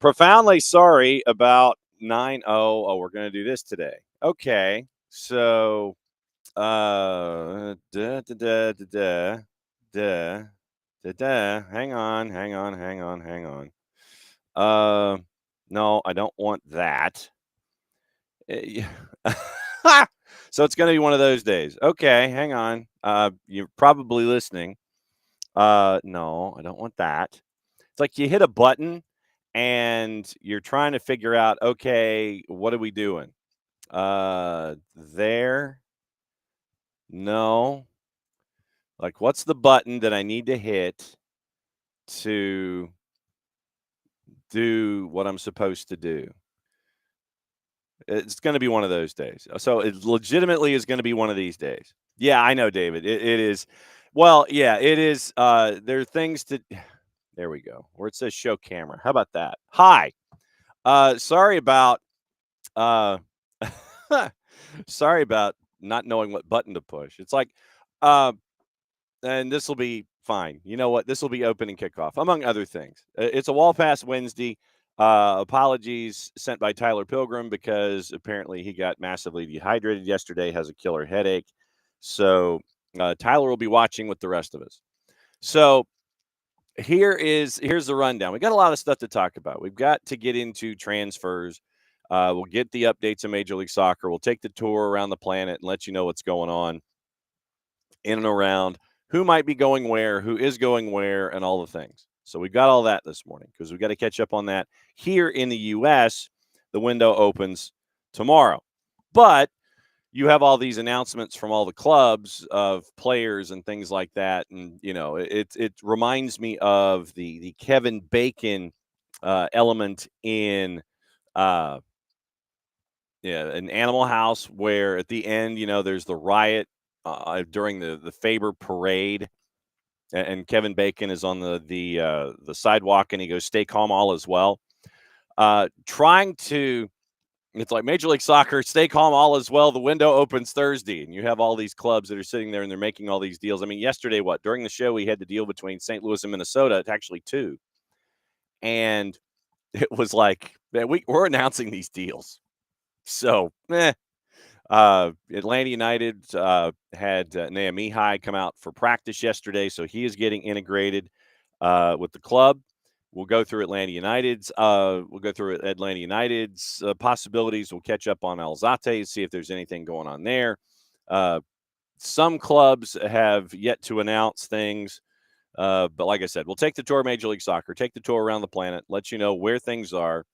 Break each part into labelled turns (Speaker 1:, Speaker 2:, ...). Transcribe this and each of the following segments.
Speaker 1: Profoundly sorry about 9-0. Oh, we're going to do this today. Okay. So, da, da, da, da, da, da, da, da. Hang on. No, I don't want that. So it's going to be one of those days. Okay, hang on. You're probably listening. No, I don't want that. It's like you hit a button and you're trying to figure out, okay, what are we doing? There. No. Like, what's the button that I need to hit to do what I'm supposed to do? It's going to be one of those days. So it legitimately is going to be one of these days. Yeah, I know, David. It is. Well, yeah, it is. There are things to. There we go. Where it says show camera. How about that? Hi. Sorry about. Uh, sorry about not knowing what button to push. It's like, and this will be fine. You know what? This will be opening kickoff, among other things. It's a wall pass Wednesday. Apologies sent by Tyler Pilgrim because apparently he got massively dehydrated yesterday, has a killer headache. So Tyler will be watching with the rest of us. So here's the rundown. We got a lot of stuff to talk about. We've got to get into transfers. We'll get the updates of Major League Soccer. We'll take the tour around the planet and let you know what's going on in and around, who might be going where, who is going where, and all the things. So we've got all that this morning because we've got to catch up on that. Here in the U.S., the window opens tomorrow. But you have all these announcements from all the clubs of players and things like that. And, you know, it reminds me of the Kevin Bacon element in an Animal House where at the end, you know, there's the riot during the Faber parade. And Kevin Bacon is on the sidewalk and he goes, "Stay calm, all is well." It's like Major League Soccer, stay calm, all is well. The window opens Thursday, and you have all these clubs that are sitting there and they're making all these deals. I mean, yesterday, during the show, we had the deal between St. Louis and Minnesota. It's actually two. And it was like, man, we're announcing these deals. So, Atlanta United had Nehemiah come out for practice yesterday, so he is getting integrated with the club. We'll go through Atlanta United's possibilities. We'll catch up on Alzate, see if there's anything going on there. Some clubs have yet to announce things, but like I said, we'll take the tour of Major League Soccer, take the tour around the planet, let you know where things are,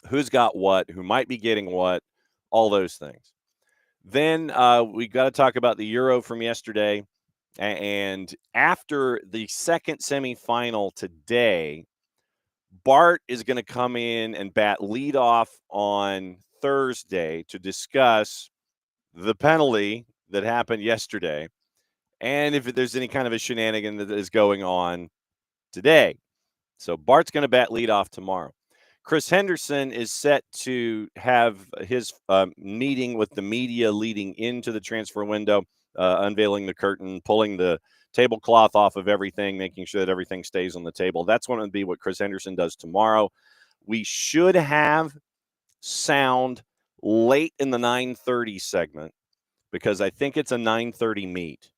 Speaker 1: who's got what, who might be getting what, all those things. Then we got to talk about the Euro from yesterday. And after the second semifinal today, Bart is going to come in and bat leadoff on Thursday to discuss the penalty that happened yesterday and if there's any kind of a shenanigan that is going on today. So Bart's going to bat leadoff tomorrow. Chris Henderson is set to have his meeting with the media leading into the transfer window, unveiling the curtain, pulling the tablecloth off of everything, making sure that everything stays on the table. That's going to be what Chris Henderson does tomorrow. We should have sound late in the 9:30 segment because I think it's a 9:30 meet.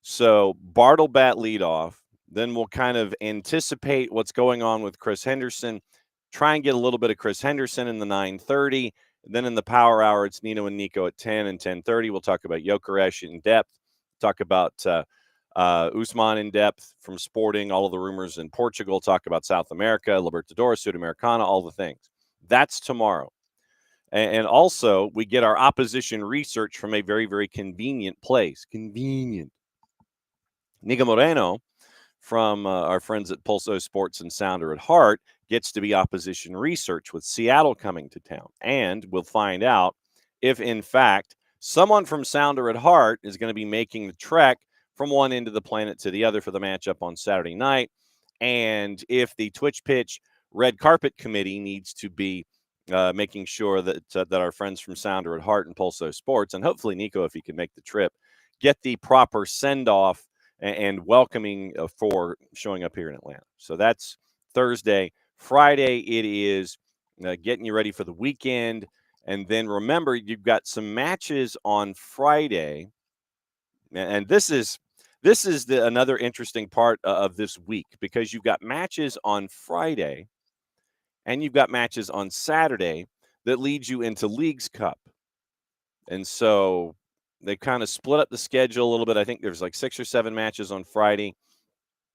Speaker 1: So Bart will bat leadoff. Then we'll kind of anticipate what's going on with Chris Henderson, try and get a little bit of Chris Henderson in the 9:30. Then in the power hour, it's Nino and Nico at 10 and 10:30. We'll talk about Gyökeres in depth, talk about Usman in depth from Sporting, all of the rumors in Portugal, talk about South America, Libertadores, Sudamericana, all the things. That's tomorrow. And also, we get our opposition research from a very, very convenient place. Convenient. Nico Moreno from our friends at Pulso Sports and Sounder at Heart gets to be opposition research with Seattle coming to town. And we'll find out if, in fact, someone from Sounder at Heart is going to be making the trek from one end of the planet to the other for the matchup on Saturday night. And if the Twitch Pitch Red Carpet Committee needs to be making sure that our friends from Sounder at Heart and Pulso Sports, and hopefully Nico, if he can make the trip, get the proper send-off and welcoming for showing up here in Atlanta. So that's Thursday. Friday, it is getting you ready for the weekend. And then remember, you've got some matches on Friday. And this is another interesting part of this week, because you've got matches on Friday and you've got matches on Saturday that leads you into Leagues Cup. And so they kind of split up the schedule a little bit. I think there's like 6 or 7 matches on Friday.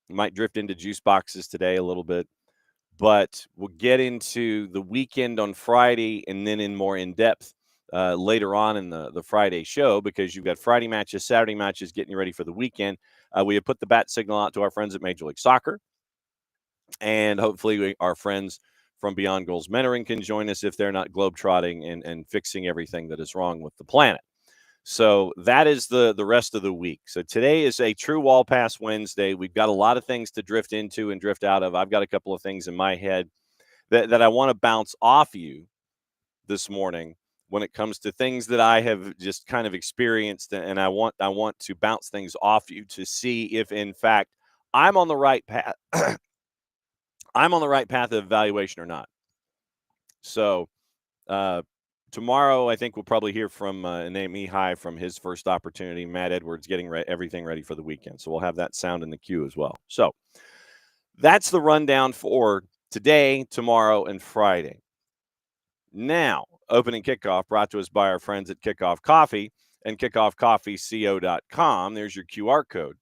Speaker 1: You might drift into juice boxes today a little bit, but we'll get into the weekend on Friday and then in more in depth later on in the Friday show, because you've got Friday matches, Saturday matches, getting you ready for the weekend. We have put the bat signal out to our friends at Major League Soccer, and hopefully our friends from Beyond Goals Mentoring can join us if they're not globetrotting and fixing everything that is wrong with the planet. So that is the rest of the week. So today is a true wall pass Wednesday. We've got a lot of things to drift into and drift out of. I've got a couple of things in my head that I want to bounce off you this morning when it comes to things that I have just kind of experienced, and I want to bounce things off you to see if in fact I'm on the right path. I'm on the right path of evaluation or not. So tomorrow, I think we'll probably hear from Nate Mihai from his first opportunity. Matt Edwards getting everything ready for the weekend. So we'll have that sound in the queue as well. So that's the rundown for today, tomorrow, and Friday. Now, opening kickoff brought to us by our friends at Kickoff Coffee and kickoffcoffeeco.com. There's your QR code.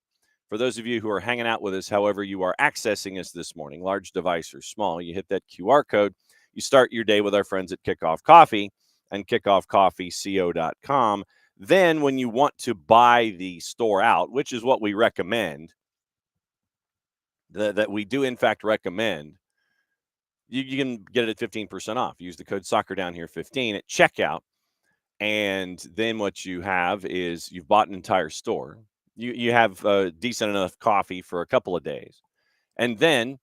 Speaker 1: For those of you who are hanging out with us, however you are accessing us this morning, large device or small, you hit that QR code. You start your day with our friends at Kickoff Coffee and kickoffcoffeeco.com. Then when you want to buy the store out, which is what we recommend, that we do in fact recommend, you can get it at 15% off. Use the code SoccerDownHere15 at checkout. And then what you have is you've bought an entire store. You have decent enough coffee for a couple of days. And then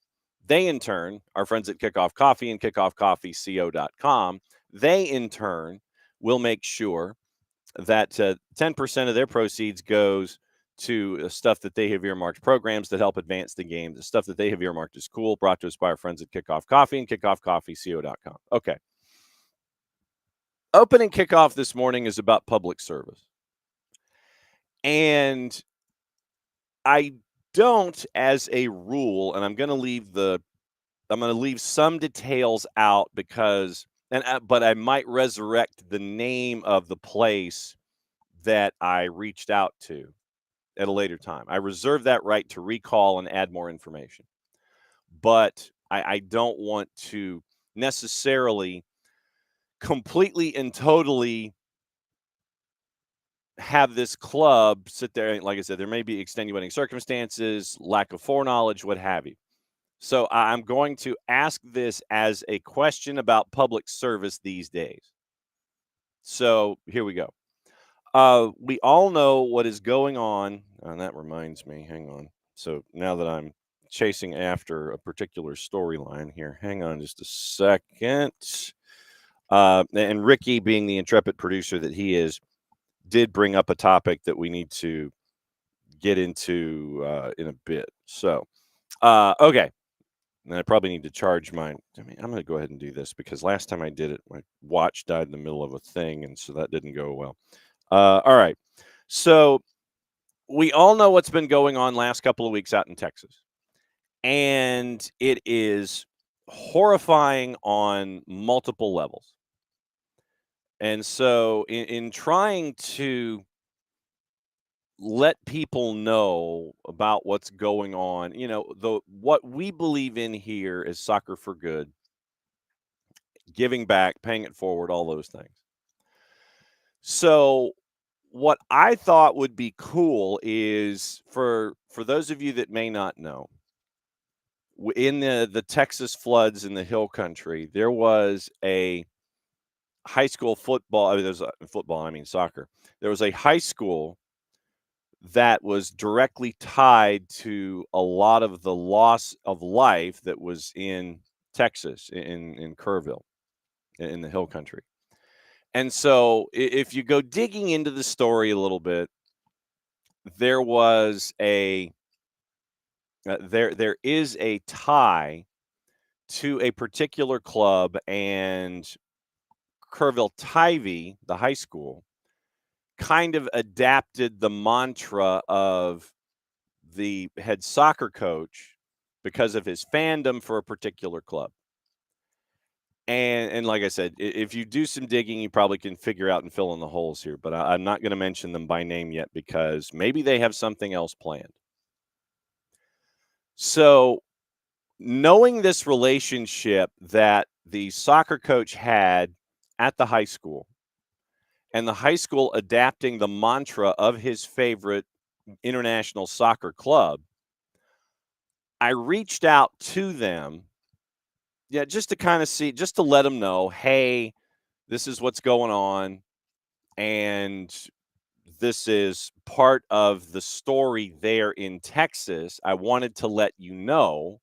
Speaker 1: they, in turn, our friends at Kickoff Coffee and kickoffcoffeeco.com, they, in turn, will make sure that 10% of their proceeds goes to stuff that they have earmarked, programs that help advance the game, the stuff that they have earmarked is cool, brought to us by our friends at Kickoff Coffee and kickoffcoffeeco.com. Okay. Opening kickoff this morning is about public service. And I don't, as a rule, and I'm going to leave some details out because, but I might resurrect the name of the place that I reached out to at a later time. I reserve that right to recall and add more information. But I don't want to necessarily completely and totally have this club sit there. Like I said, there may be extenuating circumstances, lack of foreknowledge, what have you. So I'm going to ask this as a question about public service these days. So here we go. We all know what is going on. And that reminds me, hang on. So now that I'm chasing after a particular storyline here, hang on just a second. And Ricky, being the intrepid producer that he is, did bring up a topic that we need to get into in a bit. So, okay. And I probably need to charge mine. I'm going to go ahead and do this because last time I did it, my watch died in the middle of a thing, and so that didn't go well. All right. So we all know what's been going on last couple of weeks out in Texas, and it is horrifying on multiple levels. And so in trying to let people know about what's going on, what we believe in here is soccer for good, giving back, paying it forward, all those things. So what I thought would be cool is for those of you that may not know, in the Texas floods in the Hill Country, there was a high school football. I mean, there's football. I mean soccer. There was a high school that was directly tied to a lot of the loss of life that was in Texas, in Kerrville, in the Hill Country. And so if you go digging into the story a little bit, there was there is a tie to a particular club, and Kerrville-Tivy, the high school, kind of adapted the mantra of the head soccer coach because of his fandom for a particular club. And like I said, if you do some digging, you probably can figure out and fill in the holes here. But I'm not going to mention them by name yet because maybe they have something else planned. So, knowing this relationship that the soccer coach had at the high school, and the high school adapting the mantra of his favorite international soccer club, I reached out to them, yeah, just to kind of see, just to let them know, hey, this is what's going on, and this is part of the story there in Texas. I wanted to let you know,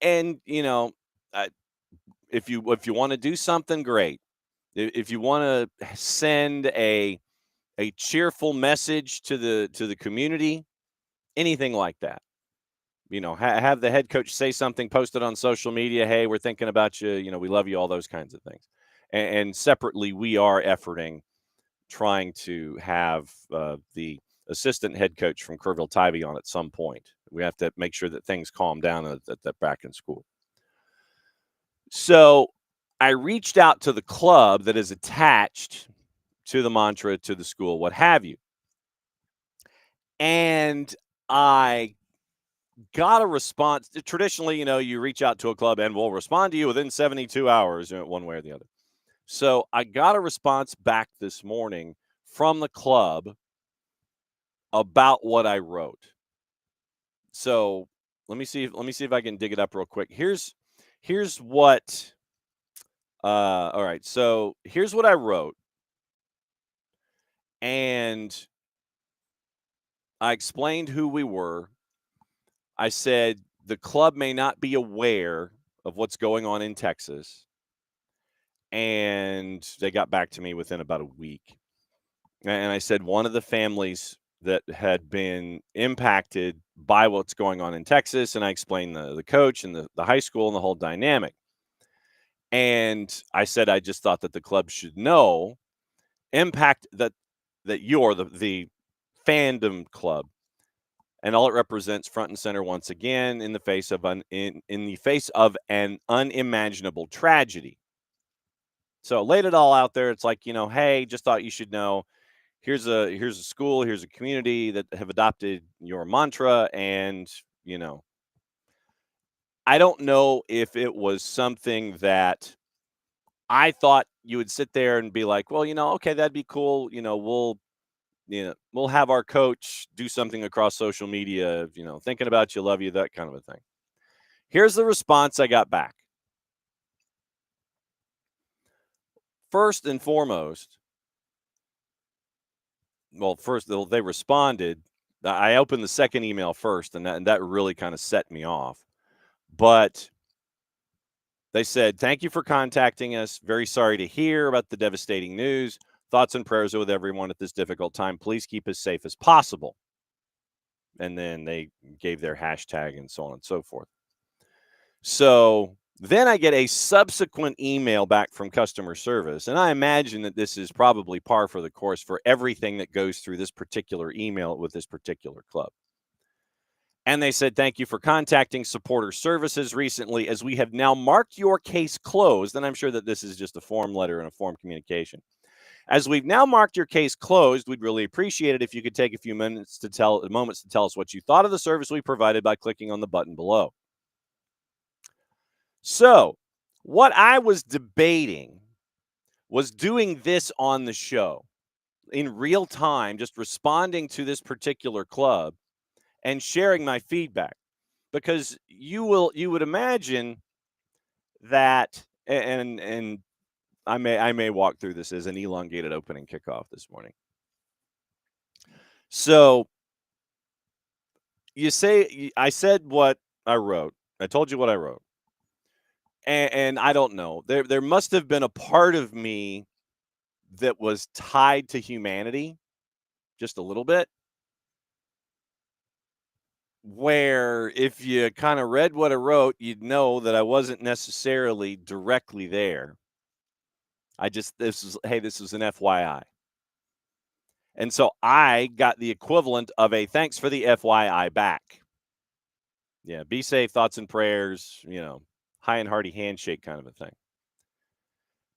Speaker 1: and I, if you want to do something, great. If you want to send a cheerful message to the community, anything like that. Have the head coach say something, post it on social media. Hey, we're thinking about you. We love you. All those kinds of things. And separately, we are efforting, trying to have the assistant head coach from Kerrville-Tivy on at some point. We have to make sure that things calm down at back in school. So I reached out to the club that is attached to the mantra, to the school, what have you. And I got a response. Traditionally, you reach out to a club and we'll respond to you within 72 hours, one way or the other. So I got a response back this morning from the club about what I wrote. So let me see if I can dig it up real quick. Here's what all right. So here's what I wrote. And I explained who we were. I said the club may not be aware of what's going on in Texas. And they got back to me within about a week. And I said one of the families that had been impacted by what's going on in Texas, and I explained the coach and the high school and the whole dynamic. And I said I just thought that the club should know impact that you're the fandom club, and all it represents front and center once again in the face of in the face of an unimaginable tragedy. So laid it all out there. It's like, hey, just thought you should know. Here's a school, here's a community that have adopted your mantra, and I don't know if it was something that I thought you would sit there and be like, well, okay, that'd be cool. We'll have our coach do something across social media, thinking about you, love you, that kind of a thing. Here's the response I got back. First and foremost, first they responded. I opened the second email first, and that really kind of set me off. But they said, thank you for contacting us. Very sorry to hear about the devastating news. Thoughts and prayers are with everyone at this difficult time. Please keep as safe as possible. And then they gave their hashtag and so on and so forth. So then I get a subsequent email back from customer service. And I imagine that this is probably par for the course for everything that goes through this particular email with this particular club. And they said, thank you for contacting Supporter Services recently, as we have now marked your case closed. And I'm sure that this is just a form letter and a form communication. As we've now marked your case closed, we'd really appreciate it if you could take a few moments to tell us what you thought of the service we provided by clicking on the button below. So what I was debating was doing this on the show in real time, just responding to this particular club and sharing my feedback, because you would imagine that, and I may walk through this as an elongated opening kickoff this morning. So I said what I wrote. I told you what I wrote. And I don't know. There must have been a part of me that was tied to humanity just a little bit. where if you kind of read what I wrote, you'd know that I wasn't necessarily directly there. This is an FYI. And so I got the equivalent of a thanks for the FYI back. Yeah, be safe, thoughts and prayers, high and hearty handshake kind of a thing.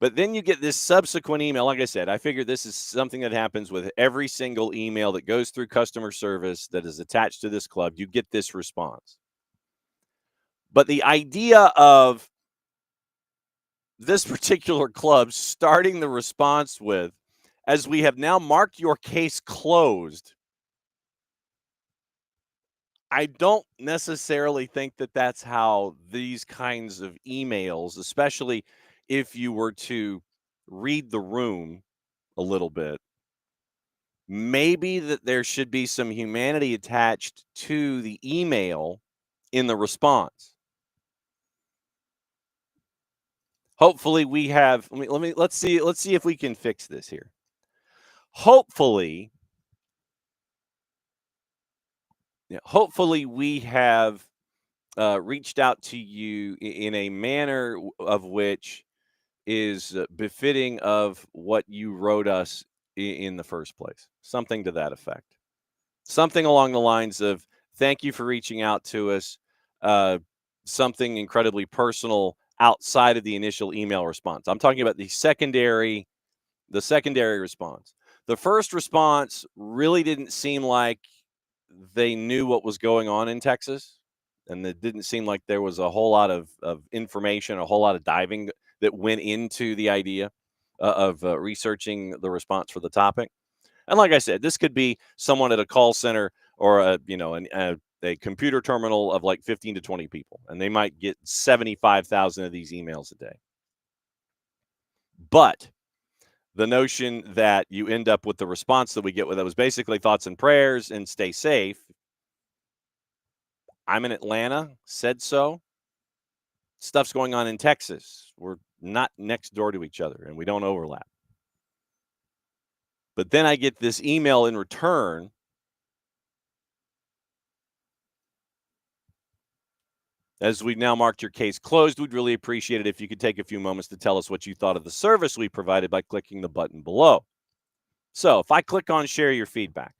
Speaker 1: But then you get this subsequent email. Like I said, I figure this is something that happens with every single email that goes through customer service that is attached to this club. You get this response. But the idea of this particular club starting the response with, as we have now marked your case closed, I don't necessarily think that that's how these kinds of emails, especially if you were to read the room a little bit, maybe that there should be some humanity attached to the email in the response. Hopefully we have let's see if we can fix this here. Hopefully we have reached out to you in a manner of which is befitting of what you wrote us in the first place. Something to that effect. Something along the lines of, thank you for reaching out to us. Something incredibly personal outside of the initial email response. I'm talking about the secondary response. The first response really didn't seem like they knew what was going on in Texas. And it didn't seem like there was a whole lot of information, a whole lot of diving that went into the idea of researching the response for the topic. And like I said, this could be someone at a call center or a computer terminal of like 15 to 20 people, and they might get 75,000 of these emails a day. But the notion that you end up with the response that we get with that was basically thoughts and prayers and stay safe. I'm in Atlanta, said so. Stuff's going on in Texas. We're not next door to each other, and we don't overlap. But then I get this email in return. As we've now marked your case closed, we'd really appreciate it if you could take a few moments to tell us what you thought of the service we provided by clicking the button below. So if I click on share your feedback,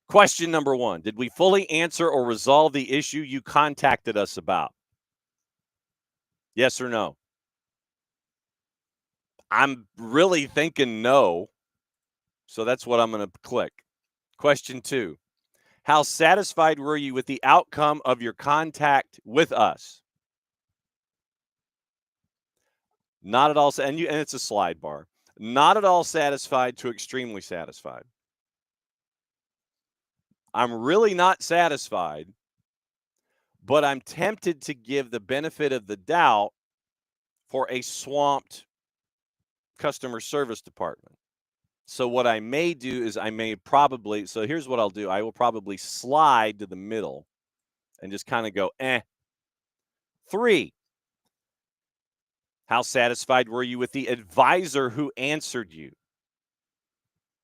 Speaker 1: question number 1, did we fully answer or resolve the issue you contacted us about? Yes or no? I'm really thinking no. So that's what I'm going to click. Question 2, how satisfied were you with the outcome of your contact with us? Not at all. And it's a slide bar. Not at all satisfied to extremely satisfied. I'm really not satisfied, but I'm tempted to give the benefit of the doubt for a swamped customer service department. So what I may do is so here's what I'll do. I will probably slide to the middle and just kind of go, 3, how satisfied were you with the advisor who answered you?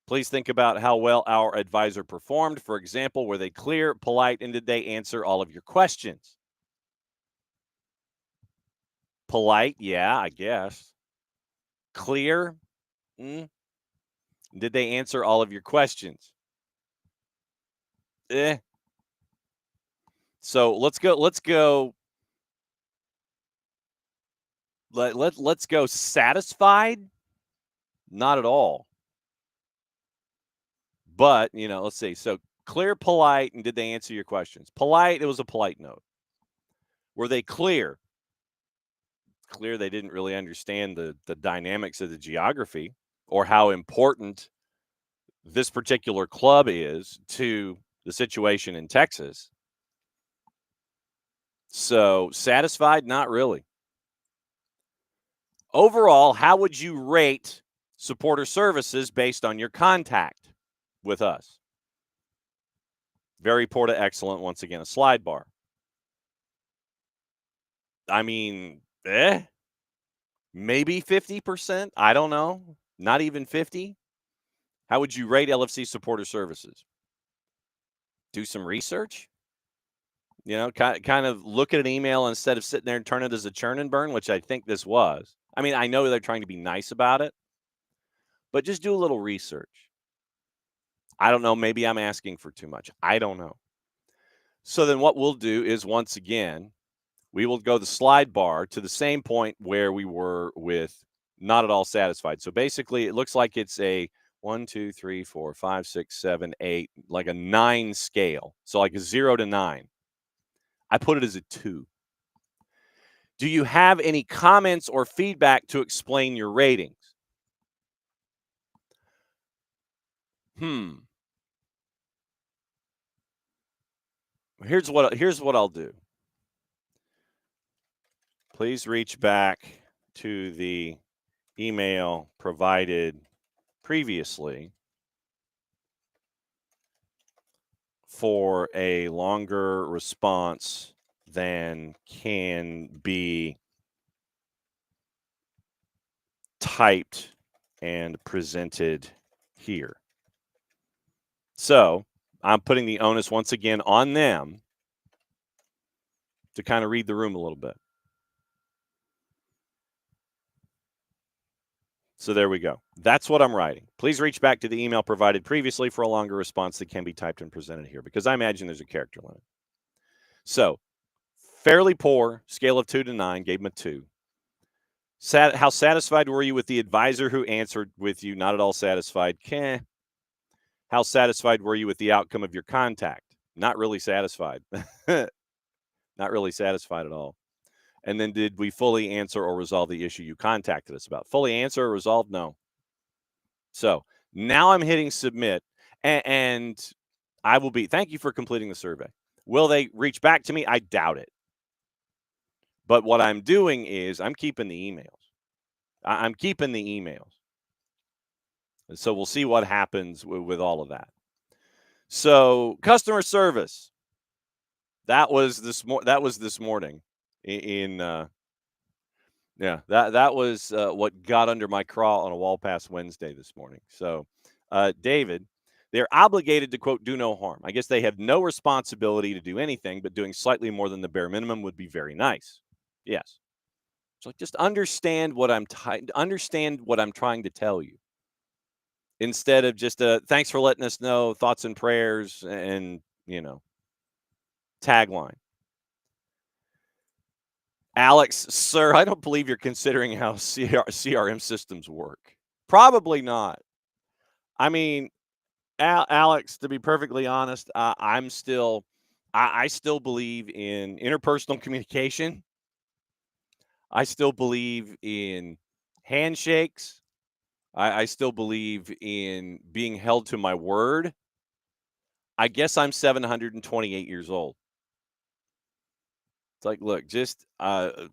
Speaker 1: Please think about how well our advisor performed. For example, were they clear, polite, and did they answer all of your questions? Polite, yeah, I guess. Clear? Did they answer all of your questions? So let's go. Let's go satisfied? Not at all. But, let's see. So clear, polite, and did they answer your questions? Polite, it was a polite note. Were they clear? Clear they didn't really understand the dynamics of the geography or how important this particular club is to the situation in Texas. So satisfied? Not really. Overall, how would you rate supporter services based on your contact with us? Very poor to excellent. Once again, a slide bar. I mean, maybe 50%. I don't know. Not even 50. How would you rate LFC supporter services? Do some research. You know, kind of look at an email instead of sitting there and turn it as a churn and burn, which I think this was. I mean, I know they're trying to be nice about it, but just do a little research. I don't know. Maybe I'm asking for too much. I don't know. So then what we'll do is once again, we will go the slide bar to the same point where we were with not at all satisfied. So basically, it looks like it's a 1, 2, 3, 4, 5, 6, 7, 8, like a 9 scale. So like a 0 to 9. I put it as a 2. Do you have any comments or feedback to explain your ratings? Hmm. Here's what I'll do. Please reach back to the email provided previously for a longer response than can be typed and presented here. So I'm putting the onus once again on them to kind of read the room a little bit. So there we go. That's what I'm writing. Please reach back to the email provided previously for a longer response that can be typed and presented here, because I imagine there's a character limit. So fairly poor, scale of 2 to 9, gave him a 2. How satisfied were you with the advisor who answered with you? Not at all satisfied. How satisfied were you with the outcome of your contact? Not really satisfied. Not really satisfied at all. And then did we fully answer or resolve the issue you contacted us about? Fully answer or resolve? No. So now I'm hitting submit, and I will be. Thank you for completing the survey. Will they reach back to me? I doubt it. But what I'm doing is I'm keeping the emails. I'm keeping the emails. And so we'll see what happens with all of that. So customer service. That was this morning in yeah, that was what got under my craw on a wall pass Wednesday this morning. So, David, they're obligated to quote do no harm. I guess they have no responsibility to do anything, but doing slightly more than the bare minimum would be very nice. Yes. So just understand what I'm trying to tell you, instead of just thanks for letting us know, thoughts and prayers, and tagline. Alex, sir, I don't believe you're considering how CRM systems work. Probably not. I mean, Alex, to be perfectly honest, I still believe in interpersonal communication. I still believe in handshakes. I still believe in being held to my word. I guess I'm 728 years old. It's like, look, just I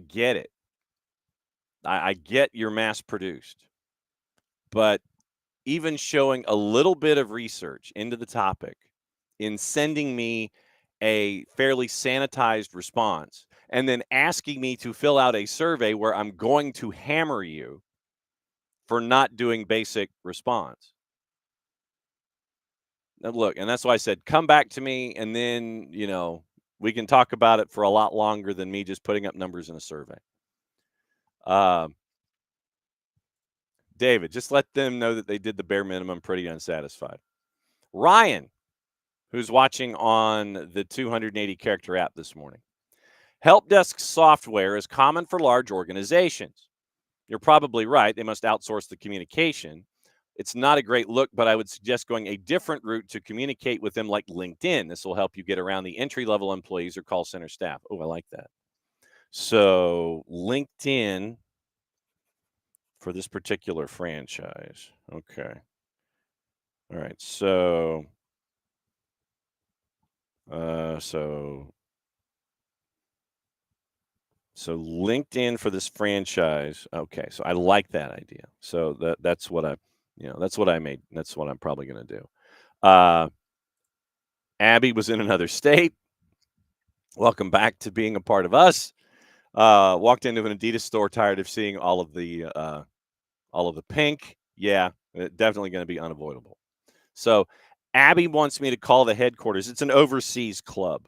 Speaker 1: get it. I get you're mass produced, but even showing a little bit of research into the topic in sending me a fairly sanitized response and then asking me to fill out a survey where I'm going to hammer you for not doing basic response. Now, look, and that's why I said, come back to me, and then, we can talk about it for a lot longer than me just putting up numbers in a survey. David, just let them know that they did the bare minimum, pretty unsatisfied. Ryan, who's watching on the 280 character app this morning. Help desk software is common for large organizations. You're probably right. They must outsource the communication. It's not a great look, but I would suggest going a different route to communicate with them, like LinkedIn. This will help you get around the entry-level employees or call center staff. Oh, I like that. So LinkedIn for this particular franchise. Okay. All right. So so LinkedIn for this franchise. Okay. So I like that idea. So that's what that's what I made. That's what I'm probably going to do. Abby was in another state. Welcome back to being a part of us. Walked into an Adidas store, tired of seeing all of the pink. Yeah, definitely going to be unavoidable. So Abby wants me to call the headquarters. It's an overseas club.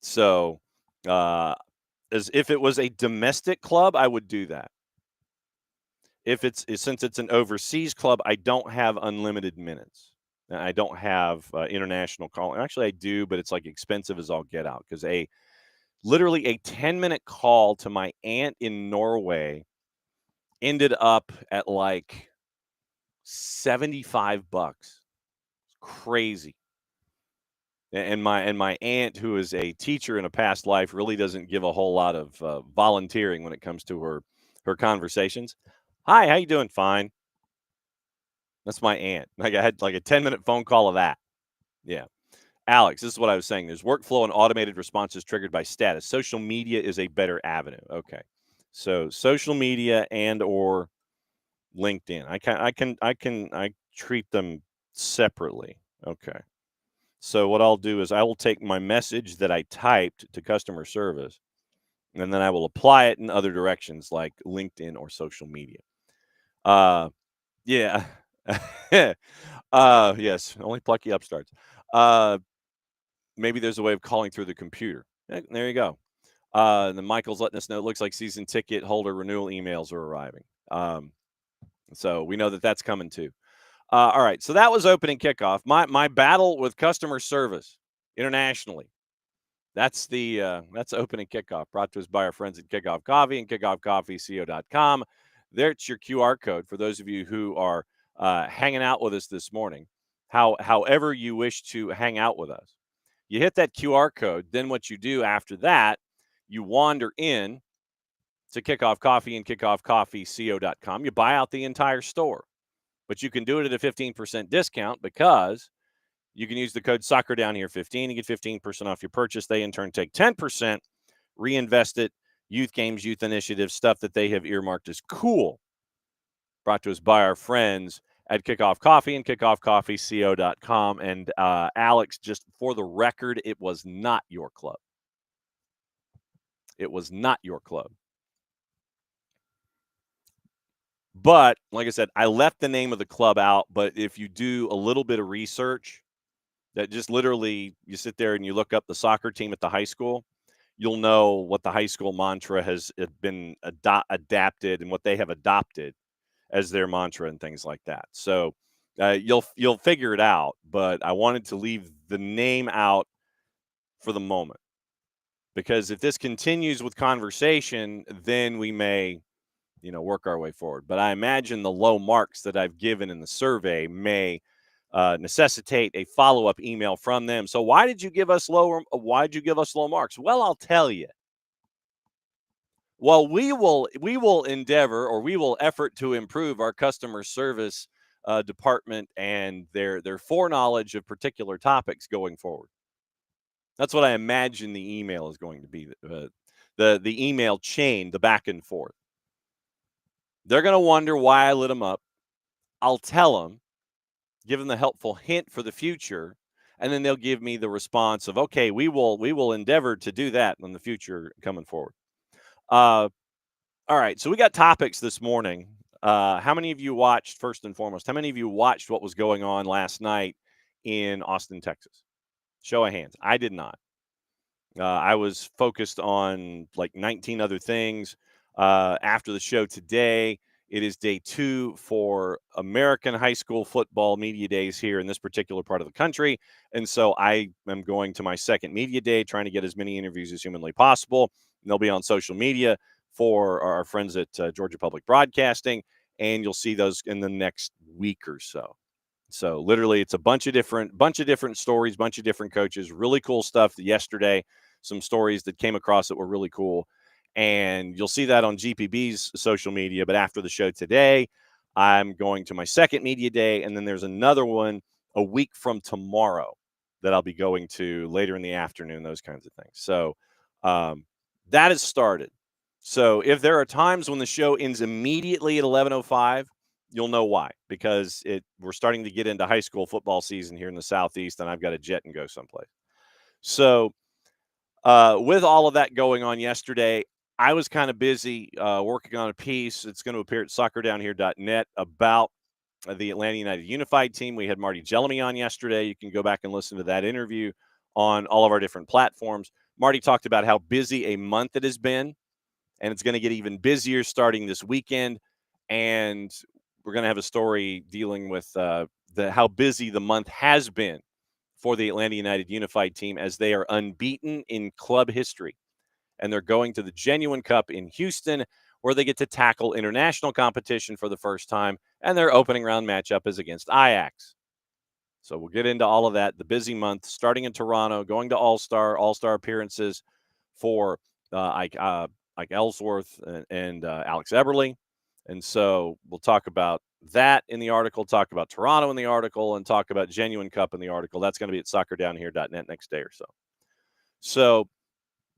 Speaker 1: So, as if it was a domestic club, I would do that. Since it's an overseas club, I don't have unlimited minutes. I don't have international call. Actually, I do, but it's like expensive as all get out because literally a 10-minute call to my aunt in Norway ended up at like $75. Crazy. And my aunt, who is a teacher in a past life, really doesn't give a whole lot of volunteering when it comes to her conversations. Hi, how you doing? Fine. That's my aunt. Like I had like a 10-minute phone call of that. Yeah. Alex, this is what I was saying. There's workflow and automated responses triggered by status. Social media is a better avenue. Okay. So social media and or LinkedIn. I treat them separately. Okay. So what I'll do is I will take my message that I typed to customer service, and then I will apply it in other directions like LinkedIn or social media. Yeah. Yes, only plucky upstarts. Maybe there's a way of calling through the computer. There you go. And then Michael's letting us know it looks like season ticket holder renewal emails are arriving. So we know that that's coming too. All right, so that was opening kickoff. My battle with customer service internationally. That's that's opening kickoff. Brought to us by our friends at Kickoff Coffee and kickoffcoffeeco.com. There's your QR code for those of you who are hanging out with us this morning. However you wish to hang out with us, you hit that QR code. Then what you do after that, you wander in to Kickoff Coffee and kickoffcoffeeco.com. You buy out the entire store. But you can do it at a 15% discount because you can use the code SoccerDownHere15 and get 15% off your purchase. They, in turn, take 10%, reinvest it, youth games, youth initiatives, stuff that they have earmarked as cool. Brought to us by our friends at Kickoff Coffee and kickoffcoffeeco.com. And Alex, just for the record, it was not your club. It was not your club. But like I said, I left the name of the club out. But if you do a little bit of research, that just literally you sit there and you look up the soccer team at the high school, you'll know what the high school mantra has been adapted and what they have adopted as their mantra and things like that. So you'll figure it out. But I wanted to leave the name out for the moment because if this continues with conversation, then we may work our way forward. But I imagine the low marks that I've given in the survey may necessitate a follow-up email from them. So why did you give us low marks? Well, I'll tell you. Well, we will endeavor, or we will effort to improve our customer service department and their foreknowledge of particular topics going forward. That's what I imagine the email is going to be. The email chain, the back and forth. They're going to wonder why I lit them up. I'll tell them, give them the helpful hint for the future, and then they'll give me the response of, okay, we will endeavor to do that in the future coming forward. All right, so we got topics this morning. How many of you watched, first and foremost, how many of you watched what was going on last night in Austin, Texas? Show of hands. I did not. I was focused on like 19 other things. After the show today, it is day 2 for American high school football media days here in this particular part of the country. And so I am going to my second media day, trying to get as many interviews as humanly possible. And they'll be on social media for our friends at Georgia Public Broadcasting. And you'll see those in the next week or so. So literally it's a bunch of different stories, bunch of different coaches, really cool stuff yesterday, some stories that came across that were really cool. And you'll see that on GPB's social media. But after the show today, I'm going to my second media day. And then there's another one a week from tomorrow that I'll be going to later in the afternoon, those kinds of things. So that has started. So if there are times when the show ends immediately at 11:05, you'll know why, because we're starting to get into high school football season here in the Southeast, and I've got to jet and go someplace. So with all of that going on yesterday, I was kind of busy working on a piece. It's going to appear at soccerdownhere.net about the Atlanta United Unified team. We had Marty Jellemy on yesterday. You can go back and listen to that interview on all of our different platforms. Marty talked about how busy a month it has been, and it's going to get even busier starting this weekend. And we're going to have a story dealing with how busy the month has been for the Atlanta United Unified team, as they are unbeaten in club history. And they're going to the Genuine Cup in Houston, where they get to tackle international competition for the first time. And their opening round matchup is against Ajax. So we'll get into all of that. The busy month starting in Toronto, going to All-Star appearances for Ike Ellsworth and Alex Eberle. And so we'll talk about that in the article, talk about Toronto in the article, and talk about Genuine Cup in the article. That's going to be at soccerdownhere.net next day or so. So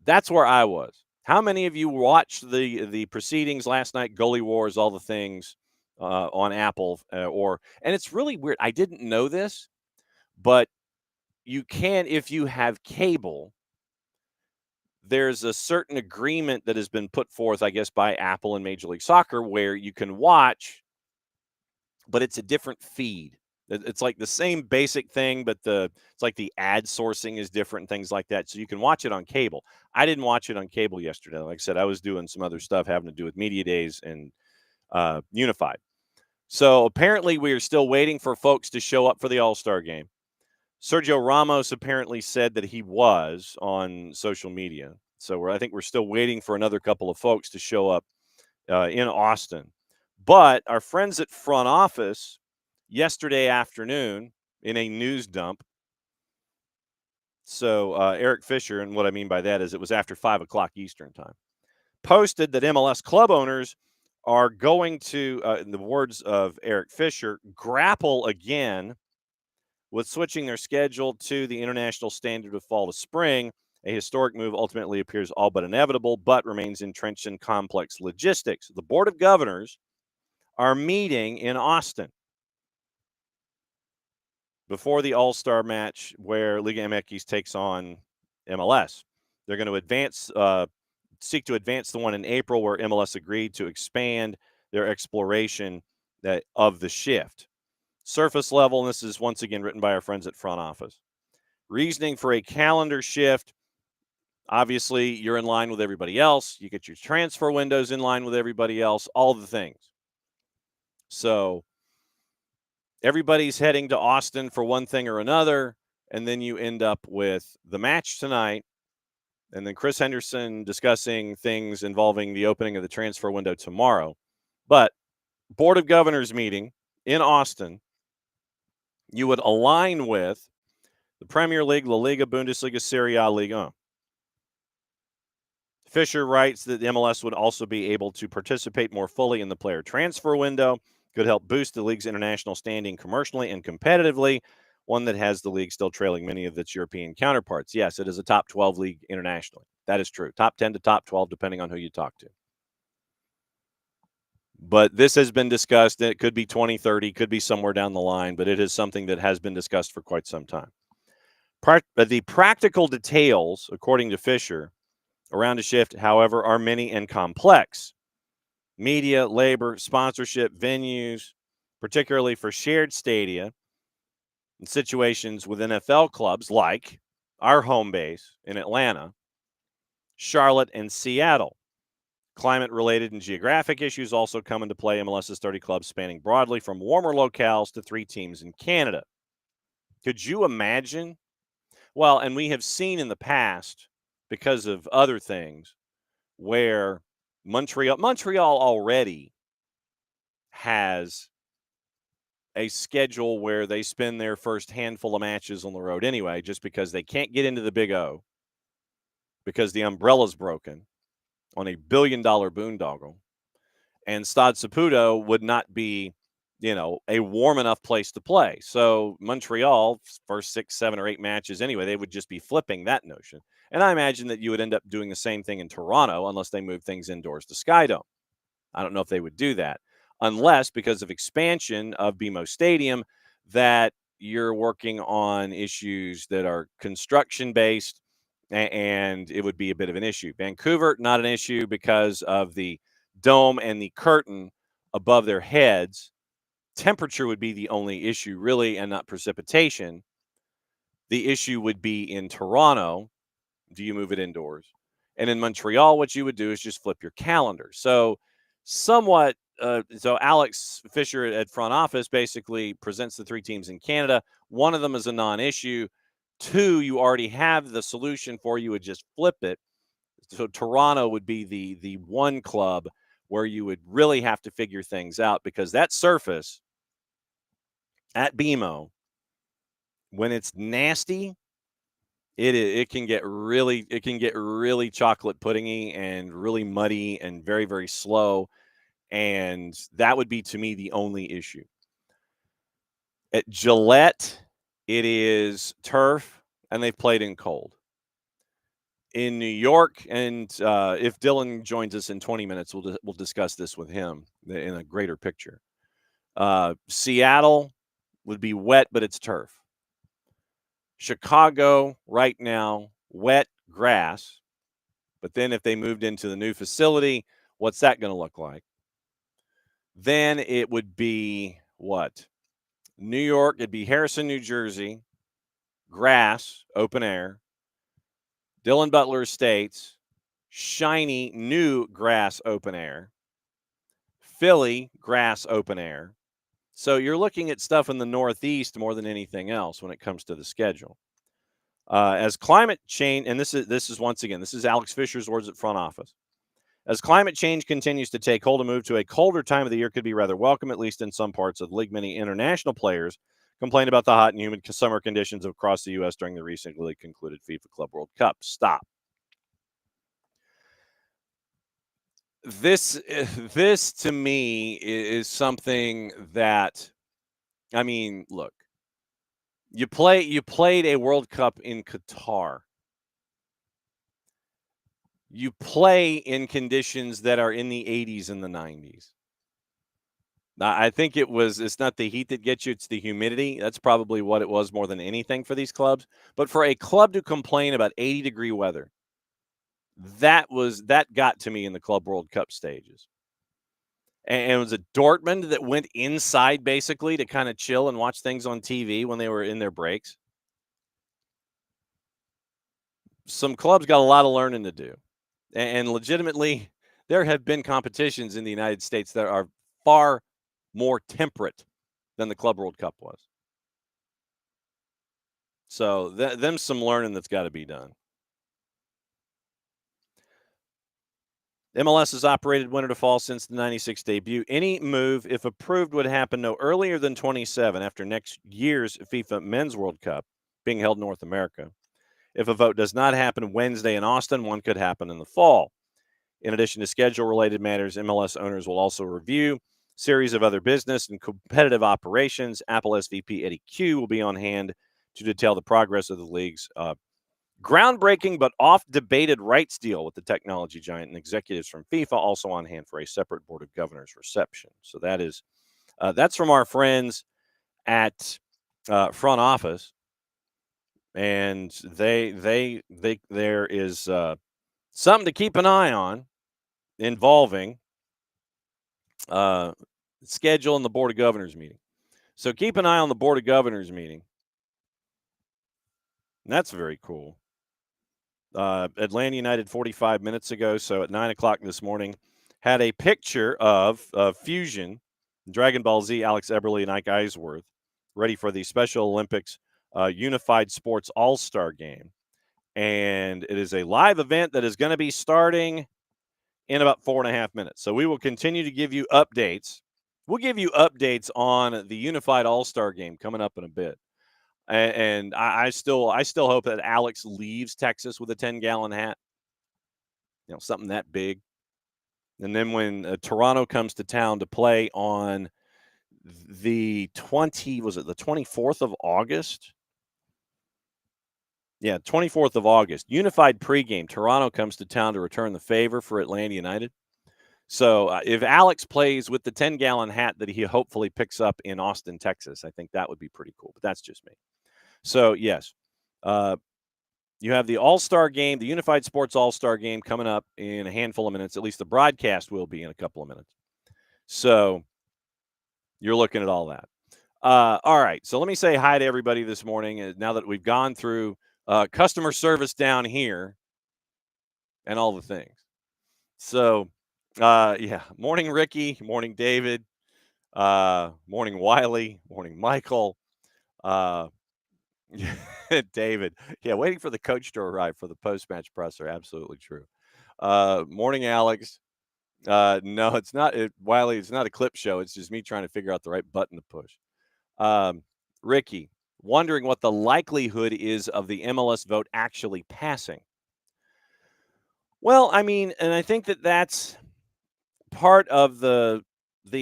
Speaker 1: that's where I was. How many of you watched the proceedings last night, Goalie Wars, all the things on Apple? And it's really weird. I didn't know this, but you can, if you have cable, there's a certain agreement that has been put forth, I guess, by Apple and Major League Soccer, where you can watch, but it's a different feed. It's like the same basic thing, but it's like the ad sourcing is different and things like that. So you can watch it on cable. I didn't watch it on cable yesterday. Like I said, I was doing some other stuff having to do with media days and Unified. So apparently we are still waiting for folks to show up for the All-Star game. Sergio Ramos apparently said that he was on social media. So I think we're still waiting for another couple of folks to show up in Austin. But our friends at front office yesterday afternoon in a news dump. So Eric Fisher, and what I mean by that is it was after 5 o'clock Eastern time, posted that MLS club owners are going to, in the words of Eric Fisher, grapple again with switching their schedule to the international standard of fall to spring. A historic move ultimately appears all but inevitable, but remains entrenched in complex logistics. The Board of Governors are meeting in Austin before the All-Star match where Liga MX takes on MLS. They're going to seek to advance the one in April where MLS agreed to expand their exploration of the shift. Surface level, and this is once again written by our friends at front office. Reasoning for a calendar shift. Obviously, you're in line with everybody else. You get your transfer windows in line with everybody else, all the things. So everybody's heading to Austin for one thing or another, and then you end up with the match tonight, and then Chris Henderson discussing things involving the opening of the transfer window tomorrow. But Board of Governors meeting in Austin, you would align with the Premier League, La Liga, Bundesliga, Serie A, Ligue 1. Fisher writes that the MLS would also be able to participate more fully in the player transfer window, could help boost the league's international standing commercially and competitively, one that has the league still trailing many of its European counterparts. Yes, it is a top 12 league internationally. That is true. Top 10 to top 12, depending on who you talk to. But this has been discussed. It could be 2030, could be somewhere down the line, but it is something that has been discussed for quite some time. The practical details, according to Fisher, around a shift, however, are many and complex. Media, labor, sponsorship, venues, particularly for shared stadia and situations with NFL clubs like our home base in Atlanta, Charlotte, and Seattle. Climate-related and geographic issues also come into play. MLS has 30 clubs spanning broadly from warmer locales to 3 teams in Canada. Could you imagine? Well, and we have seen in the past, because of other things, where Montreal already has a schedule where they spend their first handful of matches on the road anyway, just because they can't get into the Big O because the umbrella's broken on a $1 billion boondoggle. And Stade Saputo would not be, a warm enough place to play. So Montreal, first 6, 7, or 8 matches anyway, they would just be flipping that notion. And I imagine that you would end up doing the same thing in Toronto unless they move things indoors to Skydome. I don't know if they would do that unless, because of expansion of BMO Stadium, that you're working on issues that are construction-based, and it would be a bit of an issue. Vancouver, not an issue because of the dome and the curtain above their heads temperature would be the only issue, really, and not precipitation. The issue would be in Toronto. Do you move it indoors? And in Montreal, what you would do is just flip your calendar. So, somewhat. So Alex Fisher at front office basically presents the three teams in Canada. One of them is a non-issue. Two, you already have the solution for. You would just flip it. So Toronto would be the one club where you would really have to figure things out, because that surface at BMO, when it's nasty, it can get really chocolate puddingy and really muddy and very, very slow. And that would be, to me, the only issue. At Gillette, it is turf, and they've played in cold. In New York, and if Dylan joins us in 20 minutes, we'll discuss this with him in a greater picture. Seattle would be wet, but it's turf. Chicago, right now, wet grass. But then if they moved into the new facility, what's that going to look like? Then it would be what? New York, it'd be Harrison, New Jersey, grass, open air. Dylan Butler Estates, shiny, new grass, open air. Philly, grass, open air. So you're looking at stuff in the Northeast more than anything else when it comes to the schedule. As climate change, and this is once again, this is Alex Fisher's words at front office. As climate change continues to take hold, a move to a colder time of the year could be rather welcome, at least in some parts of the league. Many international players complained about the hot and humid summer conditions across the U.S. during the recently concluded FIFA Club World Cup. Stop. This to me is something that, I mean, look, you played a World Cup in Qatar. You play in conditions that are in the 80s and the 90s. I think it's not the heat that gets you, it's the humidity. That's probably what it was more than anything for these clubs. But for a club to complain about 80-degree weather, that got to me in the Club World Cup stages. And it was a Dortmund that went inside basically to kind of chill and watch things on TV when they were in their breaks. Some clubs got a lot of learning to do. And legitimately, there have been competitions in the United States that are far more temperate than the Club World Cup was. So them some learning that's got to be done. MLS has operated winter to fall since the 96 debut. Any move, if approved, would happen no earlier than 27 after next year's FIFA Men's World Cup being held in North America. If a vote does not happen Wednesday in Austin, one could happen in the fall. In addition to schedule-related matters, MLS owners will also review series of other business and competitive operations. Apple SVP Eddie Q will be on hand to detail the progress of the league's groundbreaking but oft-debated rights deal with the technology giant, and executives from FIFA also on hand for a separate Board of Governors reception. So that's from our friends at front office, and there is something to keep an eye on involving schedule and the Board of Governors meeting. So keep an eye on the Board of Governors meeting. That's very cool. Atlanta United 45 minutes ago, so at 9 o'clock this morning, had a picture of Fusion, Dragon Ball Z, Alex Eberle, and Ike Eisworth, ready for the Special Olympics Unified Sports All-Star Game. And it is a live event that is going to be starting in about 4.5 minutes. So we will continue to give you updates. We'll give you updates on the Unified All-Star Game coming up in a bit. And I still hope that Alex leaves Texas with a 10-gallon hat, something that big. And then when Toronto comes to town to play on the 24th of August? Yeah, 24th of August. Unified pregame. Toronto comes to town to return the favor for Atlanta United. So if Alex plays with the 10-gallon hat that he hopefully picks up in Austin, Texas, I think that would be pretty cool. But that's just me. So, yes, you have the All-Star Game, the Unified Sports All-Star Game coming up in a handful of minutes. At least the broadcast will be in a couple of minutes. So, You're looking at all that. All right. So let me say hi to everybody this morning. Now that we've gone through customer service down here and all the things. So, yeah. Morning, Ricky. Morning, David. Morning, Wiley. Morning, Michael. Uh, David. Yeah, waiting for the coach to arrive for the post-match presser. Absolutely true. Morning, Alex. No, it's not. Wiley, it's not a clip show. It's just me trying to figure out the right button to push. Ricky, wondering what the likelihood is of the MLS vote actually passing. Well, I mean, and I think that that's part of the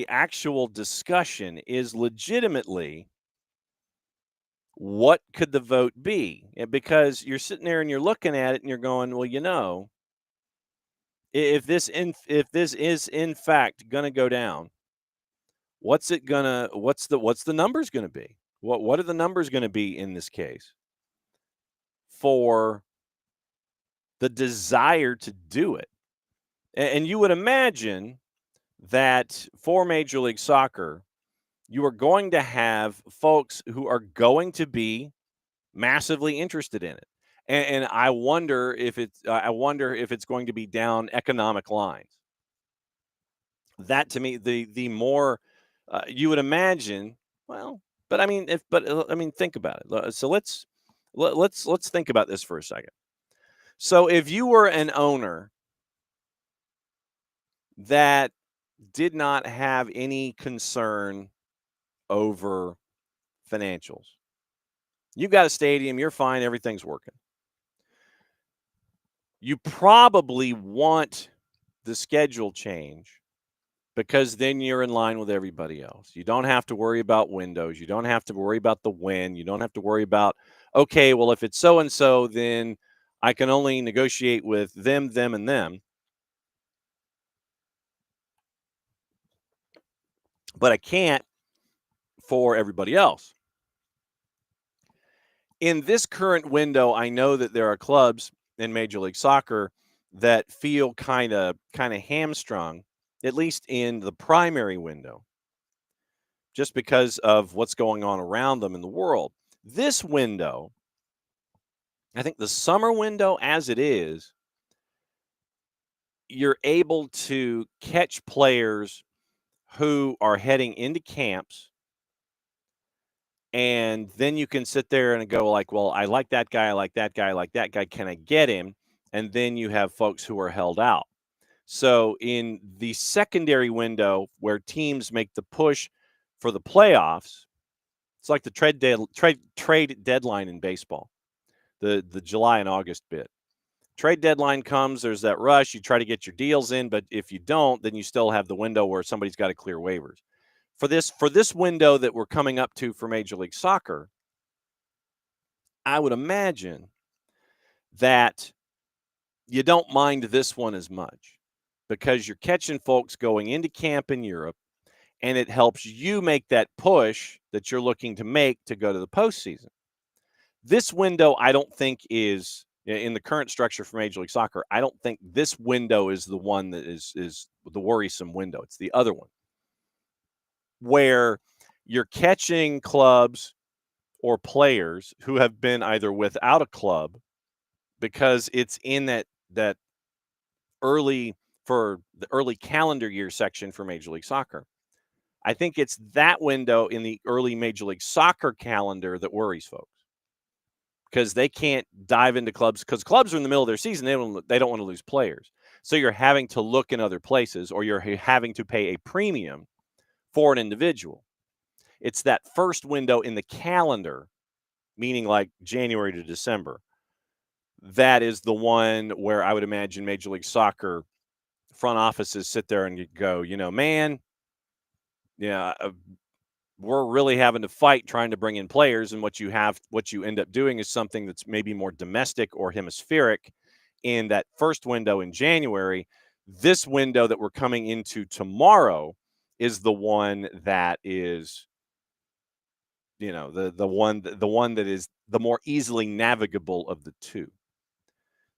Speaker 1: actual discussion is legitimately what could the vote be? Because you're sitting there and you're looking at it and you're going, well, if this is in fact going to go down, what's the numbers going to be? What are the numbers going to be in this case for the desire to do it? And you would imagine that for Major League Soccer, you are going to have folks who are going to be massively interested in it. And I wonder if it's going to be down economic lines. That to me, the more you would imagine, well, but I mean, think about it. So let's think about this for a second. So if you were an owner that did not have any concern over financials, you've got a stadium, you're fine, everything's working. You probably want the schedule change because then you're in line with everybody else. You don't have to worry about windows. You don't have to worry about the win. You don't have to worry about, okay, well, if it's so and so, then I can only negotiate with them, and them. But I can't for everybody else. In this current window, I know that there are clubs in Major League Soccer that feel kind of hamstrung, at least in the primary window, just because of what's going on around them in the world. This window, I think the summer window as it is, you're able to catch players who are heading into camps, and then you can sit there and go like, well, I like that guy, I like that guy, I like that guy. Can I get him? And then you have folks who are held out. So in the secondary window where teams make the push for the playoffs, it's like the trade deadline in baseball, the July and August bit. Trade deadline comes, there's that rush. You try to get your deals in, but if you don't, then you still have the window where somebody's got to clear waivers. For this window that we're coming up to for Major League Soccer, I would imagine that you don't mind this one as much because you're catching folks going into camp in Europe, and it helps you make that push that you're looking to make to go to the postseason. This window, I don't think is in the current structure for Major League Soccer. I don't think this window is the one that is the worrisome window. It's the other one where you're catching clubs or players who have been either without a club because it's in that early for the early calendar year section for Major League Soccer. I think it's that window in the early Major League Soccer calendar that worries folks because they can't dive into clubs because clubs are in the middle of their season. They don't want to lose players. So you're having to look in other places or you're having to pay a premium for an individual. It's that first window in the calendar, meaning like January to December. That is the one where I would imagine Major League Soccer front offices sit there and go, man, yeah, we're really having to fight trying to bring in players. And what you end up doing is something that's maybe more domestic or hemispheric in that first window in January. This window that we're coming into tomorrow is the one that is, the one that is the more easily navigable of the two.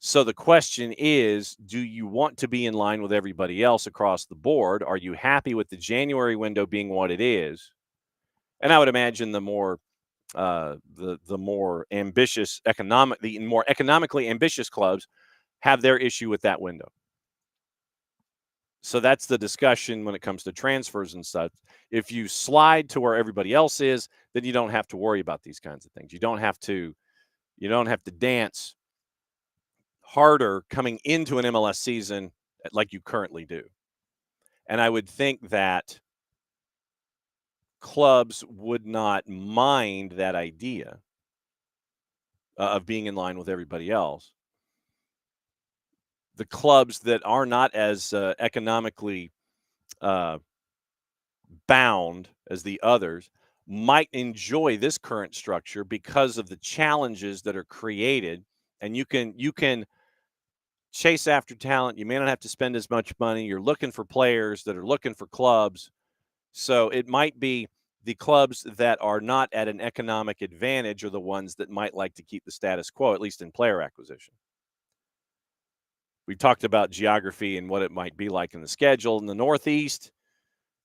Speaker 1: So the question is, do you want to be in line with everybody else across the board? Are you happy with the January window being what it is? And I would imagine the more the more economically ambitious clubs have their issue with that window. So that's the discussion when it comes to transfers and such. If you slide to where everybody else is, then you don't have to worry about these kinds of things. You don't have to dance harder coming into an MLS season like you currently do. And I would think that clubs would not mind that idea of being in line with everybody else. The clubs that are not as economically uh, bound as the others might enjoy this current structure because of the challenges that are created, and you can chase after talent. You may not have to spend as much money. You're looking for players that are looking for clubs. So it might be the clubs that are not at an economic advantage are the ones that might like to keep the status quo, at least in player acquisition. We talked about geography and what it might be like in the schedule in the Northeast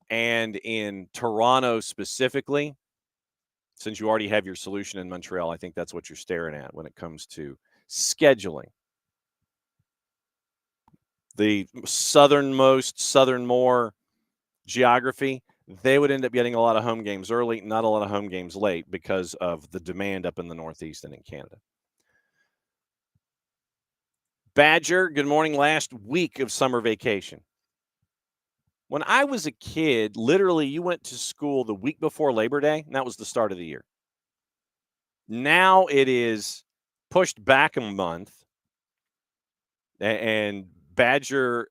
Speaker 1: and in Toronto specifically. Since you already have your solution in Montreal, I think that's what you're staring at when it comes to scheduling. The southern more geography, they would end up getting a lot of home games early, not a lot of home games late because of the demand up in the Northeast and in Canada. Badger, good morning. Last week of summer vacation. When I was a kid, literally you went to school the week before Labor Day, and that was the start of the year. Now it is pushed back a month, and Badger,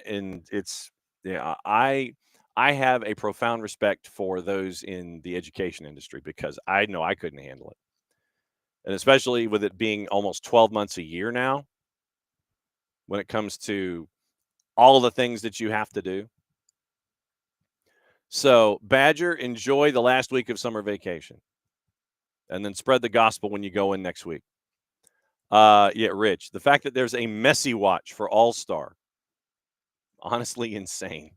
Speaker 1: and it's yeah. I have a profound respect for those in the education industry because I know I couldn't handle it, and especially with it being almost 12 months a year now. When it comes to all the things that you have to do, so Badger, enjoy the last week of summer vacation, and then spread the gospel when you go in next week. Yeah, Rich, the fact that there's a Messi watch for All-Star, honestly insane.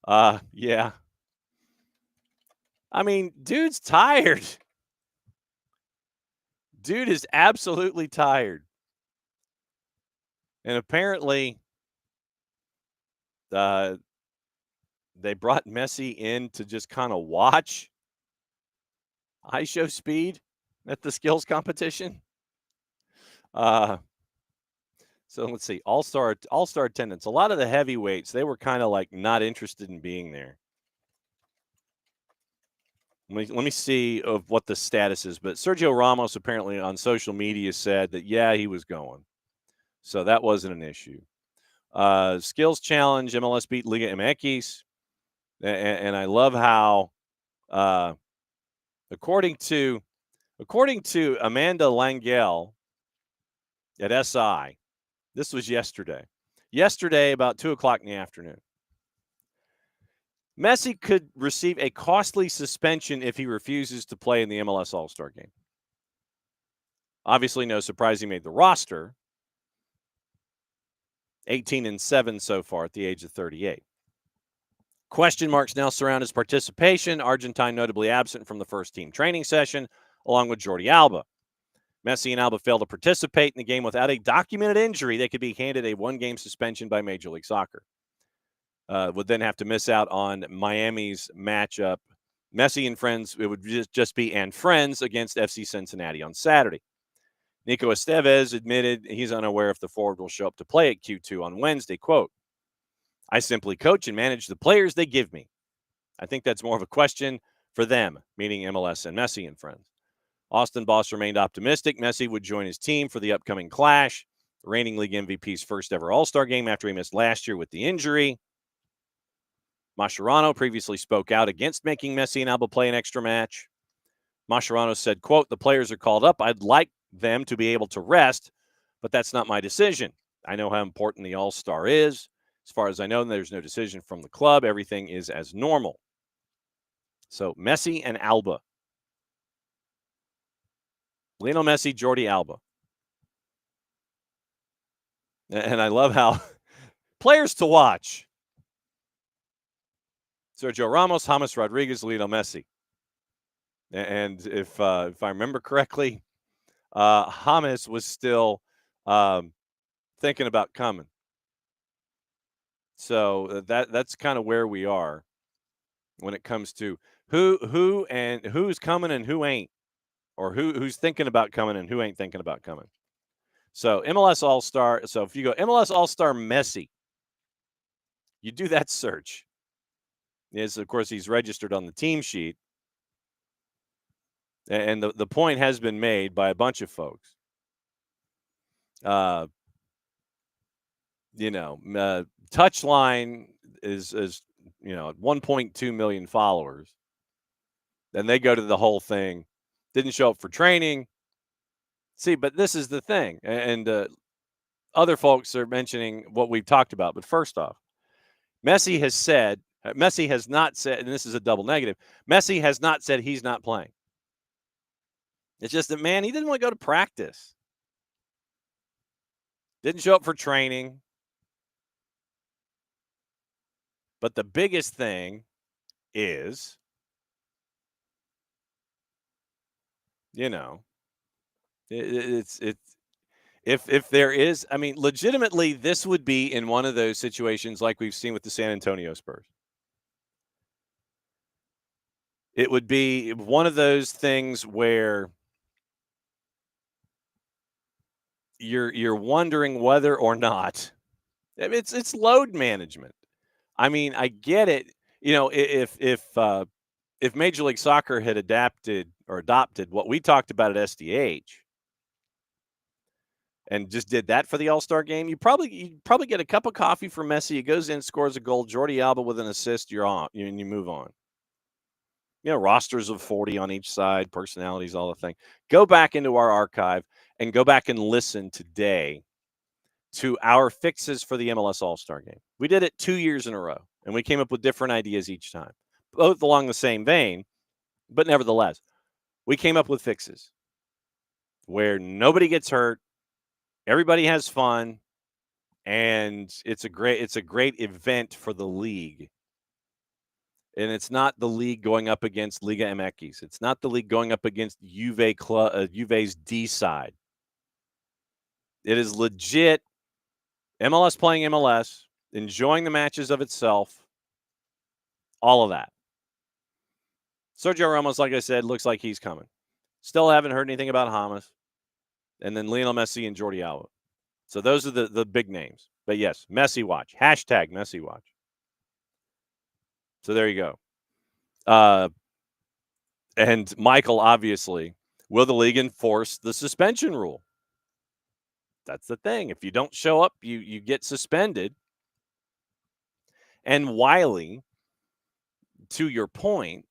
Speaker 1: Yeah. I mean, dude's tired. Dude is absolutely tired. And apparently, uh, they brought Messi in to just kind of watch high show speed at the skills competition. Uh, so let's see, all-star attendance. A lot of the heavyweights, they were kind of like not interested in being there. Let me see of what the status is. But Sergio Ramos apparently on social media said that, yeah, he was going. So that wasn't an issue. Skills challenge, MLS beat Liga MX. And I love how, uh, according to Amanda Langell at SI, this was yesterday. Yesterday, about 2:00 in the afternoon. Messi could receive a costly suspension if he refuses to play in the MLS All-Star game. Obviously, no surprise he made the roster. 18-7 so far at the age of 38. Question marks now surround his participation. Argentine notably absent from the first team training session, along with Jordi Alba. Messi and Alba failed to participate in the game without a documented injury. They could be handed a one-game suspension by Major League Soccer. Would then have to miss out on Miami's matchup. Messi and friends, it would just be and friends against FC Cincinnati on Saturday. Nico Estevez admitted he's unaware if the forward will show up to play at Q2 on Wednesday. Quote, I simply coach and manage the players they give me. I think that's more of a question for them, meaning MLS and Messi and friends. Austin Boss remained optimistic Messi would join his team for the upcoming clash. The reigning league MVP's first ever All-Star game after he missed last year with the injury. Mascherano previously spoke out against making Messi and Alba play an extra match. Mascherano said, quote, the players are called up. I'd like them to be able to rest, but that's not my decision. I know how important the All-Star is. As far as I know, there's no decision from the club. Everything is as normal. So Messi and Alba. Lionel Messi, Jordi Alba. And I love how players to watch: Sergio Ramos, James Rodriguez, Lionel Messi. And if I remember correctly, James was still thinking about coming. So that's kind of where we are when it comes to who's coming and who ain't, or who's thinking about coming and who ain't thinking about coming. So MLS All-Star. So if you go MLS All-Star Messi, you do that search. Yes, of course, he's registered on the team sheet. And the point has been made by a bunch of folks. Touchline is 1.2 million followers. Then they go to the whole thing. Didn't show up for training. See, but this is the thing. And other folks are mentioning what we've talked about. But first off, Messi has not said, and this is a double negative, Messi has not said he's not playing. It's just that, man, he didn't want to go to practice. Didn't show up for training. But the biggest thing is, it's if there is, I mean, legitimately, this would be in one of those situations like we've seen with the San Antonio Spurs. It would be one of those things where you're wondering whether or not, I mean, it's load management. I mean, I get it. If Major League Soccer had adopted what we talked about at SDH and just did that for the All-Star game, you'd probably get a cup of coffee for Messi. He goes in, scores a goal. Jordi Alba with an assist. You're on, and you move on. Rosters of 40 on each side, personalities, all the thing. Go back into our archive and go back and listen today to our fixes for the MLS All-Star game. We did it 2 years in a row, and we came up with different ideas each time, both along the same vein, but nevertheless, we came up with fixes where nobody gets hurt, everybody has fun, and it's a great event for the league. And it's not the league going up against Liga MX. It's not the league going up against Juve's D side. It is legit MLS playing MLS, enjoying the matches of itself, all of that. Sergio Ramos, like I said, looks like he's coming. Still haven't heard anything about James. And then Lionel Messi and Jordi Alba. So those are the big names. But yes, Messi watch. Hashtag Messi watch. So there you go. And Michael, obviously, will the league enforce the suspension rule? That's the thing. If you don't show up, you get suspended. And Wiley, to your point,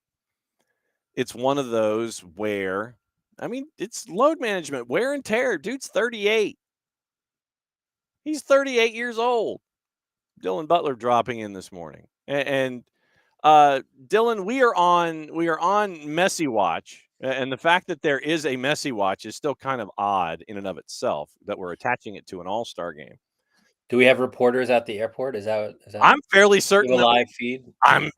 Speaker 1: it's one of those where, I mean, it's load management, wear and tear. Dude's 38. He's 38 years old. Dylan Butler dropping in this morning. And Dylan, we are on Messi watch. And the fact that there is a Messi watch is still kind of odd in and of itself, that we're attaching it to an All-Star game.
Speaker 2: Do we have reporters at the airport? Is that
Speaker 1: I'm fairly certain
Speaker 2: a live feed?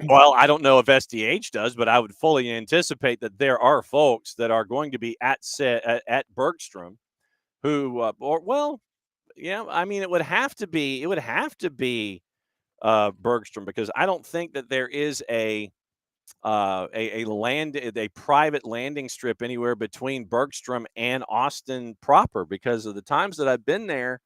Speaker 1: Well, I don't know if SDH does, but I would fully anticipate that there are folks that are going to be at Bergstrom who, I mean, it would have to be Bergstrom, because I don't think that there is a private landing strip anywhere between Bergstrom and Austin proper, because of the times that I've been there.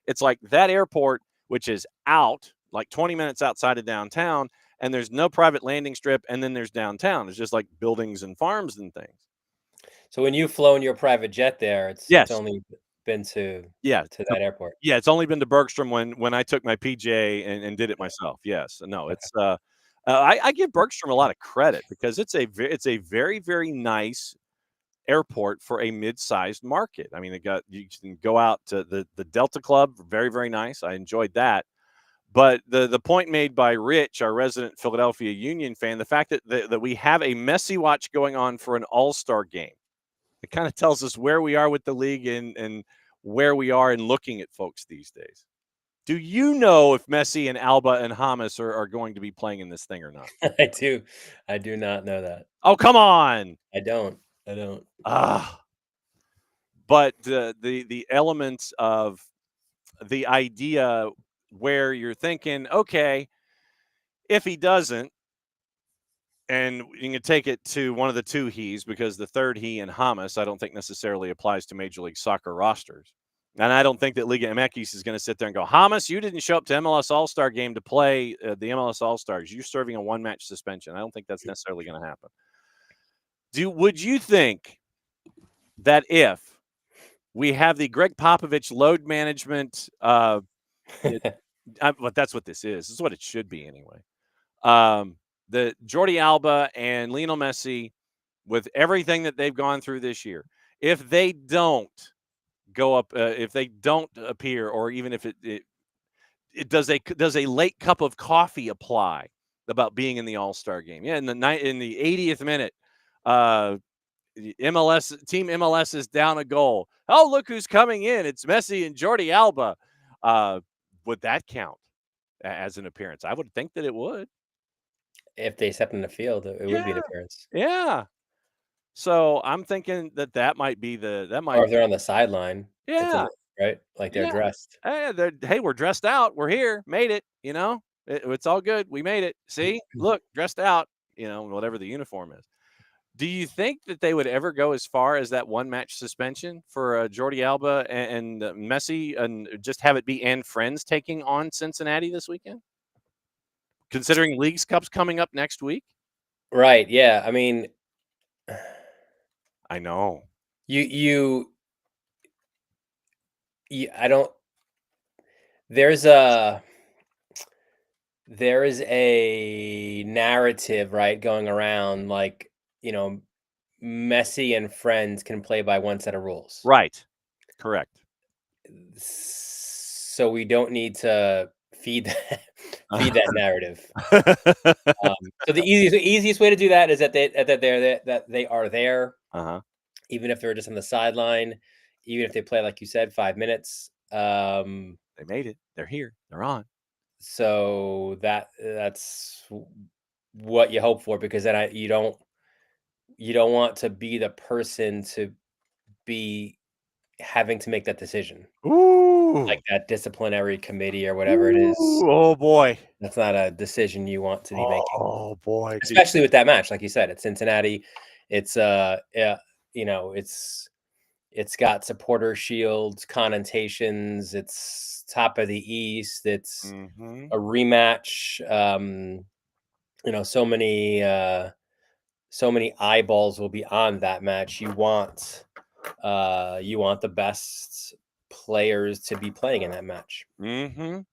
Speaker 1: It's like that airport, which is out like 20 minutes outside of downtown, and there's no private landing strip, and then there's downtown. It's just like buildings and farms and things.
Speaker 2: So when you've flown your private jet there, it's only been to that airport.
Speaker 1: Yeah, it's only been to Bergstrom when I took my PJ and did it myself. Yes. No, it's I give Bergstrom a lot of credit, because it's a very, very nice airport for a mid-sized market. I mean, you can go out to the Delta Club, very, very nice. I enjoyed that. But the point made by Rich, our resident Philadelphia Union fan, the fact that we have a Messi watch going on for an All-Star game, it kind of tells us where we are with the league and where we are in looking at folks these days. Do you know if Messi and Alba and Hamas are going to be playing in this thing or not?
Speaker 2: I do. I do not know that.
Speaker 1: Oh, come on.
Speaker 2: I don't. I don't.
Speaker 1: But the elements of the idea where you're thinking, okay, if he doesn't, and you can take it to one of the two he's, because the third he in Hamas, I don't think necessarily applies to Major League Soccer rosters. And I don't think that Liga MX is going to sit there and go, Hamas, you didn't show up to MLS All-Star game to play the MLS All-Stars. You're serving a one-match suspension. I don't think that's necessarily going to happen. Would you think that if we have the Greg Popovich load management, but that's what this is. This is what it should be anyway. The Jordi Alba and Lionel Messi, with everything that they've gone through this year, if they don't go up, if they don't appear, or even if it does a late cup of coffee apply about being in the All-Star game? Yeah, in the 80th minute, Team MLS is down a goal. Oh, look who's coming in! It's Messi and Jordi Alba. Would that count as an appearance? I would think that it would.
Speaker 2: If they stepped in the field, it would be an appearance.
Speaker 1: Yeah. So I'm thinking that might be
Speaker 2: or if they're on the sideline.
Speaker 1: Yeah.
Speaker 2: Right? Like they're dressed.
Speaker 1: Hey, we're dressed out. We're here. Made it. It's all good. We made it. See, look, dressed out. Whatever the uniform is. Do you think that they would ever go as far as that one-match suspension for Jordi Alba and Messi, and just have it be and friends taking on Cincinnati this weekend? Considering Leagues Cup's coming up next week?
Speaker 2: Right, yeah, I mean
Speaker 1: I know.
Speaker 2: I don't there is a narrative, right, going around, like, Messi and friends can play by one set of rules.
Speaker 1: Right. Correct.
Speaker 2: So we don't need to feed that narrative. So the easiest way to do that is that they are there, even if they're just on the sideline, even if they play, like you said, 5 minutes.
Speaker 1: They made it. They're here. They're on.
Speaker 2: So that's what you hope for, because then you don't want to be the person to be having to make that decision.
Speaker 1: Ooh.
Speaker 2: Like that disciplinary committee or whatever it is.
Speaker 1: Oh boy.
Speaker 2: That's not a decision you want to be making.
Speaker 1: Oh boy.
Speaker 2: Especially with that match, like you said, it's Cincinnati. It's it's got supporter shields connotations. It's top of the East. It's a rematch. So many eyeballs will be on that match. You want the best players to be playing in that match.
Speaker 1: And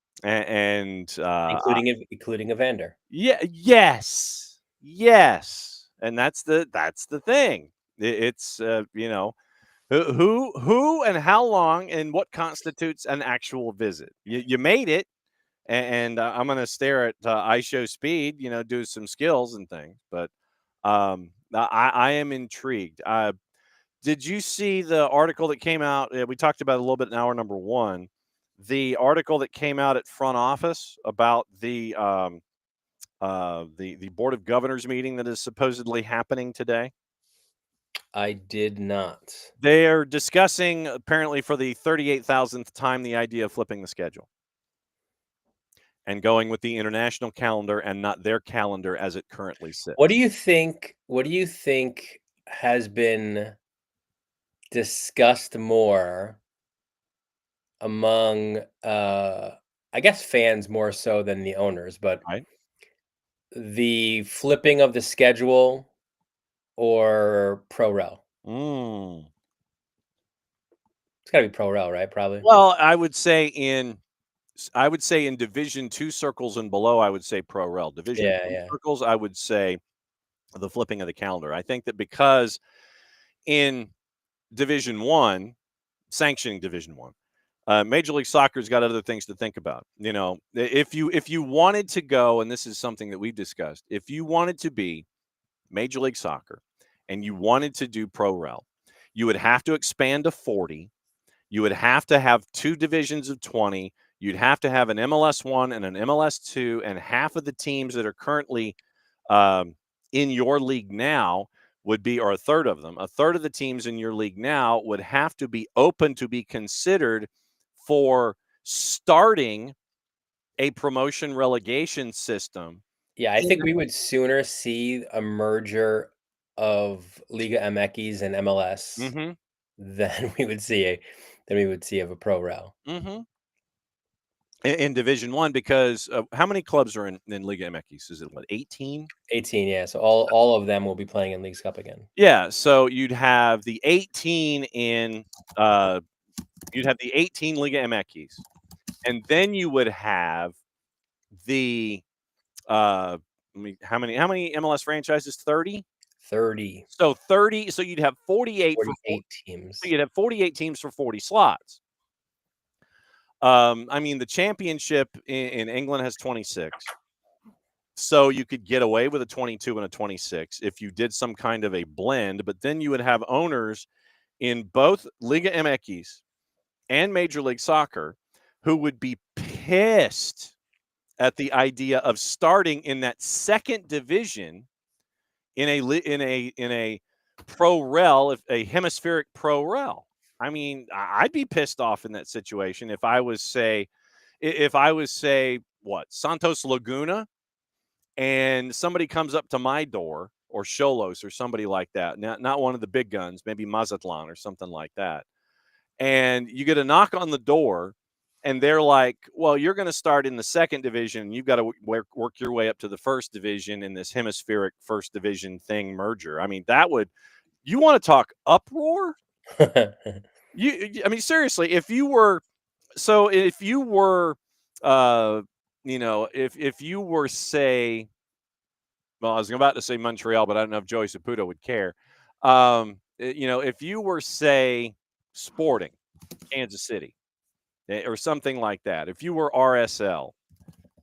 Speaker 2: including Evander.
Speaker 1: Yeah. Yes. And that's the thing. It's who and how long and what constitutes an actual visit. You made it, and I'm going to stare at I show speed, do some skills and things, but I am intrigued. Did you see the article that came out? We talked about it a little bit in hour number 1. The article that came out at front office about the Board of Governors meeting that is supposedly happening today.
Speaker 2: I did not.
Speaker 1: They are discussing, apparently for the 38,000th time, the idea of flipping the schedule and going with the international calendar and not their calendar as it currently sits.
Speaker 2: What do you think has been discussed more among I guess fans more so than the owners, but the flipping of the schedule or pro rel? It's got to be pro rel, right? Probably.
Speaker 1: Well, I would say in Division 2 circles and below, I would say pro rel. Division 3 circles, I would say the flipping of the calendar. I think that because in Division 1, sanctioning Division 1, Major League Soccer's got other things to think about. If you wanted to go, and this is something that we've discussed, if you wanted to be Major League Soccer and you wanted to do pro rel, you would have to expand to 40. You would have to have 2 divisions of 20. You'd have to have an MLS 1 and an MLS 2, and half of the teams that are currently in your league now would be, or a third of them, a third of the teams in your league now would have to be open to be considered for starting a promotion relegation system.
Speaker 2: Yeah, I think we would sooner see a merger of Liga MX and MLS
Speaker 1: Mm-hmm.
Speaker 2: than we would see of a pro rel.
Speaker 1: Mm-hmm. In Division One, because how many clubs are in Liga MX? Is it what, 18?
Speaker 2: 18, yeah. So all of them will be playing in Leagues Cup again.
Speaker 1: Yeah. So you'd have the 18 in you'd have the 18 Liga MX, and then you would have the how many MLS franchises? 30.
Speaker 2: 30.
Speaker 1: So 30. So you'd have 48
Speaker 2: teams.
Speaker 1: So you'd have 48 teams for 40 slots. I mean, the championship in England has 26. So you could get away with a 22 and a 26 if you did some kind of a blend, but then you would have owners in both Liga MX and Major League Soccer who would be pissed at the idea of starting in that second division in a pro rel, a hemispheric pro rel. I mean, I'd be pissed off in that situation if I was say what, Santos Laguna, and somebody comes up to my door, or Xolos or somebody like that, not one of the big guns, maybe Mazatlan or something like that, and you get a knock on the door, and they're like, well, you're going to start in the second division. You've got to work your way up to the first division in this hemispheric first division thing merger. I mean, you want to talk uproar? I mean, seriously, if you were, if you were, if you were, say, well, I was about to say Montreal, but I don't know if Joey Saputo would care. If you were, say, Sporting Kansas City, or something like that, if you were RSL,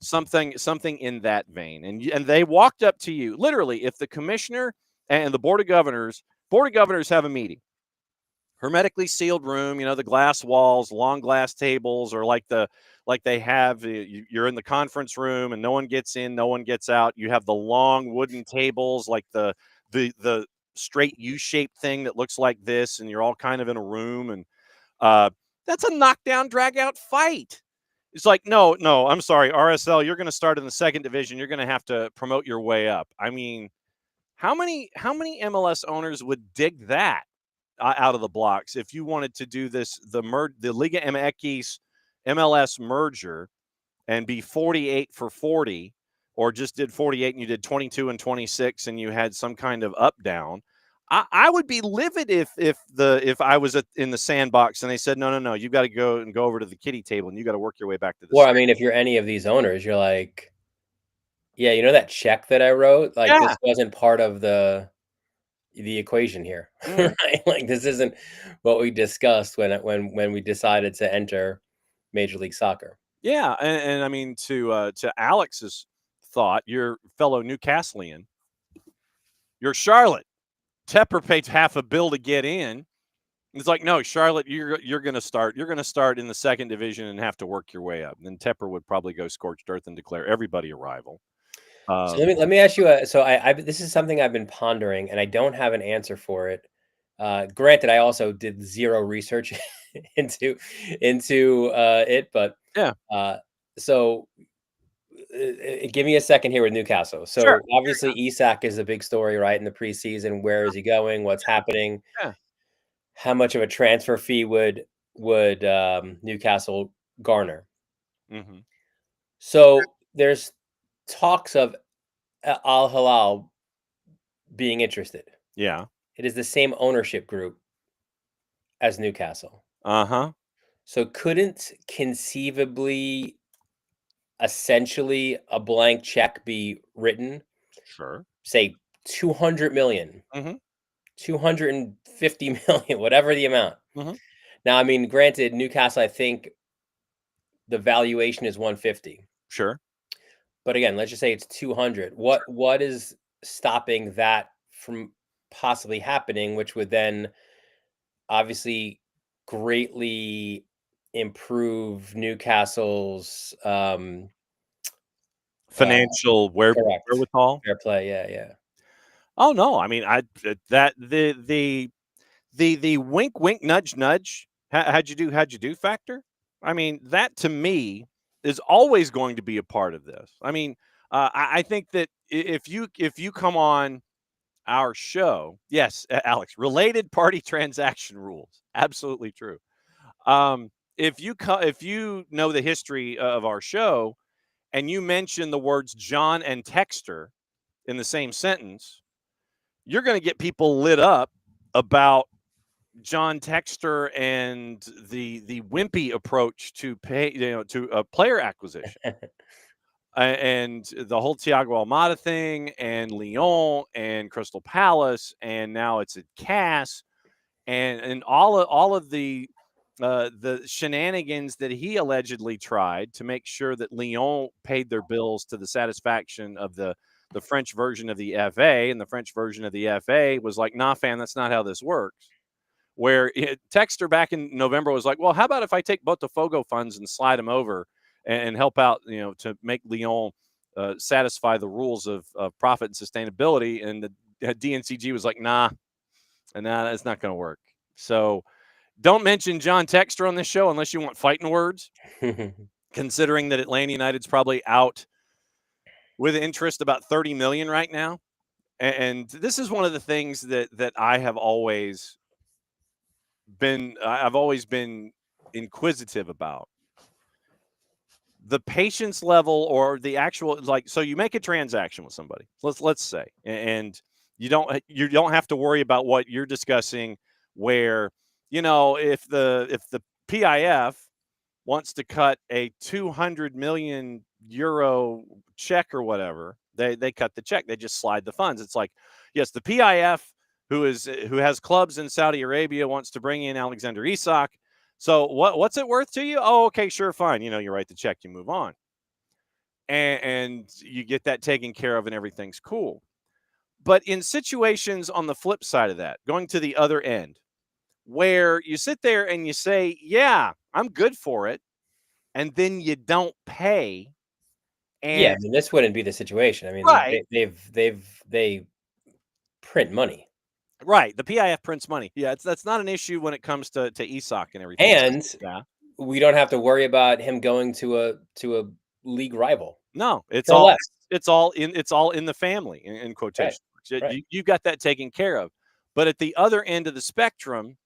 Speaker 1: something in that vein, and they walked up to you, literally, if the commissioner and the board of governors have a meeting, hermetically sealed room, the glass walls, long glass tables, or like they have, you're in the conference room and no one gets in, no one gets out. You have the long wooden tables, like the straight U-shaped thing that looks like this, and you're all kind of in a room, and that's a knockdown, drag out fight. It's like, no, I'm sorry, RSL, you're going to start in the second division. You're going to have to promote your way up. I mean, how many MLS owners would dig that out of the blocks if you wanted to do this, the Liga MX MLS merger, and be 48 for 40, or just did 48 and you did 22 and 26 and you had some kind of up down? I would be livid if I was in the sandbox and they said, no, you've got to go over to the kiddie table and you got to work your way back to the.
Speaker 2: Well, I mean, if you're any of these owners, you're like, yeah, you know that check that I wrote? Like,
Speaker 1: Yeah.
Speaker 2: this wasn't part of the equation here, right? Like, this isn't what we discussed when we decided to enter Major League Soccer.
Speaker 1: Yeah, and I mean, to Alex's thought, your fellow Newcastleian, you're Charlotte. Tepper paid half a bill to get in. It's like, no, Charlotte, you're going to start. You're going to start in the second division and have to work your way up. And then Tepper would probably go scorched earth and declare everybody a rival.
Speaker 2: So let me ask you. This is something I've been pondering, and I don't have an answer for it. Granted, I also did zero research into it, but
Speaker 1: yeah.
Speaker 2: So give me a second here with Newcastle. So
Speaker 1: Sure.
Speaker 2: obviously Isak is a big story, right? In the preseason, where is he going? What's happening?
Speaker 1: Yeah.
Speaker 2: How much of a transfer fee would Newcastle garner?
Speaker 1: Mm-hmm.
Speaker 2: So there's talks of Al Hilal being interested.
Speaker 1: Yeah.
Speaker 2: It is the same ownership group as Newcastle.
Speaker 1: Uh-huh.
Speaker 2: So couldn't conceivably, essentially, a blank check be written?
Speaker 1: Sure.
Speaker 2: Say 200 million,
Speaker 1: Mm-hmm.
Speaker 2: 250 million, whatever the amount.
Speaker 1: Mm-hmm.
Speaker 2: Now, I mean, granted, Newcastle, I think the valuation is 150.
Speaker 1: Sure.
Speaker 2: But again, let's just say it's 200. What is stopping that from possibly happening, which would then obviously greatly improve Newcastle's
Speaker 1: financial
Speaker 2: correct
Speaker 1: wherewithal.
Speaker 2: fair play. Yeah.
Speaker 1: Oh no, I mean, I that the wink wink nudge nudge. How'd you do factor? I mean, that to me is always going to be a part of this. I mean, I think that if you come on our show, yes, Alex, related party transaction rules, absolutely true. If you know the history of our show and you mention the words John and Texter in the same sentence, you're going to get people lit up about John Texter and the wimpy approach to to player acquisition. And the whole Thiago Almada thing, and Lyon, and Crystal Palace, and now it's at Cass, and all of the shenanigans that he allegedly tried to make sure that Lyon paid their bills to the satisfaction of the French version of the FA, and the French version of the FA was like, "Nah, fam, that's not how this works." Where Texter back in November was like, "Well, how about if I take Botafogo funds and slide them over and help out, to make Lyon satisfy the rules of profit and sustainability?" And the DNCG was like, "Nah, that's not going to work." So don't mention John Texter on this show unless you want fighting words, considering that Atlanta United's probably out with interest about 30 million right now. And this is one of the things that I've always been inquisitive about. The patience level, or the actual, like, so you make a transaction with somebody, let's say, and you don't have to worry about what you're discussing, where if the PIF wants to cut a 200 million euro check or whatever, they cut the check, they just slide the funds. It's like, yes, the PIF who has clubs in Saudi Arabia wants to bring in Alexander Isak. So what's it worth to you? Oh, okay, sure, fine. You write the check, you move on, and you get that taken care of, and everything's cool. But in situations on the flip side of that, going to the other end, where you sit there and you say, "Yeah, I'm good for it," and then you don't pay,
Speaker 2: Yeah,
Speaker 1: and
Speaker 2: I mean, this wouldn't be the situation. I mean,
Speaker 1: right,
Speaker 2: they print money,
Speaker 1: right, the PIF prints money. Yeah, that's not an issue when it comes to Isak and everything.
Speaker 2: and
Speaker 1: Yeah.
Speaker 2: we don't have to worry about him going to a league rival
Speaker 1: No,
Speaker 2: for less.
Speaker 1: it's all in the family, in
Speaker 2: Right,
Speaker 1: quotation marks.
Speaker 2: right.
Speaker 1: You got that taken care of. But at the other end of the spectrum,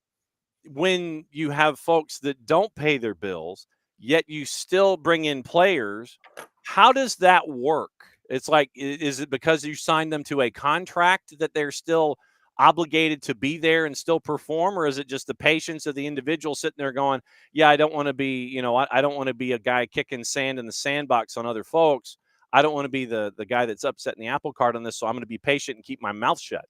Speaker 1: when you have folks that don't pay their bills, yet you still bring in players, how does that work? It's like, is it because you signed them to a contract that they're still obligated to be there and still perform, or is it just the patience of the individual sitting there going, "Yeah, I don't want to be, I don't want to be a guy kicking sand in the sandbox on other folks. I don't want to be the guy that's upsetting the apple cart on this, so I'm going to be patient and keep my mouth shut."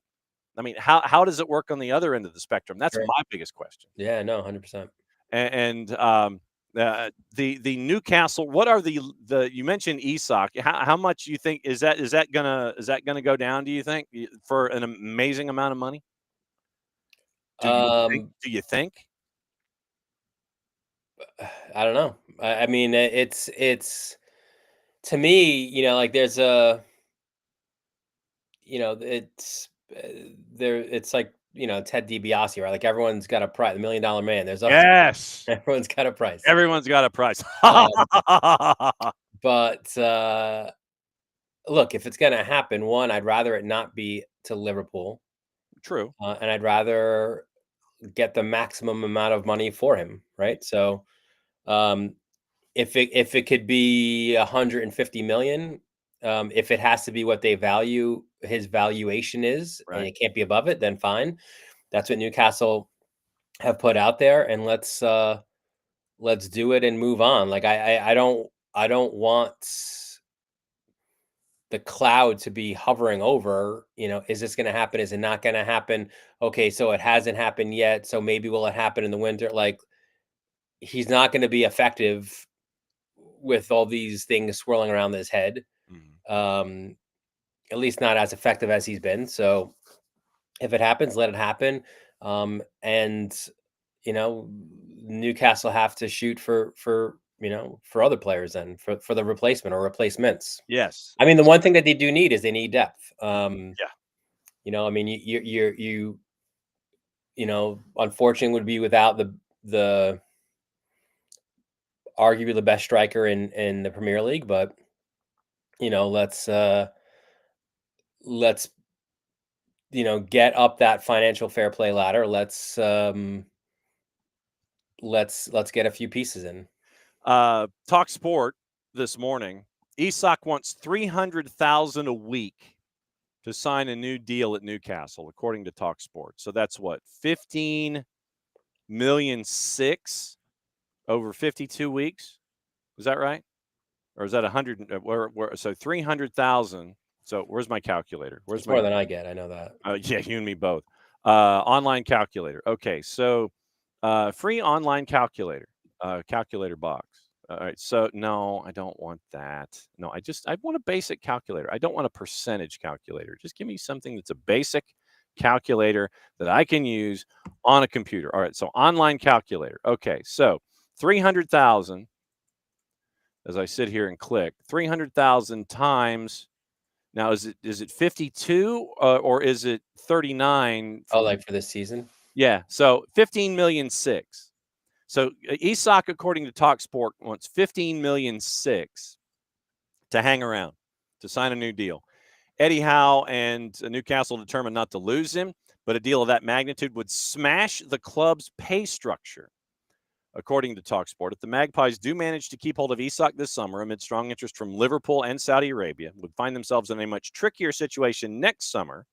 Speaker 1: I mean, how does it work on the other end of the spectrum? That's
Speaker 2: Sure.
Speaker 1: my biggest question.
Speaker 2: Yeah, no, 100%.
Speaker 1: And the Newcastle, what are the you mentioned Isak? How much you think is that gonna go down? Do you think, for an amazing amount of money? Do you think?
Speaker 2: Um,
Speaker 1: Do you think?
Speaker 2: I don't know. I mean, it's to me, like there's a, it's there. It's like Ted DiBiase, right? Like everyone's got a price. The $1 Million Man. There's a
Speaker 1: Yes,
Speaker 2: everyone's got a price.
Speaker 1: everyone's got a price.
Speaker 2: Um, but look, if it's gonna happen, one, I'd rather it not be to Liverpool,
Speaker 1: True.
Speaker 2: and I'd rather get the maximum amount of money for him, right? So, um, if it could be 150 million, if it has to be what they value his valuation is, and
Speaker 1: Right.
Speaker 2: it can't be above it, then fine. That's what Newcastle have put out there, and let's do it and move on. Like I don't want the cloud to be hovering over, is this going to happen? Is it not going to happen? Okay, so it hasn't happened yet. So maybe will it happen in the winter? Like he's not going to be effective with all these things swirling around his head.
Speaker 1: Mhm.
Speaker 2: Um, at least not as effective as he's been. So if it happens, let it happen. And Newcastle have to shoot for other players and for the replacement or replacements.
Speaker 1: Yes.
Speaker 2: I mean, the one thing that they do need is they need depth.
Speaker 1: Yeah.
Speaker 2: I mean, unfortunately would be without the arguably the best striker in the Premier League, but let's get up that financial fair play ladder. Let's get a few pieces in.
Speaker 1: Talk Sport this morning. Isak wants $300,000 a week to sign a new deal at Newcastle, according to Talk Sport. So that's what, 15 million over 52 weeks. Is that right? Or is that 100? So 300,000. So where's my calculator?
Speaker 2: It's more than I get. I know that.
Speaker 1: Yeah, you and me both. Online calculator. Okay, so free online calculator. Calculator box. All right. So no, I don't want that. No, I want a basic calculator. I don't want a percentage calculator. Just give me something that's a basic calculator that I can use on a computer. All right. So online calculator. Okay. So 300,000. As I sit here and click 300,000 times. Now, is it 52 or is it 39?
Speaker 2: Like for this season?
Speaker 1: Yeah. So 15 million. So Isak, according to TalkSport, wants 15 million to hang around, to sign a new deal. Eddie Howe and Newcastle determined not to lose him, but a deal of that magnitude would smash the club's pay structure. According to TalkSport, if the Magpies do manage to keep hold of Isak this summer amid strong interest from Liverpool and Saudi Arabia, would find themselves in a much trickier situation next summer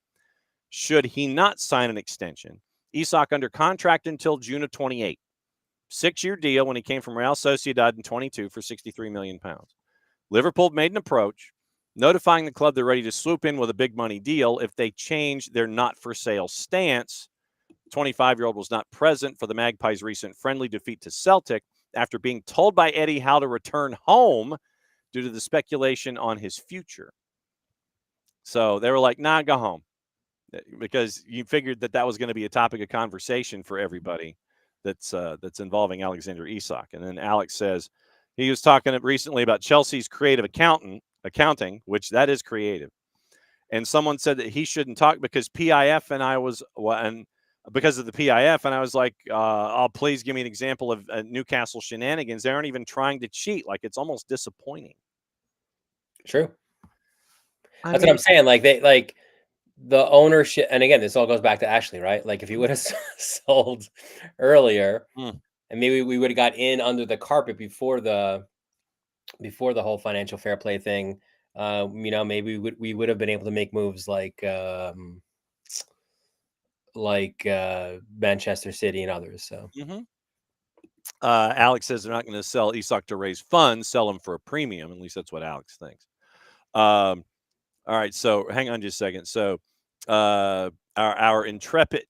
Speaker 1: should he not sign an extension. Isak under contract until June of 28. 6-year deal when he came from Real Sociedad in 22 for £63 million. Liverpool made an approach, notifying the club they're ready to swoop in with a big money deal if they change their not-for-sale stance. 25-year-old was not present for the Magpies' recent friendly defeat to Celtic after being told by Eddie Howe to return home due to the speculation on his future. So they were like, nah, go home, because you figured that was going to be a topic of conversation for everybody that's involving Alexander Isak. And then Alex says he was talking recently about Chelsea's creative accounting, which that is creative. And someone said that he shouldn't talk because PIF, and because of the PIF, and I was like, "Oh, please give me an example of Newcastle shenanigans. They aren't even trying to cheat. Like, it's almost disappointing."
Speaker 2: True. That's what I'm saying. Like the ownership, and again, this all goes back to Ashley, right? Like if he would have sold earlier, and maybe we would have got in under the carpet before the whole financial fair play thing. Maybe we would have been able to make moves like Manchester City and others. So
Speaker 1: Alex says they're not going to sell Isak to raise funds, sell him for a premium. At least that's what Alex thinks. All right, so hang on just a second. So our intrepid,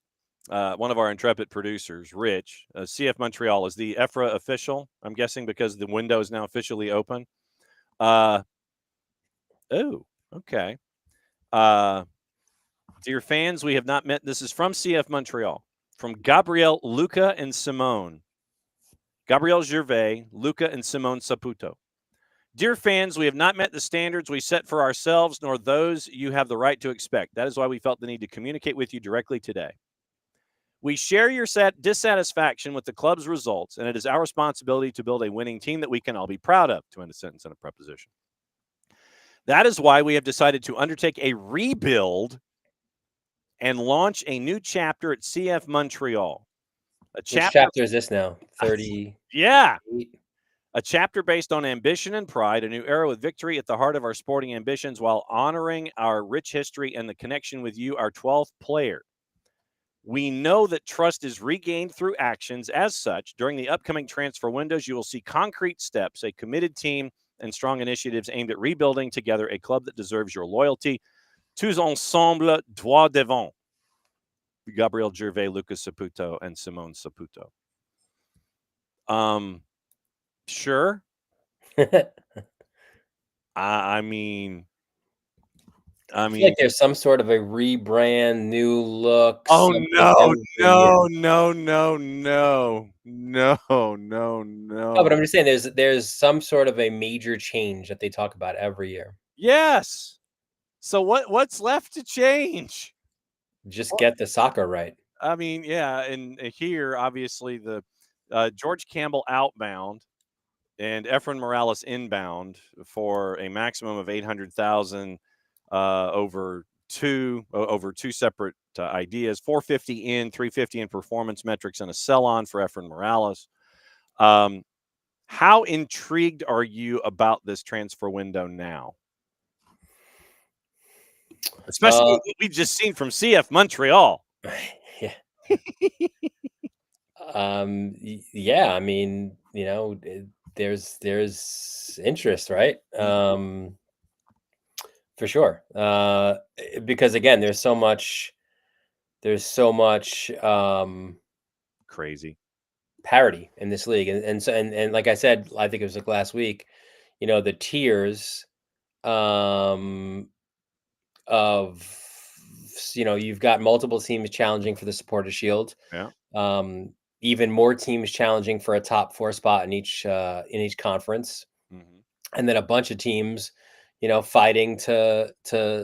Speaker 1: one of our intrepid producers, Rich, CF Montreal, is the EFRA official, I'm guessing, because the window is now officially open. Oh, okay. Dear fans, we have not met. This is from CF Montreal, from Gabriel, Luca, and Simone. Gabriel Gervais, Luca, and Simone Saputo. Dear fans, we have not met the standards we set for ourselves, nor those you have the right to expect. That is why we felt the need to communicate with you directly today. We share your dissatisfaction with the club's results, and it is our responsibility to build a winning team that we can all be proud of, to end a sentence in a preposition. That is why we have decided to undertake a rebuild and launch a new chapter at CF Montreal.
Speaker 2: Which chapter is this now? 30?
Speaker 1: Yeah. A chapter based on ambition and pride, a new era with victory at the heart of our sporting ambitions while honoring our rich history and the connection with you, our 12th player. We know that trust is regained through actions. As such, during the upcoming transfer windows, you will see concrete steps, a committed team, and strong initiatives aimed at rebuilding together a club that deserves your loyalty. Tous ensemble, droit devant. Gabriel Gervais, Lucas Saputo, and Simone Saputo. Sure. I mean,
Speaker 2: I feel like there's some sort of a rebrand, new look.
Speaker 1: Oh no,
Speaker 2: year.
Speaker 1: no.
Speaker 2: No, but I'm just saying there's some sort of a major change that they talk about every year.
Speaker 1: Yes. So what's left to change?
Speaker 2: Just get the soccer right.
Speaker 1: I mean, yeah, and here obviously the George Campbell outbound and Efren Morales inbound for a maximum of 800,000 over two separate ideas, 450 in, 350 in performance metrics, and a sell on for Efren Morales. How intrigued are you about this transfer window now? Especially what we've just seen from CF Montreal.
Speaker 2: Yeah. Yeah, I mean, there's interest, right? For sure. Because again, there's so much
Speaker 1: Crazy
Speaker 2: parity in this league. And like I said, I think it was like last week, the tiers of you've got multiple teams challenging for the Supporter Shield.
Speaker 1: Yeah.
Speaker 2: Even more teams challenging for a top 4 spot in each conference. And then a bunch of teams, fighting to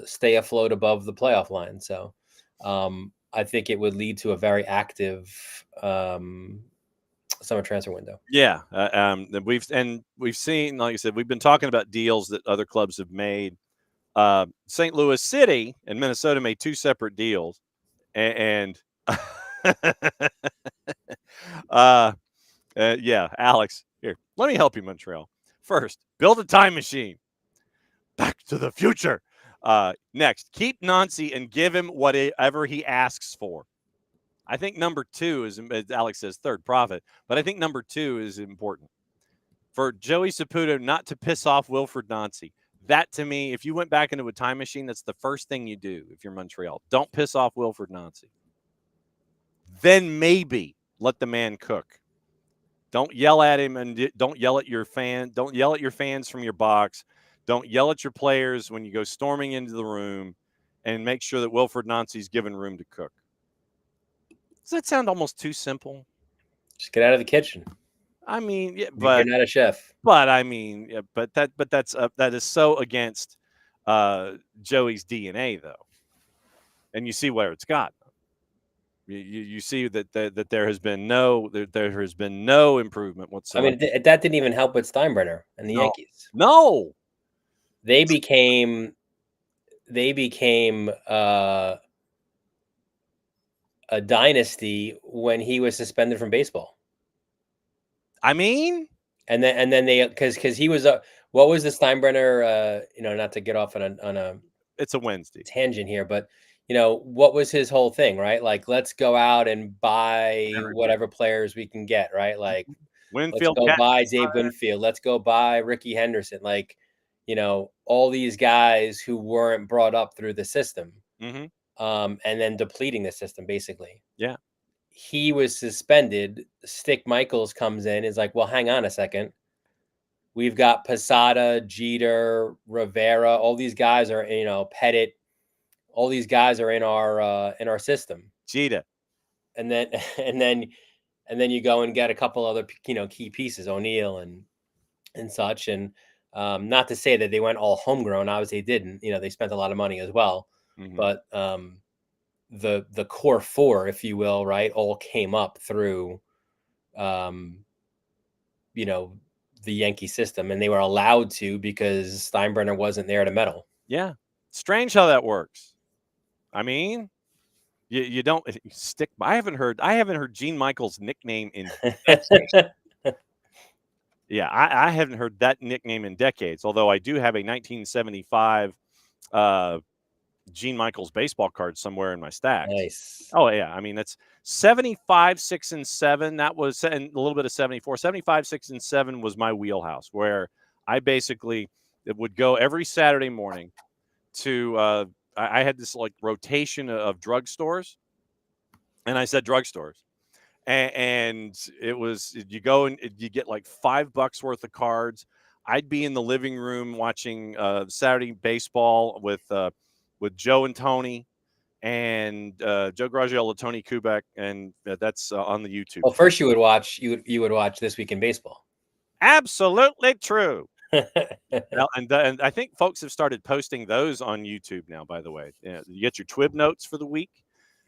Speaker 2: stay afloat above the playoff line. So I think it would lead to a very active summer transfer window.
Speaker 1: Yeah, we've seen, like I said, we've been talking about deals that other clubs have made. St. Louis City and Minnesota made 2 separate deals, and yeah, Alex, here, let me help you, Montreal. First, build a time machine. Back to the Future. Next, keep Nancy and give him whatever he asks for. I think number 2 is, as Alex says, third profit, but I think number 2 is important. For Joey Saputo not to piss off Wilfred Nancy. That, to me, if you went back into a time machine, that's the first thing you do if you're Montreal. Don't piss off Wilfred Nancy. Then maybe let the man cook. Don't yell at him, and don't yell at your fan. Don't yell at your fans from your box. Don't yell at your players when you go storming into the room, and make sure that Wilfred Nancy's given room to cook. Does that sound almost too simple?
Speaker 2: Just get out of the kitchen.
Speaker 1: I mean, yeah, but
Speaker 2: you're not a chef.
Speaker 1: But I mean, yeah, that is so against Joey's DNA, though, and you see where it's got. You see that there has been no improvement whatsoever.
Speaker 2: I mean, that didn't even help with Steinbrenner and the Yankees.
Speaker 1: No,
Speaker 2: they became a dynasty when he was suspended from baseball.
Speaker 1: I mean,
Speaker 2: and then they because he was what was the Steinbrenner? Not to get off on a
Speaker 1: it's a Wednesday
Speaker 2: tangent here, but what was his whole thing, right? Like, let's go out and buy whatever players we can get, right? Like,
Speaker 1: Winfield,
Speaker 2: let's go buy Dave Winfield. Let's go buy Ricky Henderson. Like, all these guys who weren't brought up through the system, and then depleting the system, basically.
Speaker 1: Yeah.
Speaker 2: He was suspended. Stick Michaels comes in, is like, well, hang on a second. We've got Posada, Jeter, Rivera. All these guys are, Pettit. All these guys are in our system.
Speaker 1: Jeter.
Speaker 2: And then you go and get a couple other, key pieces, O'Neill and such. And not to say that they went all homegrown. Obviously, they didn't. They spent a lot of money as well. But the core 4, if you will, right, all came up through, the Yankee system, and they were allowed to because Steinbrenner wasn't there to meddle.
Speaker 1: Yeah, strange how that works. I mean, you don't stick. I haven't heard Gene Michaels' nickname in decades. Yeah, I haven't heard that nickname in decades. Although I do have a 1975 Gene Michaels baseball card somewhere in my stacks.
Speaker 2: Nice.
Speaker 1: Oh yeah, I mean that's 75, 6, and 7. That was, and a little bit of 74. 75, 6, and 7 was my wheelhouse, where I basically would go every Saturday morning to. I had this like rotation of drugstores, and I said drugstores, and it was, you go and you get like $5 worth of cards. I'd be in the living room watching Saturday baseball with with Joe and Tony and Joe Garagiola, Tony Kubek, and that's on the YouTube.
Speaker 2: Well, first you would watch This Week in Baseball.
Speaker 1: Absolutely true. and I think folks have started posting those on YouTube now. By the way, you get your Twib notes for the week.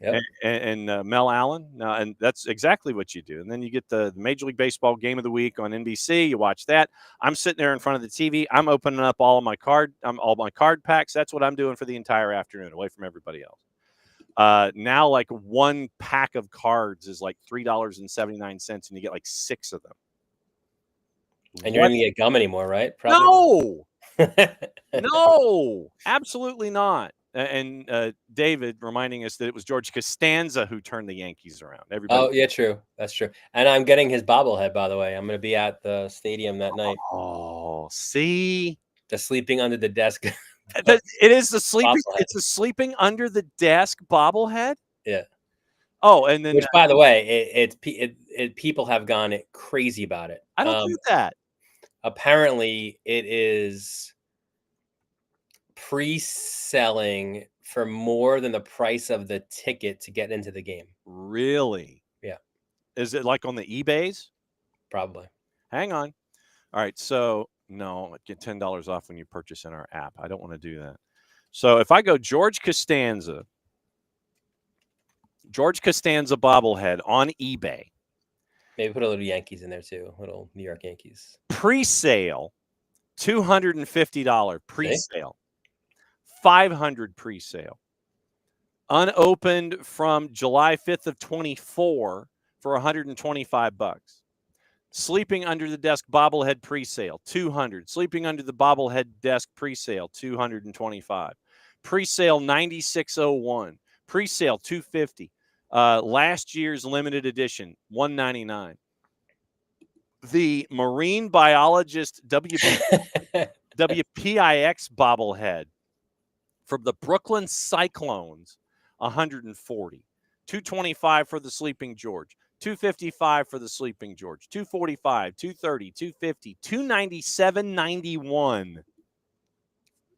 Speaker 2: Yep.
Speaker 1: And Mel Allen, and that's exactly what you do. And then you get the Major League Baseball Game of the Week on NBC. You watch that. I'm sitting there in front of the TV. I'm opening up all my card packs. That's what I'm doing for the entire afternoon, away from everybody else. Now, like one pack of cards is like $3.79, and you get like 6 of them.
Speaker 2: And you're not going to get gum anymore, right? Probably.
Speaker 1: No, no, absolutely not. And David reminding us that it was George Costanza who turned the Yankees around.
Speaker 2: Oh, yeah, true. That's true. And I'm getting his bobblehead, by the way. I'm going to be at the stadium that night.
Speaker 1: Oh, see?
Speaker 2: The sleeping under the desk.
Speaker 1: It is the sleeping. It's a sleeping under the desk bobblehead.
Speaker 2: Yeah.
Speaker 1: Oh, and then
Speaker 2: which, by the way, people have gone crazy about it.
Speaker 1: I don't do that.
Speaker 2: Apparently, it is pre-selling for more than the price of the ticket to get into the game.
Speaker 1: Really?
Speaker 2: Yeah.
Speaker 1: Is it like on the eBays?
Speaker 2: Probably.
Speaker 1: Hang on. All right. So no, get $10 off when you purchase in our app. I don't want to do that. So if I go George Costanza bobblehead on eBay.
Speaker 2: Maybe put a little Yankees in there too. Little New York Yankees.
Speaker 1: Pre-sale, $250 pre-sale. $500 pre-sale. Unopened from July 5th of 24 for $125. Sleeping under the desk bobblehead pre-sale, $200. Sleeping under the bobblehead desk pre-sale, $225. Pre-sale 9601. Pre-sale $250. Last year's limited edition, $199. The marine biologist WPIX bobblehead from the Brooklyn Cyclones, $140. $225 for the Sleeping George. $255 for the Sleeping George. $245, $230, $250, $297.91.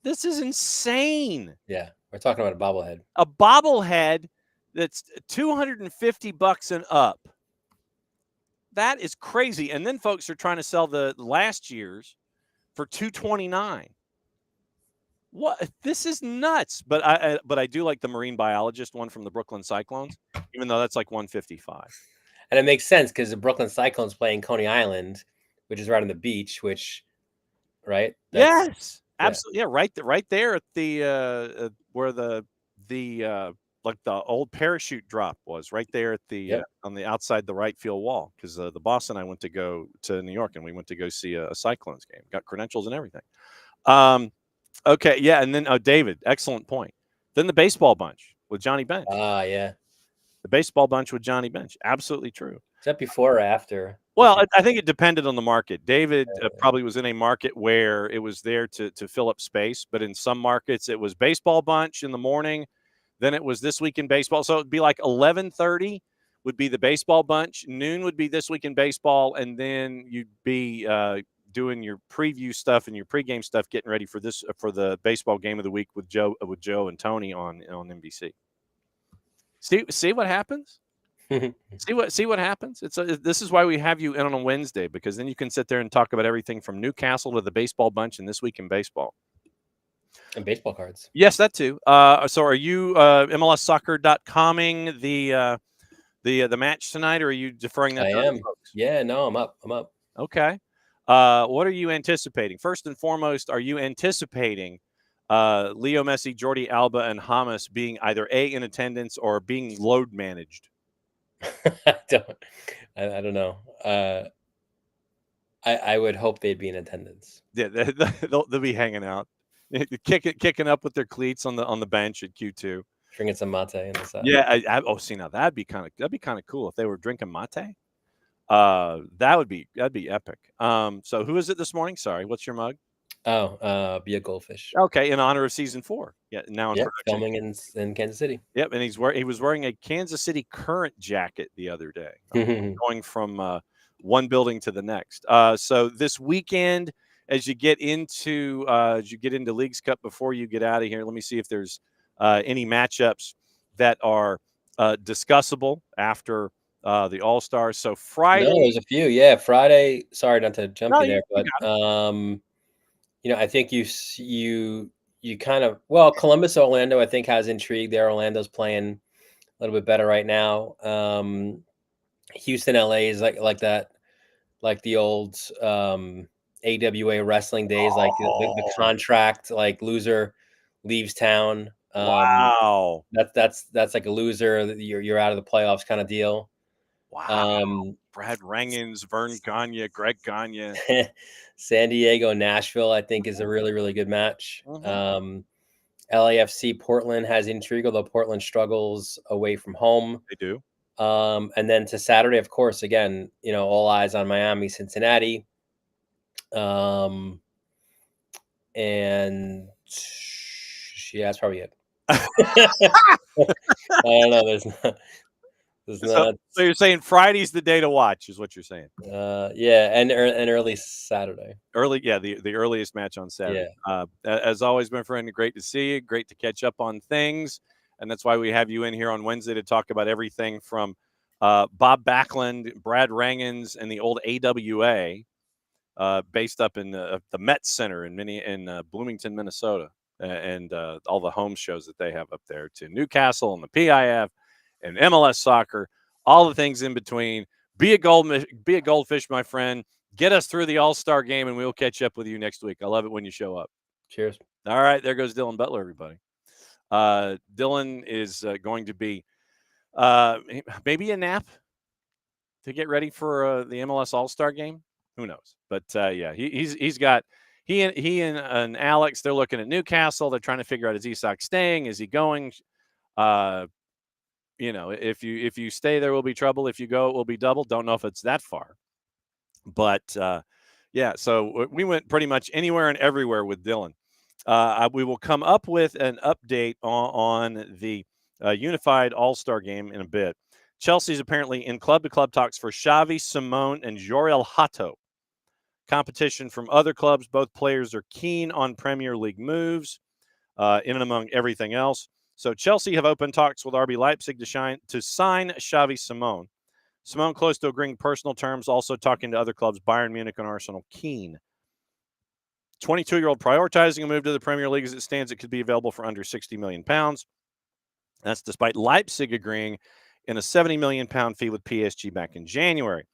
Speaker 1: This is insane.
Speaker 2: Yeah, we're talking about a bobblehead.
Speaker 1: A bobblehead that's $250 and up. That is crazy. And then folks are trying to sell the last year's for $229. What? This is nuts. But I do like the marine biologist one from the Brooklyn Cyclones, even though that's like $155.
Speaker 2: And it makes sense because the Brooklyn Cyclones play in Coney Island, which is right on the beach. Right?
Speaker 1: Yes, absolutely. Yeah, right there at the where the like the old parachute drop was, right there at the on the outside the right field wall. Because the boss and I went to go to New York, and we went to go see a Cyclones game. Got credentials and everything. Okay, yeah, and then David, excellent point. Then the baseball bunch with Johnny Bench.
Speaker 2: Yeah.
Speaker 1: The baseball bunch with Johnny Bench. Absolutely true.
Speaker 2: Is that before or after?
Speaker 1: Well, I think it depended on the market. David probably was in a market where it was there to fill up space, but in some markets it was baseball bunch in the morning, then it was This Week in Baseball. So it'd be like 11:30 would be the baseball bunch, noon would be This Week in Baseball, and then you'd be doing your preview stuff and your pregame stuff, getting ready for the baseball game of the week with Joe and Tony on NBC. See what happens? see what happens? This is why we have you in on a Wednesday, because then you can sit there and talk about everything from Newcastle to the baseball bunch and This Week in Baseball.
Speaker 2: And baseball cards.
Speaker 1: Yes, that too. So are you MLSsoccer.comming the match tonight, or are you deferring that?
Speaker 2: I am. Folks? Yeah, no, I'm up.
Speaker 1: Okay. What are you anticipating? First and foremost, are you anticipating Leo Messi, Jordi Alba, and James being either in attendance or being load managed?
Speaker 2: I don't know. I would hope they'd be in attendance.
Speaker 1: Yeah, they'll be hanging out, kicking up with their cleats on the bench at Q2,
Speaker 2: drinking some mate on the side.
Speaker 1: Yeah, see now that'd be kind of cool if they were drinking mate. That'd be epic. So who is it this morning? Sorry, what's your mug?
Speaker 2: Oh, Be a Goldfish.
Speaker 1: Okay, in honor of season 4. Yeah, now in
Speaker 2: filming in Kansas City.
Speaker 1: Yep, and he was wearing a Kansas City Current jacket the other day, going from one building to the next. So this weekend, as you get into Leagues Cup, before you get out of here, let me see if there's any matchups that are discussable after the All-Stars. So Friday.
Speaker 2: No, there's a few. Yeah, Friday. Sorry not to jump
Speaker 1: No,
Speaker 2: you there,
Speaker 1: you
Speaker 2: but
Speaker 1: got it.
Speaker 2: I think you kind of Columbus, Orlando, I think has intrigue there. Orlando's playing a little bit better right now. Houston, LA is like that, like the old AWA wrestling days, like the contract, like loser leaves town.
Speaker 1: Wow.
Speaker 2: That's like a loser. You're out of the playoffs kind of deal.
Speaker 1: Wow. Brad Rangens, Vern Gagne, Greg Gagne.
Speaker 2: San Diego, Nashville, I think is a really, really good match. LAFC, Portland has intrigue, although Portland struggles away from home.
Speaker 1: They do.
Speaker 2: And then to Saturday, of course, again, all eyes on Miami, Cincinnati. And yeah, that's probably it. I don't know. There's not.
Speaker 1: So you're saying Friday's the day to watch, is what you're saying?
Speaker 2: Yeah, and early Saturday.
Speaker 1: The earliest match on Saturday.
Speaker 2: Yeah.
Speaker 1: As always, my friend, great to see you. Great to catch up on things, and that's why we have you in here on Wednesday to talk about everything from Bob Backlund, Brad Rangens, and the old AWA, based up in the Met Center in Bloomington, Minnesota, and all the home shows that they have up there, to Newcastle and the PIF and MLS soccer, all the things in between. Be a goldfish, my friend. Get us through the All-Star game, and we'll catch up with you next week. I love it when you show up.
Speaker 2: Cheers.
Speaker 1: All right, there goes Dylan Butler, everybody. Dylan is going to be maybe a nap to get ready for the MLS All-Star game. Who knows? But yeah, he's got he and Alex. They're looking at Newcastle. They're trying to figure out, is Isak staying? Is he going? If you stay, there will be trouble. If you go, it will be double. Don't know if it's that far, but yeah. So we went pretty much anywhere and everywhere with Dylan. We will come up with an update on the unified All-Star game in a bit. Chelsea's apparently in club-to-club talks for Xavi Simone and Jorel Hato. Competition from other clubs. Both players are keen on Premier League moves, in and among everything else. So Chelsea have opened talks with RB Leipzig to sign Xavi Simone. Simone close to agreeing personal terms, also talking to other clubs, Bayern Munich and Arsenal keen. 22-year-old prioritizing a move to the Premier League. As it stands, it could be available for under £60 million. That's despite Leipzig agreeing in a £70 million fee with PSG back in January.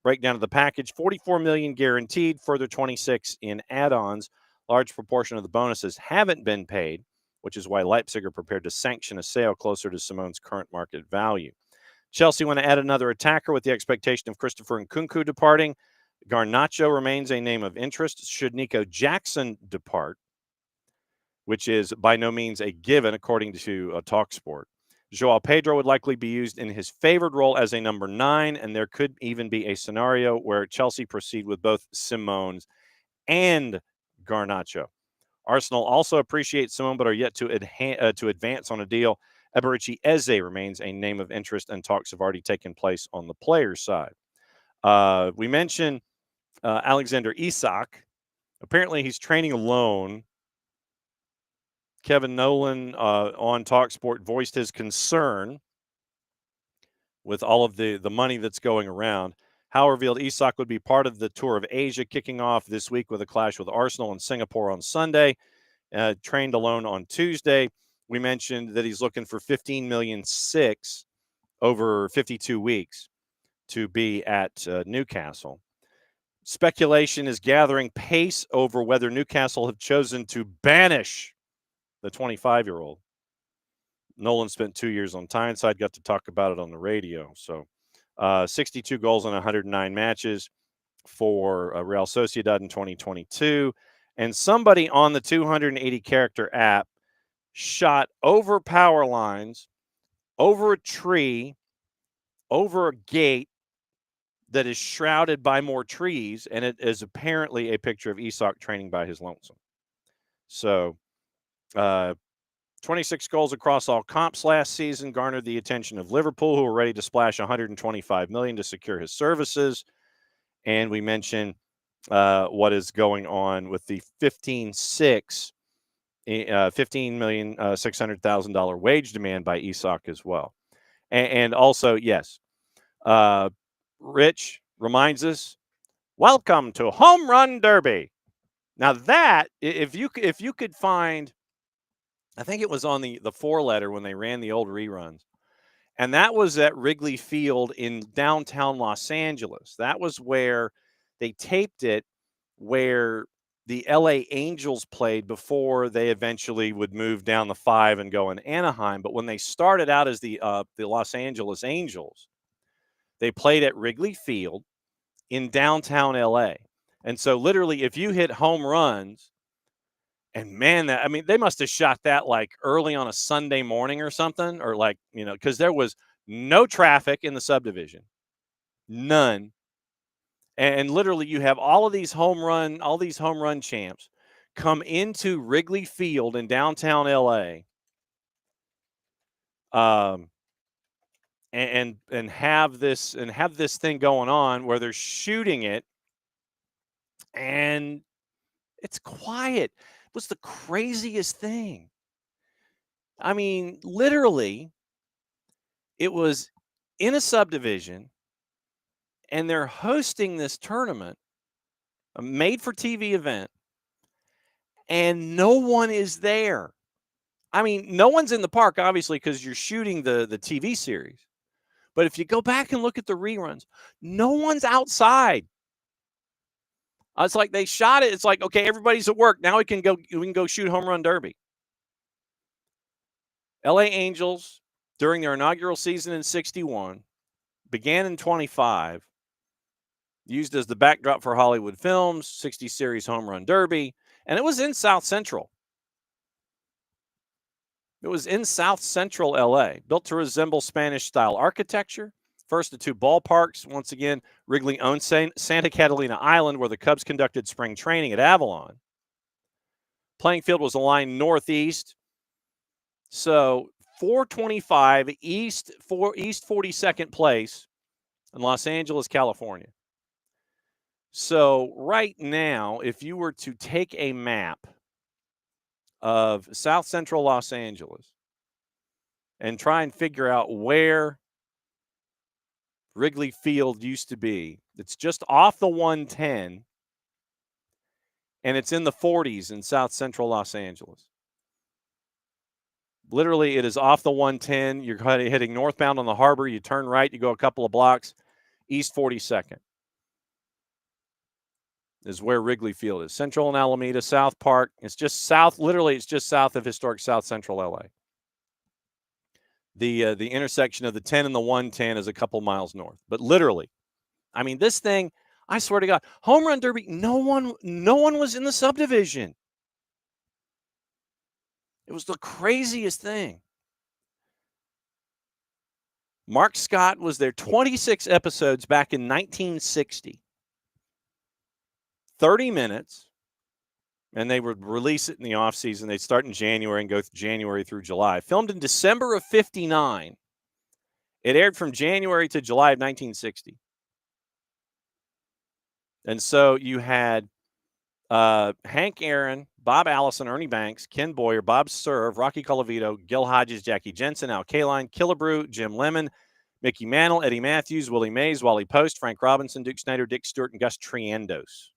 Speaker 1: Breakdown of the package: $44 million guaranteed, further $26 in add-ons. Large proportion of the bonuses haven't been paid, which is why Leipzig are prepared to sanction a sale closer to Simone's current market value. Chelsea want to add another attacker with the expectation of Christopher Nkunku departing. Garnacho remains a name of interest. Should Nico Jackson depart, which is by no means a given, according to TalkSport, Joao Pedro would likely be used in his favored role as a number 9, and there could even be a scenario where Chelsea proceed with both Simone's and Garnacho. Arsenal also appreciate Simone, but are yet to advance on a deal. Eberici Eze remains a name of interest, and talks have already taken place on the player's side. We mentioned Alexander Isak. Apparently, he's training alone. Kevin Nolan on TalkSport voiced his concern with all of the money that's going around. Howe revealed Isak would be part of the tour of Asia, kicking off this week with a clash with Arsenal in Singapore on Sunday. Trained alone on Tuesday. We mentioned that he's looking for $15.6 million over 52 weeks to be at Newcastle. Speculation is gathering pace over whether Newcastle have chosen to banish the 25-year-old. Nolan spent 2 years on Tyneside, got to talk about it on the radio. So 62 goals in 109 matches for Real Sociedad in 2022. And somebody on the 280-character app shot over power lines, over a tree, over a gate that is shrouded by more trees, and it is apparently a picture of Isak training by his lonesome. So 26 goals across all comps last season garnered the attention of Liverpool, who were ready to splash $125 million to secure his services. And we mentioned what is going on with the 15.6 $15,600,000 wage demand by ESOC as well. And also, yes, Rich reminds us, welcome to Home Run Derby. Now that, if you could find, I think it was on the 4-letter when they ran the old reruns, and that was at Wrigley Field in downtown Los Angeles. That was where they taped it, where the LA Angels played before they eventually would move down the 5 and go in Anaheim. But when they started out as the Los Angeles Angels, they played at Wrigley Field in downtown LA. And so literally, if you hit home runs, and man, they must have shot that like early on a Sunday morning or something, or like, because there was no traffic in the subdivision, none. And literally, you have all these home run champs come into Wrigley Field in downtown LA, and have this thing going on where they're shooting it, and it's quiet. It was the craziest thing. I mean, literally, it was in a subdivision, and they're hosting this tournament, a made-for-TV event, and no one is there. I mean, no one's in the park, obviously, because you're shooting the TV series. But if you go back and look at the reruns, no one's outside. It's like they shot it. It's like, okay, everybody's at work. Now we can go shoot Home Run Derby. LA Angels, during their inaugural season in 61, began in 25, used as the backdrop for Hollywood Films, 60 Series Home Run Derby, and it was in South Central. It was in South Central LA, built to resemble Spanish-style architecture. First of 2 ballparks. Once again, Wrigley owned Santa Catalina Island, where the Cubs conducted spring training at Avalon. Playing field was aligned northeast. So 425 East 42nd Place in Los Angeles, California. So right now, if you were to take a map of South Central Los Angeles and try and figure out where Wrigley Field used to be, it's just off the 110, and it's in the 40s in South Central Los Angeles. Literally, it is off the 110. You're heading northbound on the harbor. You turn right. You go a couple of blocks. East 42nd is where Wrigley Field is. Central and Alameda, South Park. It's just south. Literally, it's just south of historic South Central LA. The intersection of the 10 and the 110 is a couple miles north. But literally, I mean, this thing, I swear to God, Home Run Derby, no one was in the subdivision. It was the craziest thing. Mark Scott was there 26 episodes back in 1960. 30 minutes, and they would release it in the offseason. They'd start in January and go January through July. Filmed in December of 59. It aired from January to July of 1960. And so you had Hank Aaron, Bob Allison, Ernie Banks, Ken Boyer, Bob Serve, Rocky Colavito, Gil Hodges, Jackie Jensen, Al Kaline, Killebrew, Jim Lemon, Mickey Mantle, Eddie Matthews, Willie Mays, Wally Post, Frank Robinson, Duke Snyder, Dick Stewart, and Gus Triendos.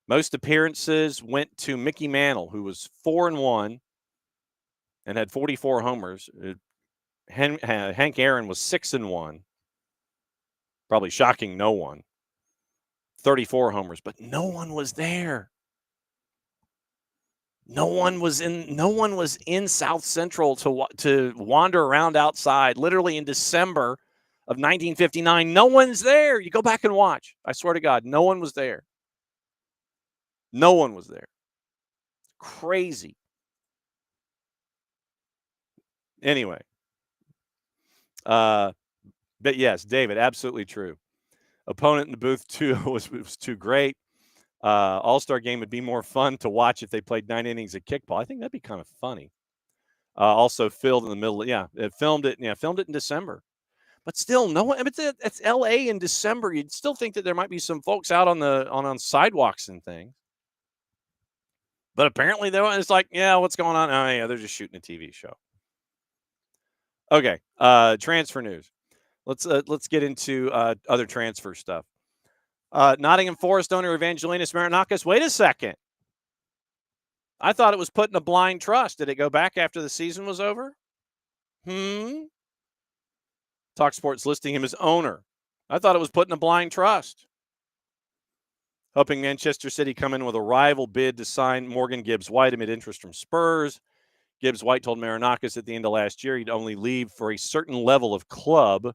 Speaker 1: Most appearances went to Mickey Mantle, who was 4-1 and had 44 homers. Hank Aaron was 6-1, probably shocking no one. 34 homers, but no one was there. No one was in South Central to wander around outside. Literally in December of 1959, no one's there. You go back and watch. I swear to God, no one was there. No one was there. Crazy. Anyway. But yes, David, absolutely true. Opponent in the booth too was too great. All-Star game would be more fun to watch if they played 9 innings of kickball. I think that'd be kind of funny. Also filmed in the middle. It filmed it in December. But still, no one. It's L.A. in December. You'd still think that there might be some folks out on sidewalks and things. But apparently, it's like, yeah, what's going on? Oh, yeah, they're just shooting a TV show. Okay, transfer news. Let's get into other transfer stuff. Nottingham Forest owner Evangelinus Marinakis. Wait a second. I thought it was put in a blind trust. Did it go back after the season was over? TalkSport's listing him as owner. I thought it was put in a blind trust. Hoping Manchester City come in with a rival bid to sign Morgan Gibbs-White amid interest from Spurs. Gibbs-White told Marinakis at the end of last year he'd only leave for a certain level of club.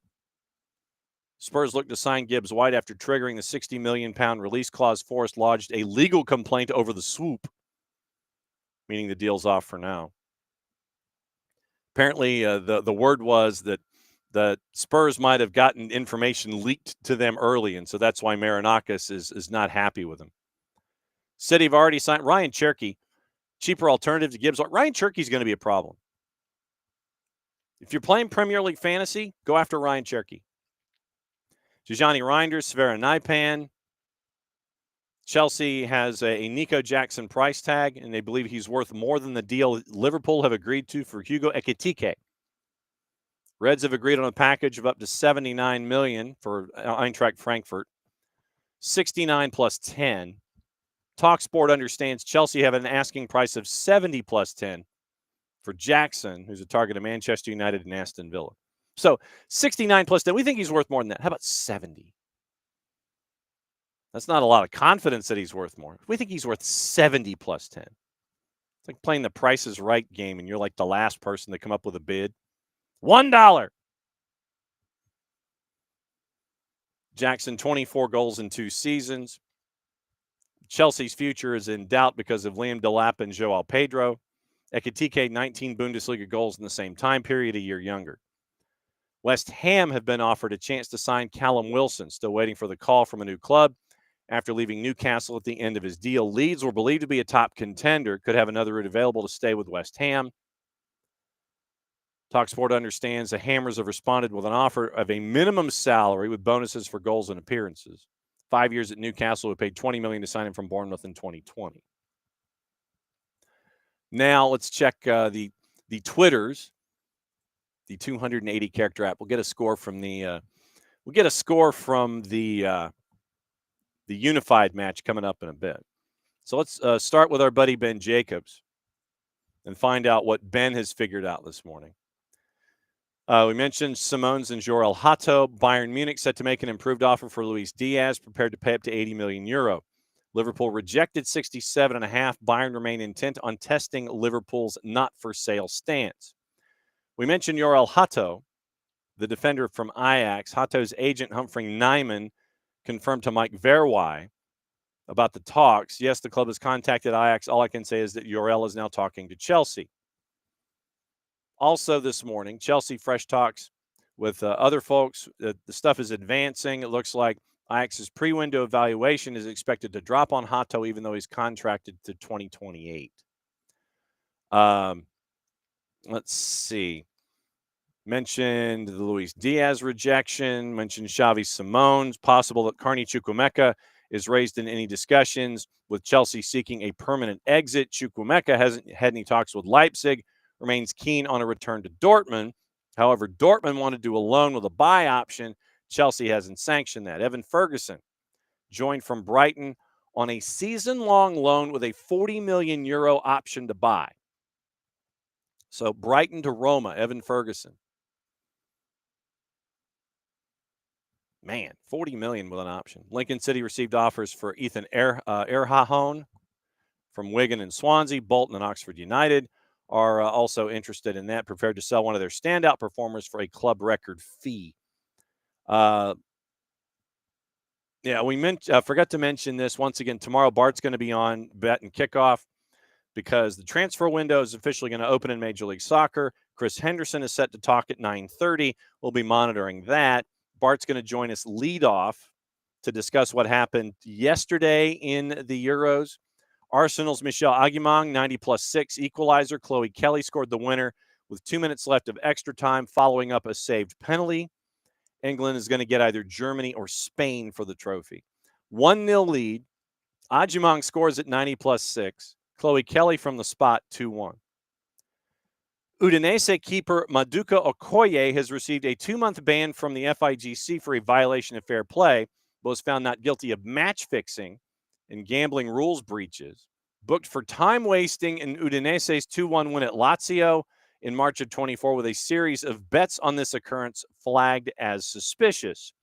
Speaker 1: Spurs looked to sign Gibbs-White after triggering the £60 million release clause. Forest lodged a legal complaint over the swoop, meaning the deal's off for now. Apparently, the word was that the Spurs might have gotten information leaked to them early, and so that's why Marinakis is not happy with him. City have already signed Ryan Cherky, cheaper alternative to Gibbs. Ryan Cherky's going to be a problem. If you're playing Premier League fantasy, go after Ryan Cherky. Tijani Reinders, Severa Naipan. Chelsea has a Nico Jackson price tag, and they believe he's worth more than the deal Liverpool have agreed to for Hugo Ekitike. Reds have agreed on a package of up to $79 million for Eintracht Frankfurt, 69 plus 10. TalkSport understands Chelsea have an asking price of 70 plus 10 for Jackson, who's a target of Manchester United and Aston Villa. So 69 plus 10. We think he's worth more than that. How about 70? That's not a lot of confidence that he's worth more. We think he's worth 70 plus 10. It's like playing the Price is Right game, and you're like the last person to come up with a bid. $1. Jackson, 24 goals in 2 seasons. Chelsea's future is in doubt because of Liam Delap and Joao Pedro. Ekitike, 19 Bundesliga goals in the same time period, a year younger. West Ham have been offered a chance to sign Callum Wilson, still waiting for the call from a new club after leaving Newcastle at the end of his deal. Leeds were believed to be a top contender, could have another route available to stay with West Ham. TalkSport understands the Hammers have responded with an offer of a minimum salary with bonuses for goals and appearances. 5 years at Newcastle, who paid $20 million to sign him from Bournemouth in 2020. Now let's check the Twitters, the 280 character app. We'll get a score from the unified match coming up in a bit. So let's start with our buddy Ben Jacobs and find out what Ben has figured out this morning. We mentioned Simone's and Jorel Hato. Bayern Munich set to make an improved offer for Luis Diaz, prepared to pay up to €80 million. Liverpool rejected 67.5. Bayern remain intent on testing Liverpool's not-for-sale stance. We mentioned Jorel Hato, the defender from Ajax. Hato's agent, Humphrey Nyman, confirmed to Mike Verwey about the talks. Yes, the club has contacted Ajax. All I can say is that Jorel is now talking to Chelsea. Also this morning, Chelsea fresh talks with other folks. The stuff is advancing. It looks like Ajax's pre-window evaluation is expected to drop on Hato, even though he's contracted to 2028. Let's see. Mentioned the Luis Diaz rejection. Mentioned Xavi Simons. Possible that Carney Chukwuemeka is raised in any discussions with Chelsea seeking a permanent exit. Chukwuemeka hasn't had any talks with Leipzig. Remains keen on a return to Dortmund. However, Dortmund wanted to do a loan with a buy option. Chelsea hasn't sanctioned that. Evan Ferguson joined from Brighton on a season-long loan with a €40 million option to buy. So Brighton to Roma, Evan Ferguson. Man, $40 million with an option. Lincoln City received offers for Ethan Erhahon from Wigan and Swansea. Bolton and Oxford United are also interested in that, prepared to sell one of their standout performers for a club record fee. We forgot to mention this once again. Tomorrow, Bart's going to be on Bet and Kickoff because the transfer window is officially going to open in Major League Soccer. Chris Henderson is set to talk at 9:30. We'll be monitoring that. Bart's going to join us lead off to discuss what happened yesterday in the Euros. Arsenal's Michel Aguimang, 90+6 equalizer. Chloe Kelly scored the winner with 2 minutes left of extra time, following up a saved penalty. England is going to get either Germany or Spain for the trophy. 1-0 lead. Aguimang scores at 90+6. Chloe Kelly from the spot, 2-1. Udinese keeper Maduka Okoye has received a 2-month ban from the FIGC for a violation of fair play, but was found not guilty of match fixing and gambling rules breaches. Booked for time wasting in Udinese's 2-1 win at Lazio in March of 24 with a series of bets on this occurrence flagged as suspicious.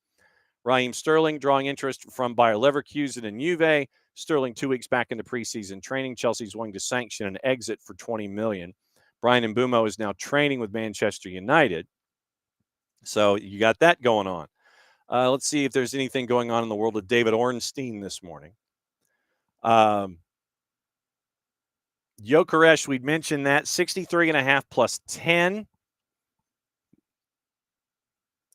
Speaker 1: Raheem Sterling drawing interest from Bayer Leverkusen and Juve. Sterling 2 weeks back into preseason training. Chelsea's willing to sanction an exit for $20 million. Brian Mbeumo is now training with Manchester United. So you got that going on. Let's see if there's anything going on in the world of David Ornstein this morning. Gyökeres, we'd mentioned that, 63.5 plus 10.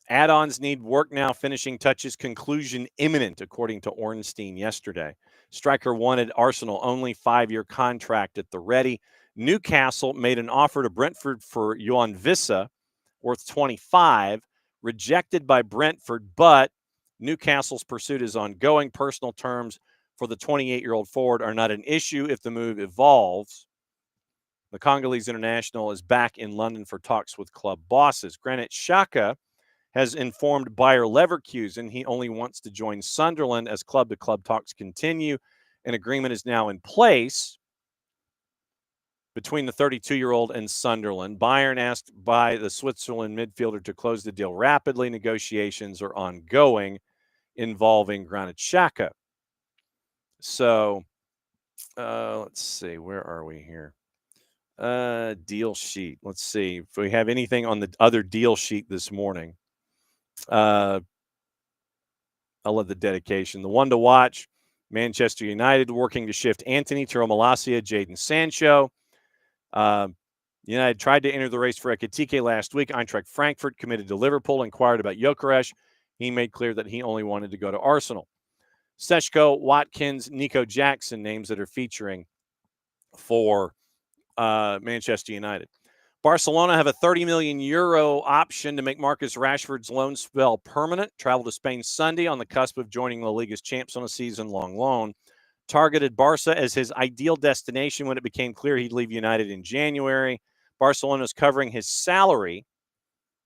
Speaker 1: Add-ons need work now, finishing touches, conclusion imminent, according to Ornstein yesterday. Striker wanted Arsenal only 5-year contract at the ready. Newcastle made an offer to Brentford for Johan Vissa, worth 25, rejected by Brentford, but Newcastle's pursuit is ongoing. Personal terms for the 28-year-old forward are not an issue if the move evolves. The Congolese international is back in London for talks with club bosses. Granit Xhaka has informed Bayer Leverkusen he only wants to join Sunderland as club-to-club talks continue. An agreement is now in place between the 32-year-old and Sunderland. Bayern asked by the Switzerland midfielder to close the deal rapidly. Negotiations are ongoing involving Granit Xhaka. So, let's see. Where are we here? Deal sheet. Let's see if we have anything on the other deal sheet this morning. I love the dedication. The one to watch, Manchester United working to shift Anthony, Tiro Malacia, Jadon Sancho. United tried to enter the race for Ekitike last week. Eintracht Frankfurt committed to Liverpool, inquired about Gyökeres. He made clear that he only wanted to go to Arsenal. Sechko, Watkins, Nico Jackson, names that are featuring for Manchester United. Barcelona have a €30 million option to make Marcus Rashford's loan spell permanent. Travel to Spain Sunday on the cusp of joining La Liga's champs on a season-long loan. Targeted Barca as his ideal destination when it became clear he'd leave United in January. Barcelona is covering his salary,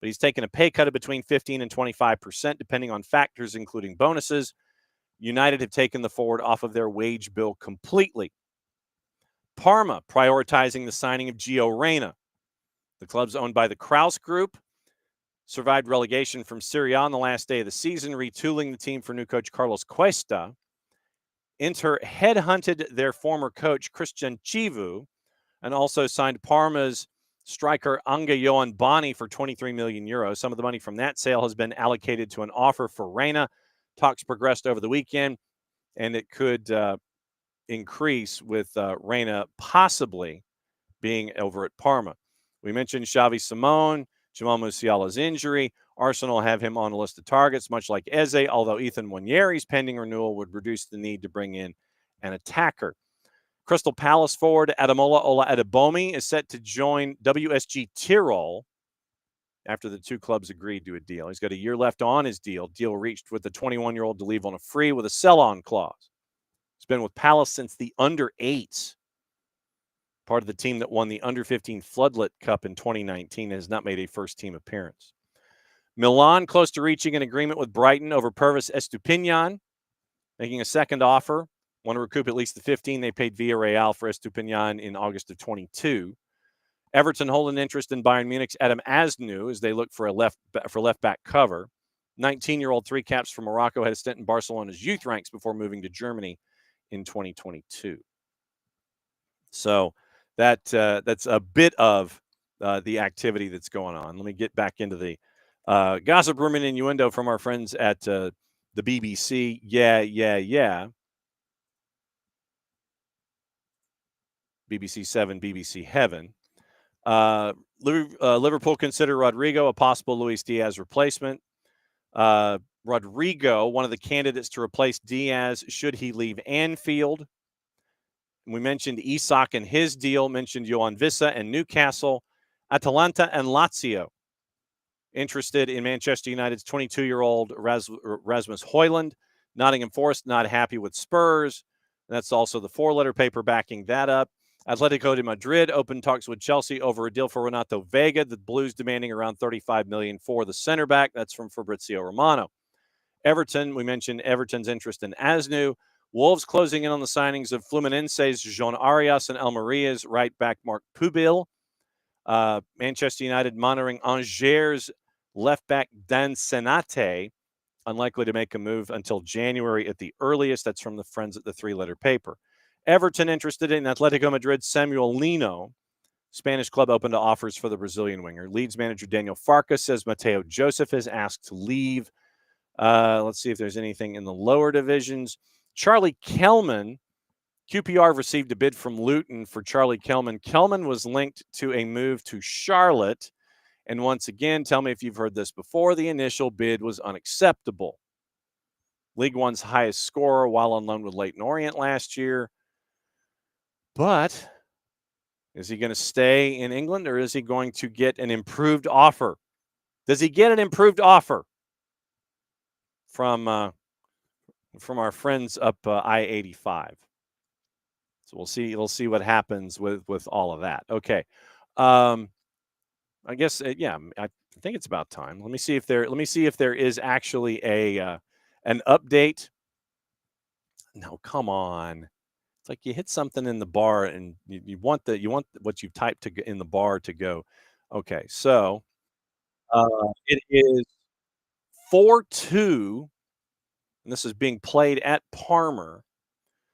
Speaker 1: but he's taken a pay cut of between 15 and 25%, depending on factors including bonuses. United have taken the forward off of their wage bill completely. Parma prioritizing the signing of Gio Reyna. The club's owned by the Kraus Group survived relegation from Serie A on the last day of the season, retooling the team for new coach Carlos Cuesta. Inter headhunted their former coach Christian Chivu and also signed Parma's striker Anga Johan Bani for €23 million. Some of the money from that sale has been allocated to an offer for Reyna. Talks progressed over the weekend, and it could increase with Reyna possibly being over at Parma. We mentioned Xavi Simon, Jamal Musiala's injury. Arsenal have him on a list of targets, much like Eze, although Ethan Nwaneri's pending renewal would reduce the need to bring in an attacker. Crystal Palace forward Ademola Ola Adebomi is set to join WSG Tirol after the two clubs agreed to a deal. He's got a year left on his deal. Deal reached with the 21-year-old to leave on a free with a sell-on clause. He's been with Palace since the under-8s. Part of the team that won the under-15 Floodlit Cup in 2019 has not made a first-team appearance. Milan close to reaching an agreement with Brighton over Pervis Estupiñán, making a second offer. Want to recoup at least the 15 they paid Villarreal for Estupiñán in August of 22. Everton hold an interest in Bayern Munich's Adam Asnou as they look for left-back cover. 19-year-old three caps from Morocco had a stint in Barcelona's youth ranks before moving to Germany in 2022. So that's a bit of the activity that's going on. Let me get back into the gossip, rumor, and innuendo from our friends at the BBC. Yeah. BBC 7, BBC Heaven. Liverpool consider Rodrigo a possible Luis Diaz replacement. Rodrigo, one of the candidates to replace Diaz should he leave Anfield. We mentioned Isak and his deal, mentioned Johan Vissa and Newcastle. Atalanta and Lazio interested in Manchester United's 22-year-old Rasmus Højlund. Nottingham Forest not happy with Spurs. That's also the four-letter paper backing that up. Atletico de Madrid opened talks with Chelsea over a deal for Renato Vega. The Blues demanding around $35 million for the center back. That's from Fabrizio Romano. Everton, we mentioned Everton's interest in Asnu. Wolves closing in on the signings of Fluminense's João Arias and Almeria's right back Mark Pubil. Manchester United monitoring Angers left back Dan Senate, unlikely to make a move until January at the earliest. That's from the friends at the three-letter paper. Everton interested in Atletico Madrid's Samuel Lino. Spanish club open to offers for the Brazilian winger. Leeds manager Daniel Farkas says Mateo Joseph is asked to leave. Let's see if there's anything in the lower divisions. Charlie Kellman, QPR received a bid from Luton for Charlie Kellman. Kellman was linked to a move to Charlotte. And once again, tell me if you've heard this before, the initial bid was unacceptable. League One's highest scorer while on loan with Leyton Orient last year. But is he going to stay in England or is he going to get an improved offer? Does he get an improved offer from our friends up I-85? So we'll see. We'll see what happens with all of that. Okay, I guess yeah. I think it's about time. Let me see if there is actually an update. No, come on. It's like you hit something in the bar and you want what you typed in the bar to go. Okay, so it is 4-2, and this is being played at Parmer.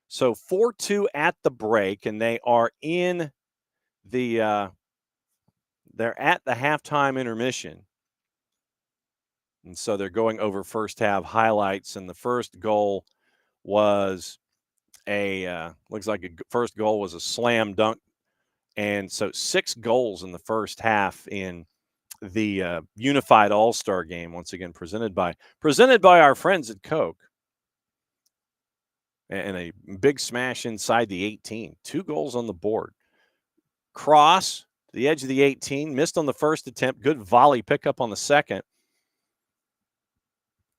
Speaker 1: So 4-2 at the break, and they are in the they're at the halftime intermission. And so they're going over first half highlights, and the first goal was first goal was a slam dunk. And so 6 goals in the first half in the Unified All-Star game, once again presented by our friends at Coke. And a big smash inside the 18. 2 goals on the board. Cross to the edge of the 18, missed on the first attempt, good volley pickup on the second.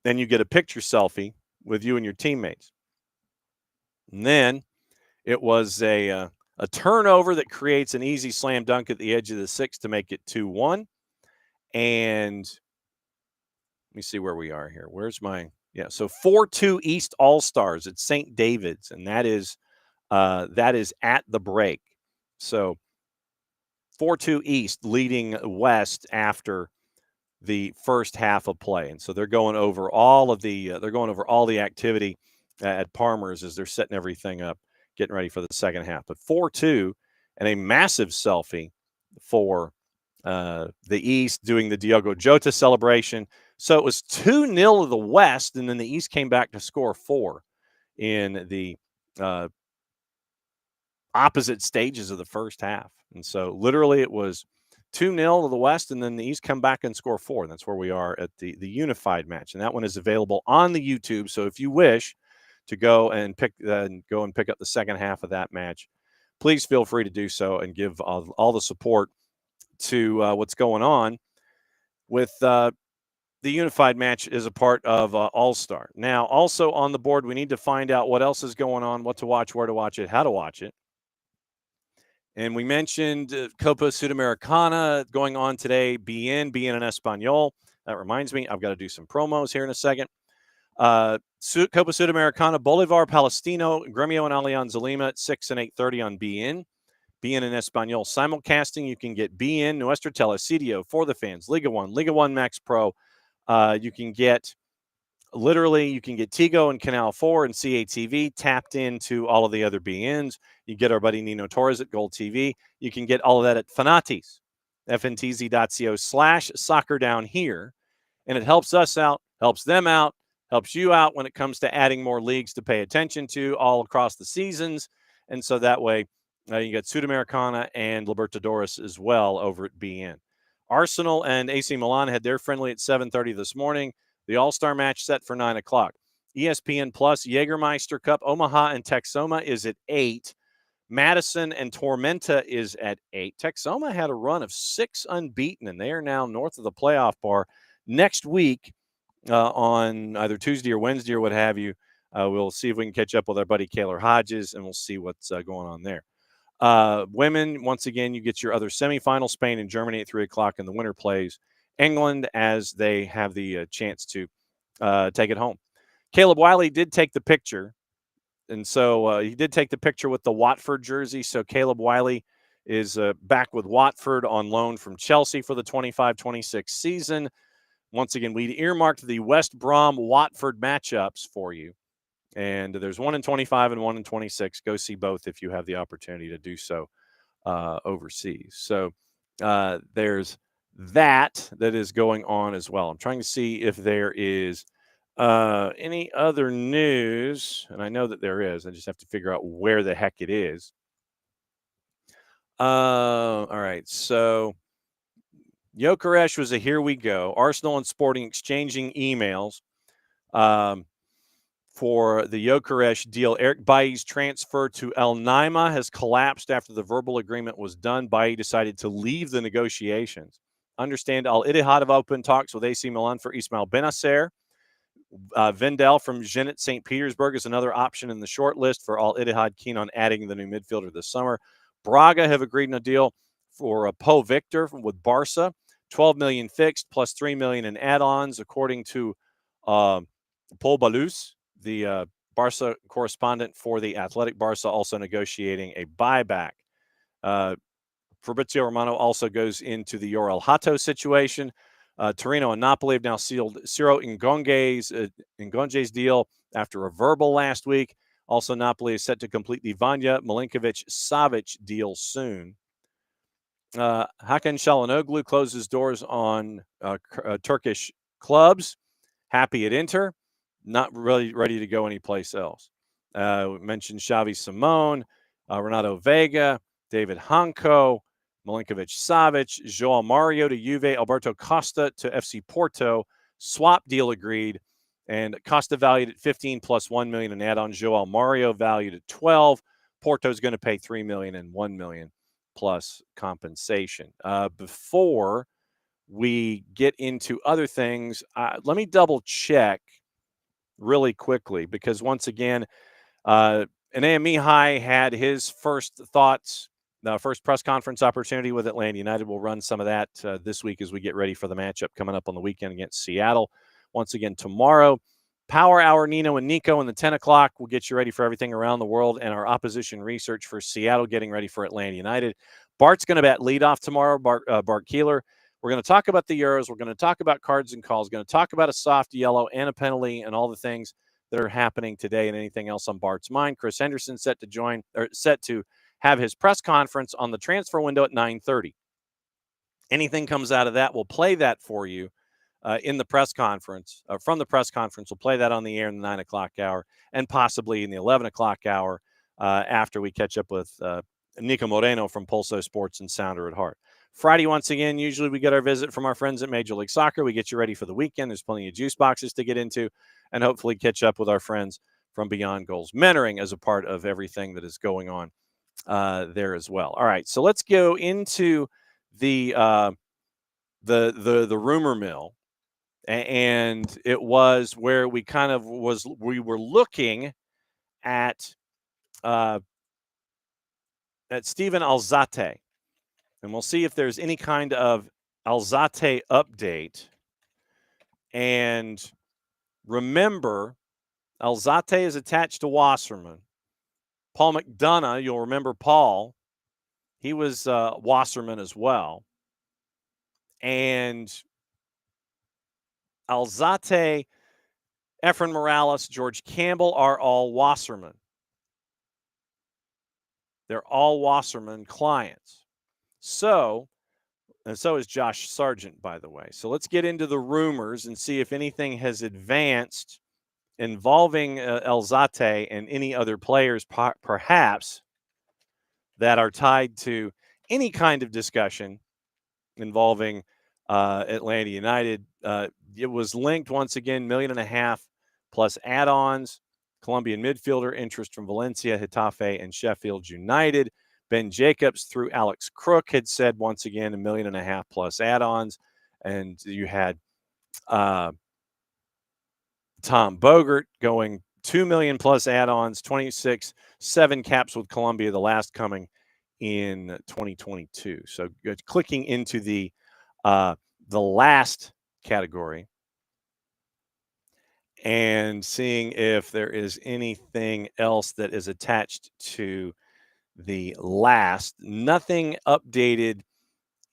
Speaker 1: Then you get a picture selfie with you and your teammates. And then it was a turnover that creates an easy slam dunk at the edge of the 6 to make it 2-1. And let me see where we are here. Where's my so 4-2 East All-Stars at St. David's, and that is at the break. So 4-2 East leading West after the first half of play. And so they're going over all the activity at Parmer's as they're setting everything up, getting ready for the second half. But 4-2 and a massive selfie for the East doing the Diogo Jota celebration. So it was 2-0 to the West, and then the East came back to score 4 in the opposite stages of the first half. And so literally it was 2-0 to the West, and then the East come back and score 4. And that's where we are at the unified match. And that one is available on the YouTube. So if you wish to go and pick up the second half of that match, please feel free to do so and give all the support to what's going on with the unified match is a part of All-Star. Now, also on the board, we need to find out what else is going on, what to watch, where to watch it, how to watch it. And we mentioned Copa Sudamericana going on today, BN in Espanol. That reminds me, I've got to do some promos here in a second. Copa Sudamericana, Bolívar Palestino, Gremio and Alianza Lima at 6 and 8:30 on BN. BN in Espanol simulcasting. You can get BN, Nuestro Telesitio for the fans, Liga 1 Max Pro. You can get Tigo and Canal 4 and CATV tapped into all of the other BNs. You get our buddy Nino Torres at Gold TV. You can get all of that at Fanatis, fntz.co/soccer down here. And it helps us out, helps them out, helps you out when it comes to adding more leagues to pay attention to all across the seasons. And so that way you get Sudamericana and Libertadores as well over at BN. Arsenal and AC Milan had their friendly at 7:30 this morning. The All-Star match set for 9 o'clock. ESPN Plus, Jägermeister Cup, Omaha and Texoma is at 8. Madison and Tormenta is at 8. Texoma had a run of 6 unbeaten, and they are now north of the playoff bar. Next week, on either Tuesday or Wednesday or what have you, we'll see if we can catch up with our buddy Kaylor Hodges, and we'll see what's going on there. Women, once again, you get your other semifinal, Spain and Germany at 3 o'clock, and the winner plays England as they have the chance to take it home. Caleb Wiley did take the picture, and so he did take the picture with the Watford jersey. So Caleb Wiley is back with Watford on loan from Chelsea for the 25-26 season. Once again, we earmarked the West Brom-Watford matchups for you. And there's 1 in 25 and 1 in 26. Go see both if you have the opportunity to do so overseas. So there's that is going on as well. I'm trying to see if there is any other news, and I know that there is. I just have to figure out where the heck it is. All right, so Gyökeres was a here we go. Arsenal and Sporting exchanging emails. For the Gyökeres deal. Eric Bailly's transfer to El Naima has collapsed after the verbal agreement was done. Bailly decided to leave the negotiations. Understand Al-Ittihad have opened talks with AC Milan for Ismail Benacer. Vendel from Zenit St. Petersburg is another option in the short list for Al-Ittihad, keen on adding the new midfielder this summer. Braga have agreed on a deal for Po Victor with Barca. 12 million fixed plus 3 million in add-ons, according to Paul Balus, the Barca correspondent for the Athletic. Barca also negotiating a buyback. Fabrizio Romano also goes into the Yorel Hato situation. Torino and Napoli have now sealed Ciro Ngonge's deal after a verbal last week. Also, Napoli is set to complete the Vanya Milinkovic-Savic deal soon. Hakan Çalhanoğlu closes doors on Turkish clubs. Happy at Inter, not really ready to go anyplace else. We mentioned Xavi Simone, Renato Vega, David Hanko, Milinkovic-Savic, João Mario to Juve, Alberto Costa to FC Porto. Swap deal agreed, and Costa valued at 15 plus 1 million in add-on. João Mario valued at 12. Porto's going to pay 3 million and 1 million plus compensation. Before we get into other things, let me double check really quickly, because once again, Anaya Mihai had his first thoughts, the first press conference opportunity with Atlanta United. We'll run some of that this week as we get ready for the matchup coming up on the weekend against Seattle. Once again, tomorrow, Power Hour, Nino and Nico in the 10 o'clock. We'll get you ready for everything around the world and our opposition research for Seattle, getting ready for Atlanta United. Bart's going to bat leadoff tomorrow, Bart Keeler. We're going to talk about the Euros. We're going to talk about cards and calls. Going to talk about a soft yellow and a penalty and all the things that are happening today and anything else on Bart's mind. Chris Henderson set to have his press conference on the transfer window at 9:30. Anything comes out of that, we'll play that for you in the press conference. From the press conference, we'll play that on the air in the 9 o'clock hour and possibly in the 11 o'clock hour after we catch up with Nico Moreno from Pulso Sports and Sounder at Heart. Friday, once again, usually we get our visit from our friends at Major League Soccer. We get you ready for the weekend. There's plenty of juice boxes to get into, and hopefully catch up with our friends from Beyond Goals Mentoring as a part of everything that is going on there as well. All right, so let's go into the rumor mill, and it was where we were looking at Steven Alzate. And we'll see if there's any kind of Alzate update. And remember, Alzate is attached to Wasserman. Paul McDonough, you'll remember Paul, he was Wasserman as well. And Alzate, Efren Morales, George Campbell are all Wasserman. They're all Wasserman clients. So is Josh Sargent, by the way. So let's get into the rumors and see if anything has advanced involving Alzate and any other players, perhaps, that are tied to any kind of discussion involving Atlanta United. It was linked once again, $1.5 million plus add-ons. Colombian midfielder, interest from Valencia, Getafe, and Sheffield United. Ben Jacobs through Alex Crook had said once again $1.5 million plus add-ons, and you had Tom Bogert going $2 million plus add-ons, 26, 7 caps with Colombia, the last coming in 2022. So clicking into the last category and seeing if there is anything else that is attached to the last. Nothing updated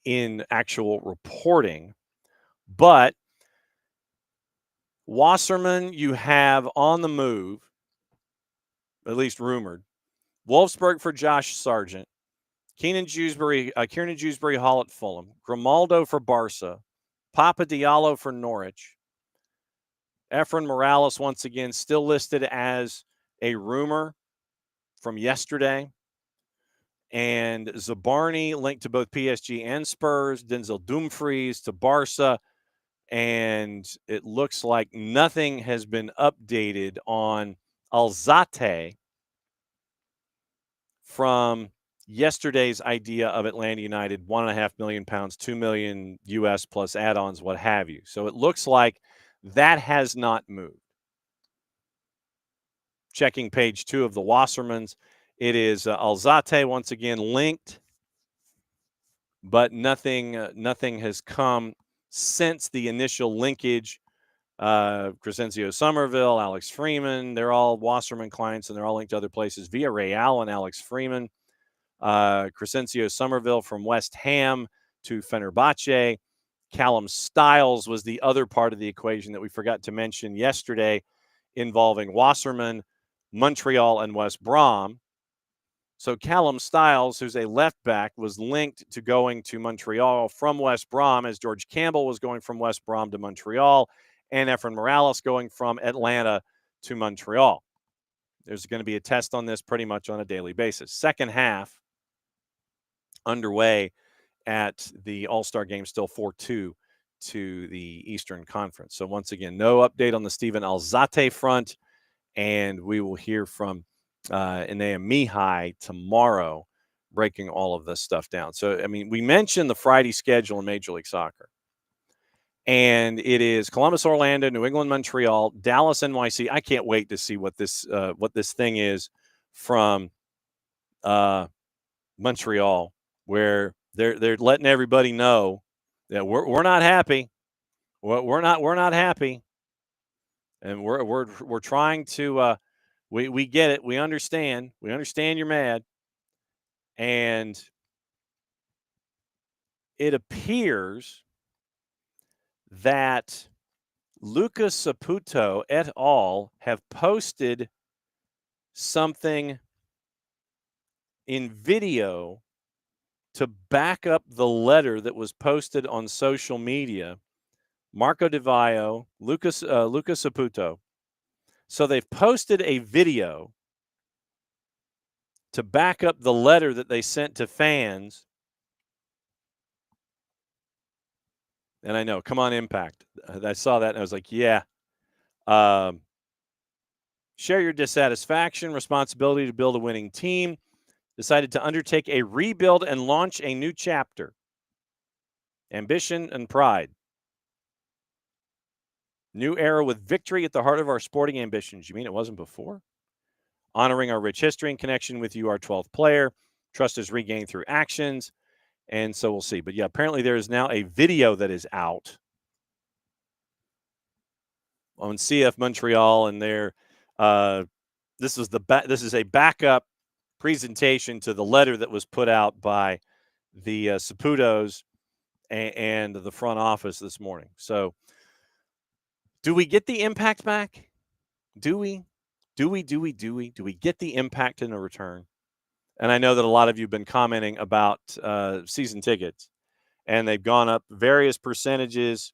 Speaker 1: in actual reporting, but Wasserman you have on the move, at least rumored. Wolfsburg for Josh Sargent. Kieran Dewsbury Hall at Fulham. Grimaldo for Barca. Papa Diallo for Norwich. Efren Morales, once again, still listed as a rumor from yesterday. And Zabarni linked to both PSG and Spurs. Denzel Dumfries to Barca. And it looks like nothing has been updated on Alzate from yesterday's idea of Atlanta United, £1.5 million, £2 million US plus add-ons, what have you. So it looks like that has not moved. Checking page 2 of the Wassermans, it is Alzate once again linked, but nothing has come since the initial linkage. Crescencio Somerville, Alex Freeman, they're all Wasserman clients, and they're all linked to other places. Villarreal and Alex Freeman. Crescencio Somerville from West Ham to Fenerbahce. Callum Styles was the other part of the equation that we forgot to mention yesterday, involving Wasserman, Montreal, and West Brom. So Callum Styles, who's a left back, was linked to going to Montreal from West Brom, as George Campbell was going from West Brom to Montreal, and Efren Morales going from Atlanta to Montreal. There's going to be a test on this pretty much on a daily basis. Second half underway at the All-Star game, still 4-2 to the Eastern Conference. So once again, no update on the Steven Alzate front, and we will hear from Inea Mihai tomorrow, breaking all of this stuff down. So, I mean, we mentioned the Friday schedule in Major League Soccer, and it is Columbus, Orlando, New England, Montreal, Dallas, NYC. I can't wait to see what this thing is from Montreal, where they're letting everybody know that we're not happy. We're not happy, and we're trying to. We get it. We understand. We understand you're mad, and it appears that Lucas Saputo et al. Have posted something in video to back up the letter that was posted on social media. Marco Di Vaio, Lucas Saputo. So they've posted a video to back up the letter that they sent to fans. And I know, come on, Impact. I saw that and I was like, yeah. Share your dissatisfaction, responsibility to build a winning team. Decided to undertake a rebuild and launch a new chapter. Ambition and pride. New era with victory at the heart of our sporting ambitions. You mean it wasn't before? Honoring our rich history and connection with you, our 12th player. Trust is regained through actions. And so we'll see. But yeah, apparently there is now a video that is out on CF Montreal, and their this is a backup presentation to the letter that was put out by the Saputos and the front office this morning. So do we get the impact back? Do we get the impact in a return? And I know that a lot of you have been commenting about season tickets, and they've gone up various percentages,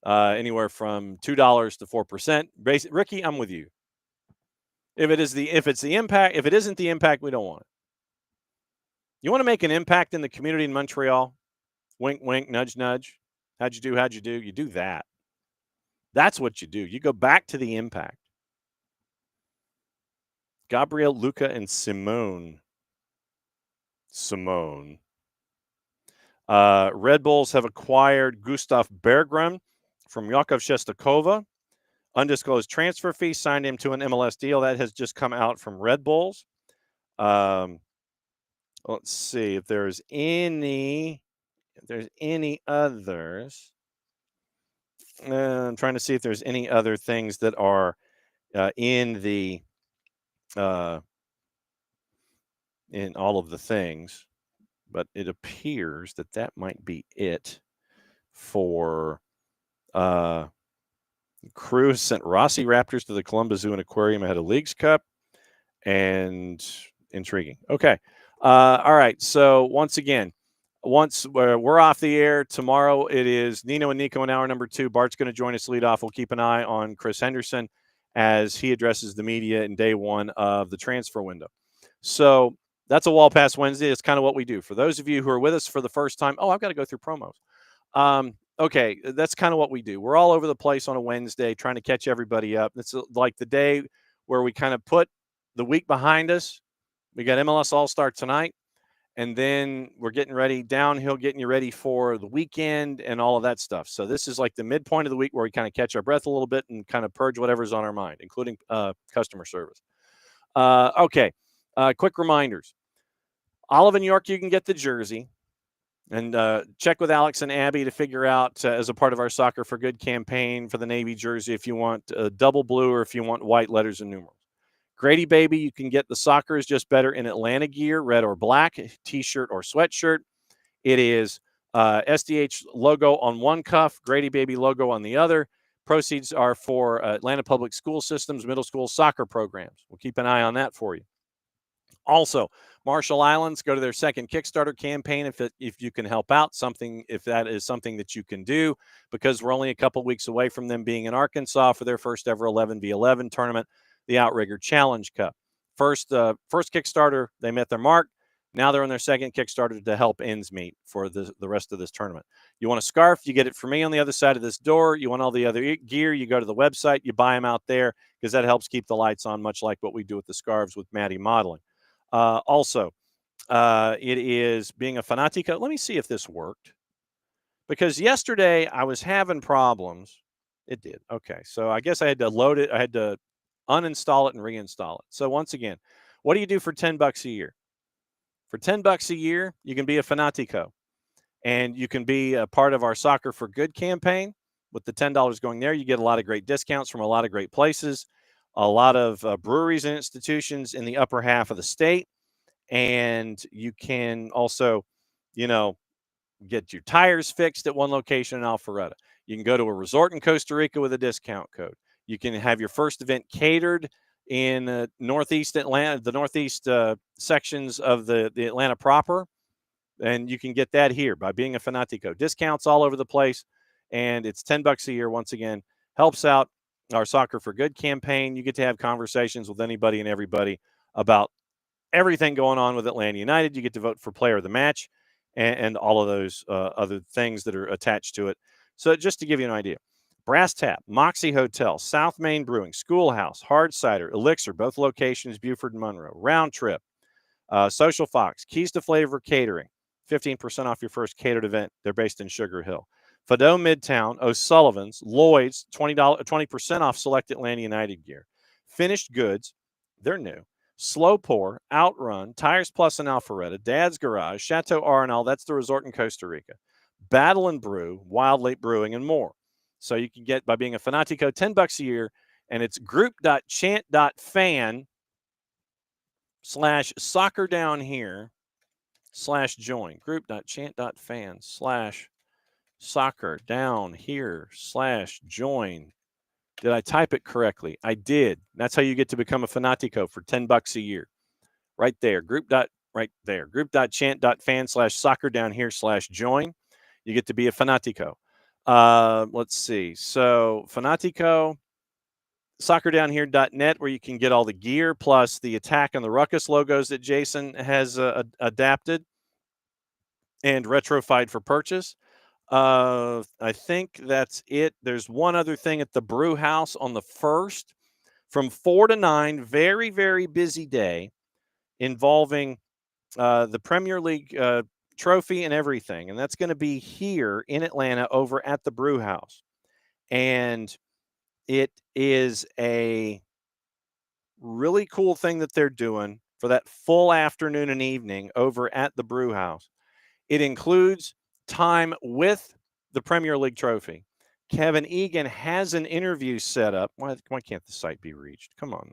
Speaker 1: anywhere from $2 to 4%. Ricky, I'm with you. If it's the impact, if it isn't the impact, we don't want it. You want to make an impact in the community in Montreal? Wink, wink, nudge, nudge. How'd you do? You do that. That's what you do. You go back to the impact. Gabriel, Luca, and Simone. Red Bulls have acquired Gustav Berggren from Jakov Shestakova. Undisclosed transfer fee, signed him to an MLS deal. That has just come out from Red Bulls. Let's see if there's any others. I'm trying to see if there's any other things that are in the in all of the things, but it appears that might be it for Crew sent Rossi Raptors to the Columbus Zoo and Aquarium ahead of Leagues Cup, and intriguing. Okay. All right. So once again, once we're off the air tomorrow, it is Nino and Nico in hour number 2. Bart's going to join us lead off. We'll keep an eye on Chris Henderson as he addresses the media in day 1 of the transfer window. So that's a Wall Pass Wednesday. It's kind of what we do. For those of you who are with us for the first time, I've got to go through promos. Okay, that's kind of what we do. We're all over the place on a Wednesday trying to catch everybody up. It's like the day where we kind of put the week behind us. We got MLS All-Star tonight, and then we're getting ready downhill, getting you ready for the weekend and all of that stuff. So this is like the midpoint of the week where we kind of catch our breath a little bit and kind of purge whatever's on our mind, including customer service. Okay, quick reminders. Olive in York, you can get the jersey. And check with Alex and Abby to figure out, as a part of our Soccer for Good campaign, for the Navy jersey, if you want double blue or if you want white letters and numerals. Grady Baby, you can get the Soccer is Just Better in Atlanta gear, red or black, T-shirt or sweatshirt. It is SDH logo on one cuff, Grady Baby logo on the other. Proceeds are for Atlanta Public School System's middle school soccer programs. We'll keep an eye on that for you. Also, Marshall Islands, go to their second Kickstarter campaign if you can help out if that is something that you can do, because we're only a couple weeks away from them being in Arkansas for their first ever 11v11 tournament, the Outrigger Challenge Cup. First Kickstarter, they met their mark. Now they're on their second Kickstarter to help ends meet for the rest of this tournament. You want a scarf, you get it from me on the other side of this door. You want all the other gear, you go to the website, you buy them out there, because that helps keep the lights on, much like what we do with the scarves with Maddie Modeling. Also, it is being a Fanatico. Let me see if this worked, because yesterday I was having problems. It did. Okay. So I guess I had to load it. I had to uninstall it and reinstall it. So once again, what do you do for $10 a year? For $10 a year, you can be a Fanatico, and you can be a part of our Soccer for Good campaign. With the $10 going there, you get a lot of great discounts from a lot of great places, a lot of breweries and institutions in the upper half of the state. And you can also, get your tires fixed at one location in Alpharetta. You can go to a resort in Costa Rica with a discount code. You can have your first event catered in Northeast Atlanta, the Northeast sections of the Atlanta proper. And you can get that here by being a Fanatico. Discounts all over the place. And it's $10 a year. Once again, helps out our Soccer for Good campaign. You get to have conversations with anybody and everybody about everything going on with Atlanta United. You get to vote for player of the match and all of those other things that are attached to it. So just to give you an idea, Brass Tap, Moxie Hotel, South Main Brewing, Schoolhouse, Hard Cider, Elixir, both locations, Buford and Monroe, Round Trip, Social Fox, Keys to Flavor Catering, 15% off your first catered event. They're based in Sugar Hill. Fado Midtown, O'Sullivan's, Lloyd's, $20, 20% off select Atlanta United gear. Finished Goods, they're new. Slow Pour, Outrun, Tires Plus in Alpharetta, Dad's Garage, Chateau Arenal, that's the resort in Costa Rica, Battle and Brew, Wild Lake Brewing, and more. So you can get, by being a Fanatico, $10 a year, and it's group.chant.fan/soccer down here /join. Group.chant.fan/soccer down here /join. Did I type it correctly? I did. That's how you get to become a Fanatico for $10 a year. Right there. Group.chant.fan/soccer down here /join. You get to be a Fanatico. Let's see. So Fanatico, soccerdownhere.net, where you can get all the gear plus the Attack and the Ruckus logos that Jason has adapted and retrofied for purchase. I think that's it. There's one other thing at the Brew House on the 1st from 4 to 9. Very, very busy day involving the Premier League trophy and everything. And that's going to be here in Atlanta over at the Brew House. And it is a really cool thing that they're doing. for that full afternoon and evening over at the Brew House. It includes time with the Premier League trophy. Kevin Egan has an interview set up. Why can't the site be reached? Come on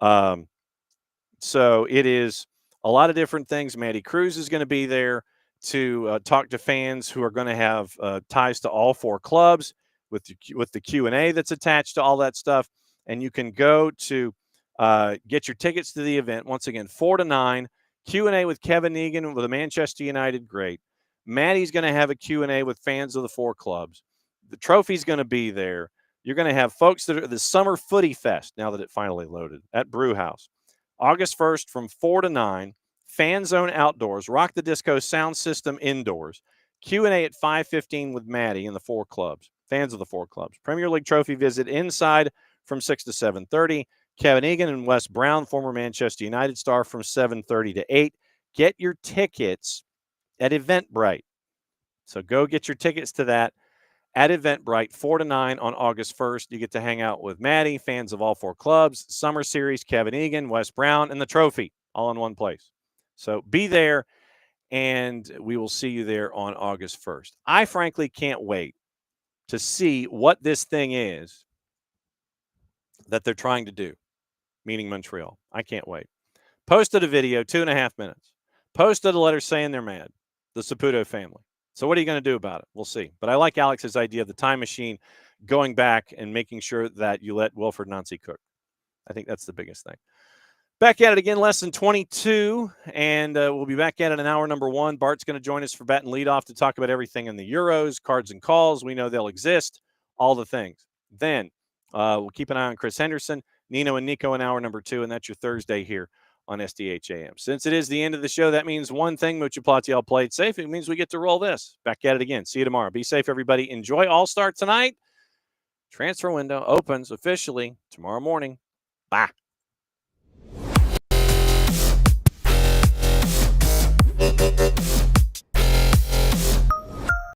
Speaker 1: now. So it is a lot of different things. Matty Cruz is going to be there to talk to fans who are going to have ties to all 4 clubs with the Q&A that's attached to all that stuff. And you can go to get your tickets to the event. Once again, 4 to 9, Q&A with Kevin Egan with the Manchester United great. Matty's going to have a Q&A with fans of the 4 clubs. The trophy's going to be there. You're going to have folks that are the Summer Footy Fest, now that it finally loaded, at Brew House. August 1st from 4 to 9, Fan Zone outdoors, Rock the Disco sound system indoors, Q&A at 5:15 with Matty and the 4 clubs, fans of the 4 clubs. Premier League trophy visit inside from 6 to 7:30. Kevin Egan and Wes Brown, former Manchester United star, from 7:30 to 8. Get your tickets at Eventbrite. So go get your tickets to that at Eventbrite, 4 to 9 on August 1st. You get to hang out with Matty, fans of all 4 clubs, Summer Series, Kevin Egan, Wes Brown, and the trophy all in one place. So be there, and we will see you there on August 1st. I frankly can't wait to see what this thing is that they're trying to do, meaning Montreal. I can't wait. Posted a video, 2.5 minutes. Posted a letter saying they're mad, the Saputo family. So what are you going to do about it? We'll see. But I like Alex's idea of the time machine, going back and making sure that you let Wilfred Nancy cook. I think that's the biggest thing. Back at it again, lesson 22, and we'll be back at it in hour number 1. Bart's going to join us for bat and leadoff to talk about everything in the Euros, cards and calls. We know they'll exist, all the things. Then we'll keep an eye on Chris Henderson, Nino and Nico in hour number 2, and that's your Thursday here on SDH AM. Since it is the end of the show, that means one thing, Mucho Platiel played safe. It means we get to roll this. Back at it again. See you tomorrow. Be safe, everybody. Enjoy All-Star tonight. Transfer window opens officially tomorrow morning. Bye.